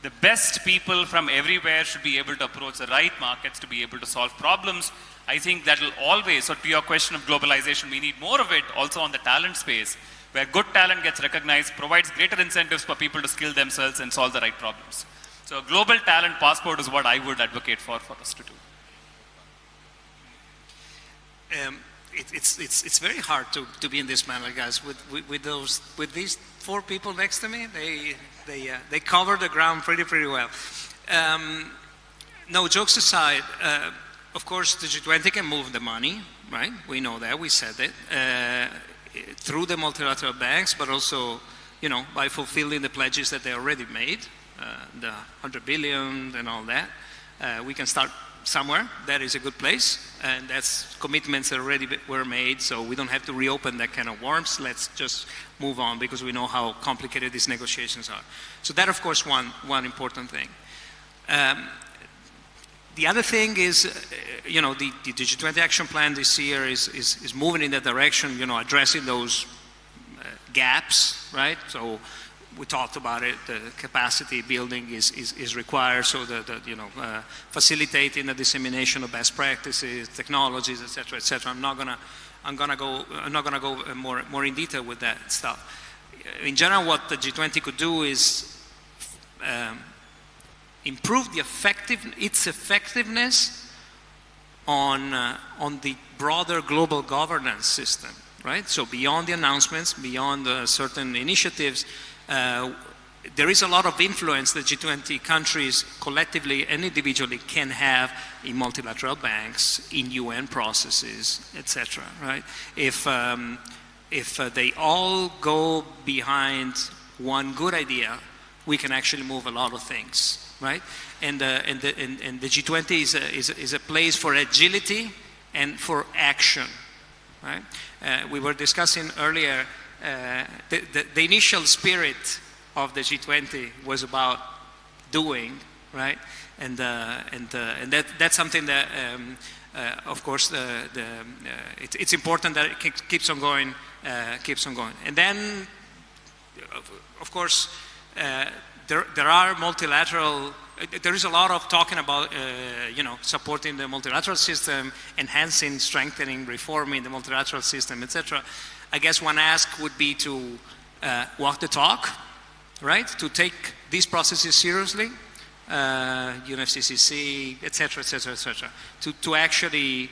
The best people from everywhere should be able to approach the right markets to be able to solve problems. I think that will always, so to your question of globalization, we need more of it also on the talent space, where good talent gets recognized, provides greater incentives for people to skill themselves and solve the right problems. So a global talent passport is what I would advocate for us to do. It's very hard to be in this panel, guys. With these four people next to me, they cover the ground pretty well. No, jokes aside, of course the G20 can move the money, right? We know that, we said it, through the multilateral banks, but also, by fulfilling the pledges that they already made, the 100 billion and all that. We can start somewhere. That is a good place, and that's commitments that already were made, so we don't have to reopen that kind of worms. Let's just move on, because we know how complicated these negotiations are. So that, of course, one important thing. The other thing is, the G20 action plan this year is moving in that direction, addressing those gaps, right? So we talked about it, the capacity building is required, so facilitating the dissemination of best practices, technologies, etc., etc. I'm not gonna go more in detail with that stuff. In general, what the G20 could do is improve its effectiveness on the broader global governance system, right? So beyond the announcements, beyond certain initiatives, there is a lot of influence that G20 countries collectively and individually can have in multilateral banks, in UN processes, etc. Right? If they all go behind one good idea, we can actually move a lot of things, right? And the G20 is a place for agility and for action, right? We were discussing earlier. The initial spirit of the G20 was about doing, right? And that's something that, of course, it's important that it keeps on going. And then, of course, there are multilateral. There is a lot of talking about, supporting the multilateral system, enhancing, strengthening, reforming the multilateral system, etc. I guess one ask would be to walk the talk, right? To take these processes seriously, UNFCCC, etc., etc., etc. To actually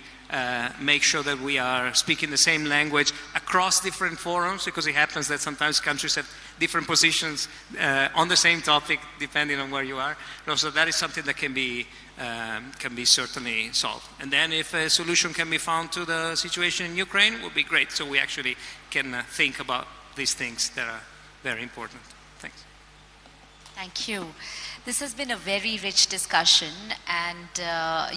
make sure that we are speaking the same language across different forums, because it happens that sometimes countries have different positions on the same topic depending on where you are. So that is something that can be certainly solved. And then if a solution can be found to the situation in Ukraine, it would be great. So we actually can think about these things that are very important. Thanks. Thank you. This has been a very rich discussion, and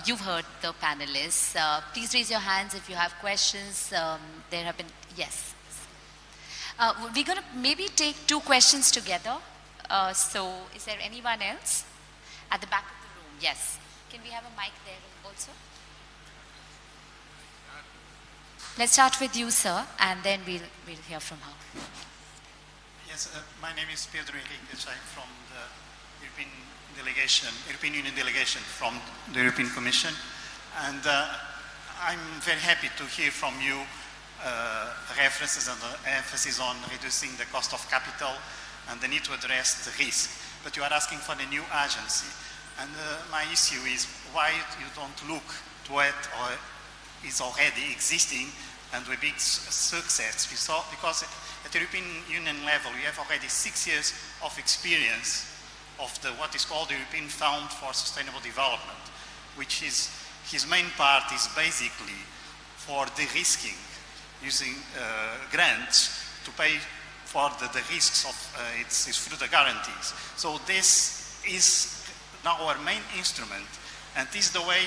you've heard the panelists. Please raise your hands if you have questions. There have been, yes. We're going to maybe take two questions together. So is there anyone else? At the back of the room, yes. Can we have a mic there also? Let's start with you, sir, and then we'll hear from her. Yes, my name is Pedro Henriques. I'm from the European Union delegation from the European Commission, and I'm very happy to hear from you references and emphasis on reducing the cost of capital and the need to address the risk. But you are asking for a new agency, and my issue is why you don't look to what is already existing and with big success. Because at the European Union level, we have already 6 years of experience of what is called the European Fund for Sustainable Development, which is, his main part is basically for de-risking, using grants to pay for the risks of its fruit guarantees. So this is now our main instrument, and this is the way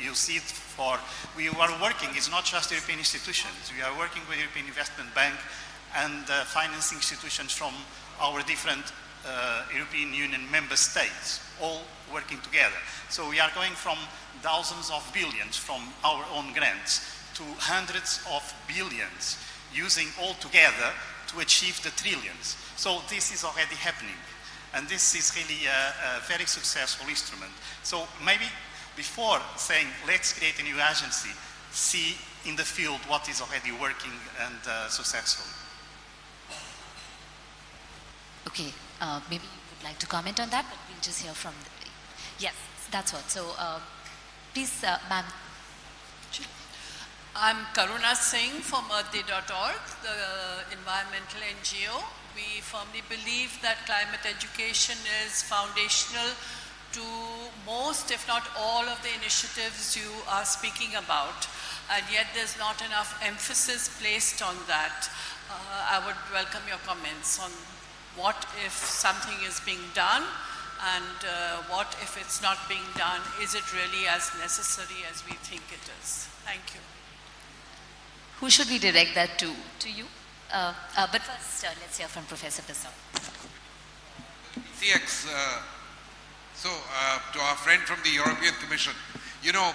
you see it for, we are working, it's not just European institutions, we are working with European Investment Bank and financing institutions from our different European Union member states, all working together. So we are going from thousands of billions from our own grants to hundreds of billions, using all together to achieve the trillions. So this is already happening. And this is really a very successful instrument. So maybe before saying, let's create a new agency, see in the field what is already working and successful. Okay, maybe you would like to comment on that, but we'll just hear from the... Yes, that's what. So, please, ma'am. I'm Karuna Singh from earthday.org, the environmental NGO. We firmly believe that climate education is foundational to most, if not all, of the initiatives you are speaking about, and yet there's not enough emphasis placed on that. I would welcome your comments on what if something is being done, and what if it's not being done? Is it really as necessary as we think it is? Thank you. Who should we direct that to? To you? But first, let's hear from Professor Bissau. CX, to our friend from the European Commission, you know,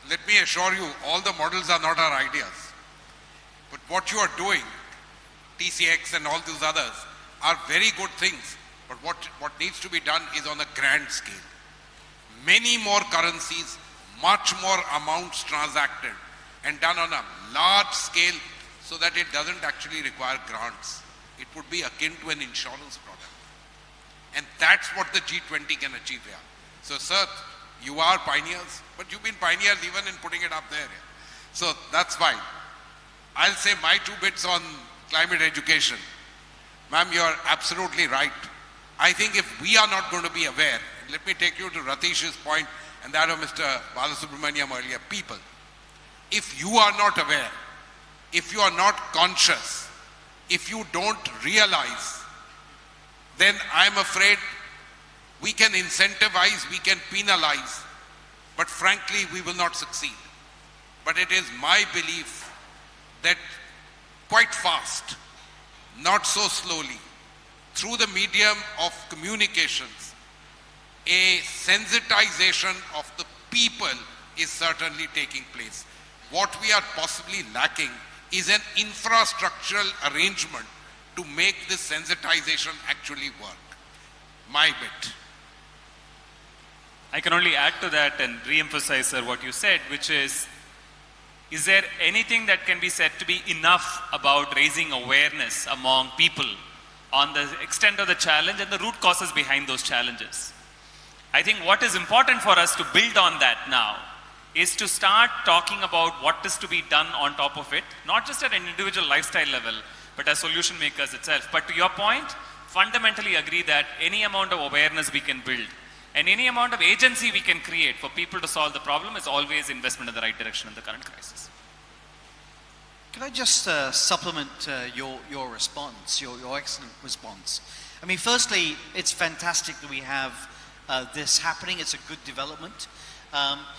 let me assure you, all the models are not our ideas. But what you are doing, TCX and all those others, are very good things. But what needs to be done is on a grand scale. Many more currencies, much more amounts transacted, and done on a large scale so that it doesn't actually require grants. It would be akin to an insurance product. And that's what the G20 can achieve here. So, sir, you are pioneers, but you've been pioneers even in putting it up there. So that's fine. I'll say my 2 bits on climate education. Ma'am, you're absolutely right. I think if we are not going to be aware, let me take you to Ratish's point and that of Mr. Balasubramaniam earlier, people. If you are not aware, if you are not conscious, if you don't realize, then I'm afraid we can incentivize, we can penalize, but frankly, we will not succeed. But it is my belief that quite fast, not so slowly, through the medium of communications, a sensitization of the people is certainly taking place. What we are possibly lacking is an infrastructural arrangement to make this sensitization actually work. My bit. I can only add to that and re-emphasize, sir, what you said, which is there anything that can be said to be enough about raising awareness among people on the extent of the challenge and the root causes behind those challenges? I think what is important for us to build on that now is to start talking about what is to be done on top of it, not just at an individual lifestyle level, but as solution makers itself. But to your point, fundamentally agree that any amount of awareness we can build and any amount of agency we can create for people to solve the problem is always investment in the right direction in the current crisis. Could I just supplement your response, your excellent response? I mean, firstly, it's fantastic that we have this happening. It's a good development.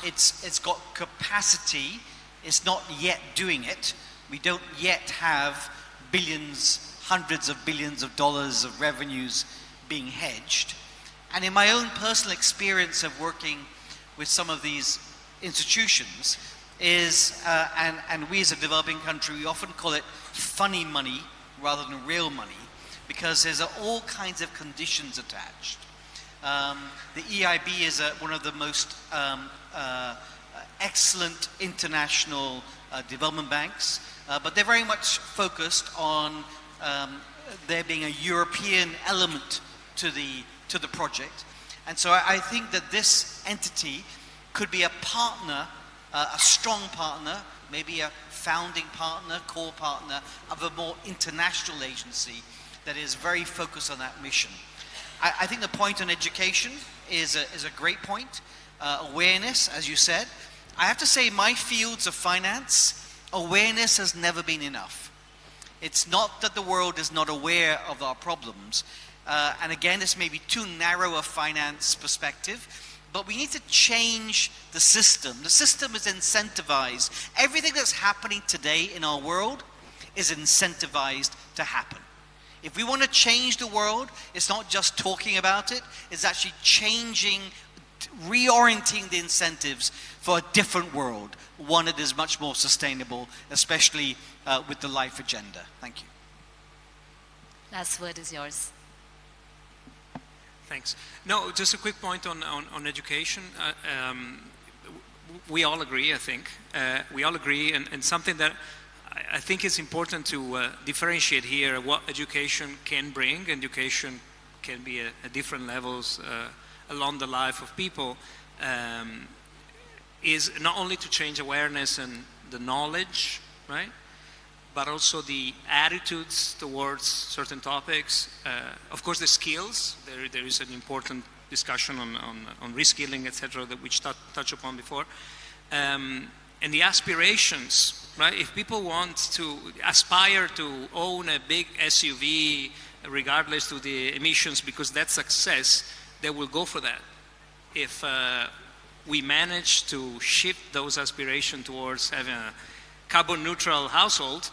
It's got capacity. It's not yet doing it. We don't yet have billions, hundreds of billions of dollars of revenues being hedged. And in my own personal experience of working with some of these institutions is, and we as a developing country, we often call it funny money rather than real money, because there's all kinds of conditions attached. The EIB is one of the most excellent international development banks, but they're very much focused on there being a European element to the project. And so I think that this entity could be a partner, a strong partner, maybe a founding partner, core partner of a more international agency that is very focused on that mission. I think the point on education is a great point. Awareness, as you said. I have to say, my fields of finance, awareness has never been enough. It's not that the world is not aware of our problems. And again, this may be too narrow a finance perspective, but we need to change the system. The system is incentivized. Everything that's happening today in our world is incentivized to happen. If we want to change the world, it's not just talking about it, it's actually changing, reorienting the incentives for a different world, one that is much more sustainable, especially with the LiFE agenda. Thank you. Last word is yours. Thanks. No, just a quick point on education. We all agree, I think. We all agree, and something that I think is important to differentiate here what education can bring. Education can be at different levels along the life of people, is not only to change awareness and the knowledge, right? But also the attitudes towards certain topics. Of course, the skills. There is an important discussion on reskilling, etc., that which touched upon before. And the aspirations, right? If people want to aspire to own a big SUV, regardless to the emissions, because that's success, they will go for that. If we manage to shift those aspirations towards having a carbon neutral household,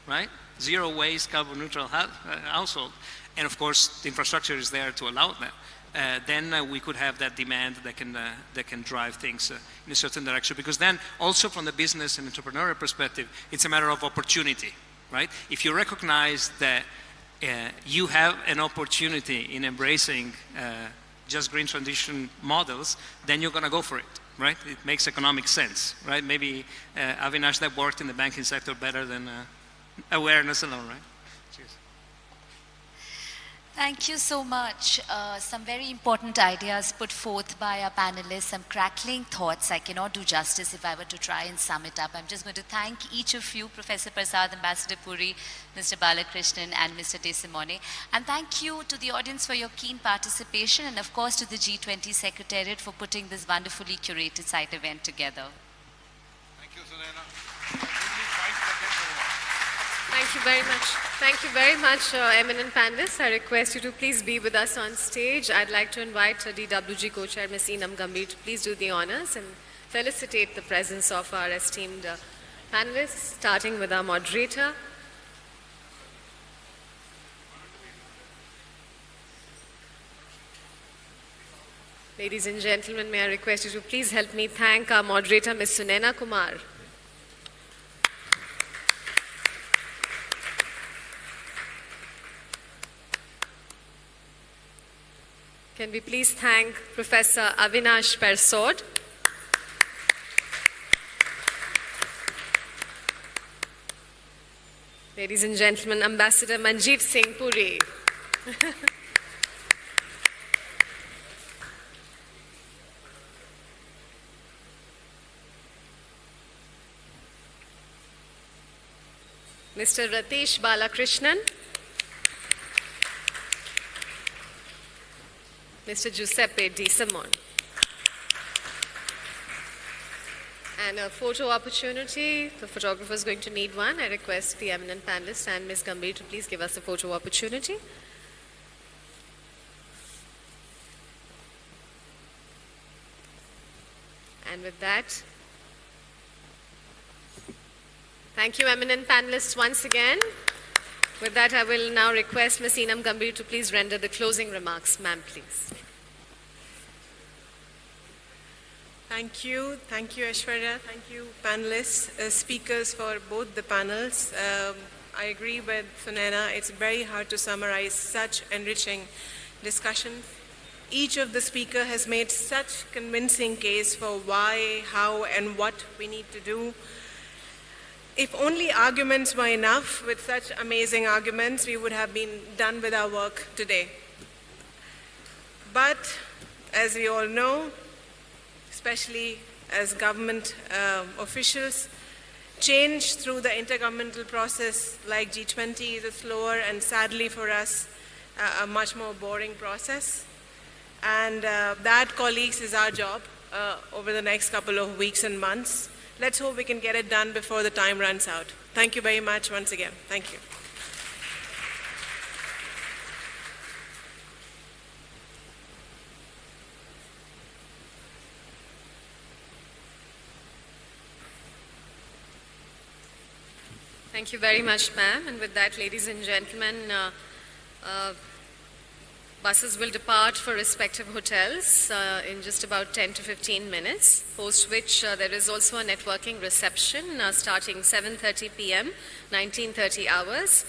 right? Zero waste, carbon neutral household, and of course the infrastructure is there to allow that. Then we could have that demand that can drive things in a certain direction. Because then, also from the business and entrepreneurial perspective, it's a matter of opportunity, right? If you recognize that you have an opportunity in embracing just green transition models, then you're going to go for it, right? It makes economic sense, right? Maybe Avinash, that worked in the banking sector better than awareness alone, right? Thank you so much. Some very important ideas put forth by our panelists, some crackling thoughts. I cannot do justice if I were to try and sum it up. I'm just going to thank each of you, Professor Prasad, Ambassador Puri, Mr. Balakrishnan, and Mr. De Simone. And thank you to the audience for your keen participation, and of course to the G20 Secretariat for putting this wonderfully curated site event together. Thank you, Sunena. Thank you very much. Thank you very much, eminent panelists. I request you to please be with us on stage. I'd like to invite DWG co-chair Ms. Enam Gambhir to please do the honors and felicitate the presence of our esteemed panelists, starting with our moderator. Ladies and gentlemen, may I request you to please help me thank our moderator, Ms. Sunena Kumar. Can we please thank Professor Avinash Persod? Ladies and gentlemen, Ambassador Manjeet Singh Puri. Mr. Ratish Balakrishnan. Mr. Giuseppe Di Simone. And a photo opportunity. The photographer is going to need one. I request the eminent panelists and Ms. Gambhir to please give us a photo opportunity. And with that, thank you, eminent panelists, once again. With that, I will now request Ms. Enam Gambhir to please render the closing remarks. Ma'am, please. Thank you, Aishwarya. Thank you, panelists, speakers for both the panels. I agree with Sunena. It's very hard to summarize such enriching discussions. Each of the speakers has made such convincing case for why, how, and what we need to do. If only arguments were enough, with such amazing arguments, we would have been done with our work today. But, as we all know, especially as government officials, change through the intergovernmental process like G20 is a slower and, sadly for us, a much more boring process. And that, colleagues, is our job over the next couple of weeks and months. Let's hope we can get it done before the time runs out. Thank you very much once again. Thank you. Thank you very much, ma'am. And with that, ladies and gentlemen, buses will depart for respective hotels in just about 10 to 15 minutes, post which there is also a networking reception starting 7:30 p.m., 19:30 hours.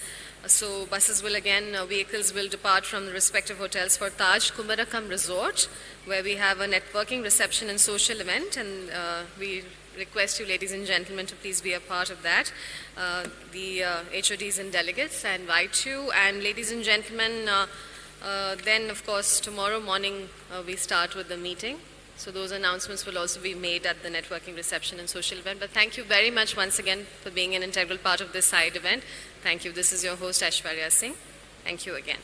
So buses will again, vehicles will depart from the respective hotels for Taj Kumarakom Resort, where we have a networking reception and social event, and we request you, ladies and gentlemen, to please be a part of that. The HODs and delegates, I invite you. And ladies and gentlemen, then of course tomorrow morning we start with the meeting. So those announcements will also be made at the networking reception and social event. But thank you very much once again for being an integral part of this side event. Thank you. This is your host Aishwarya Singh. Thank you again.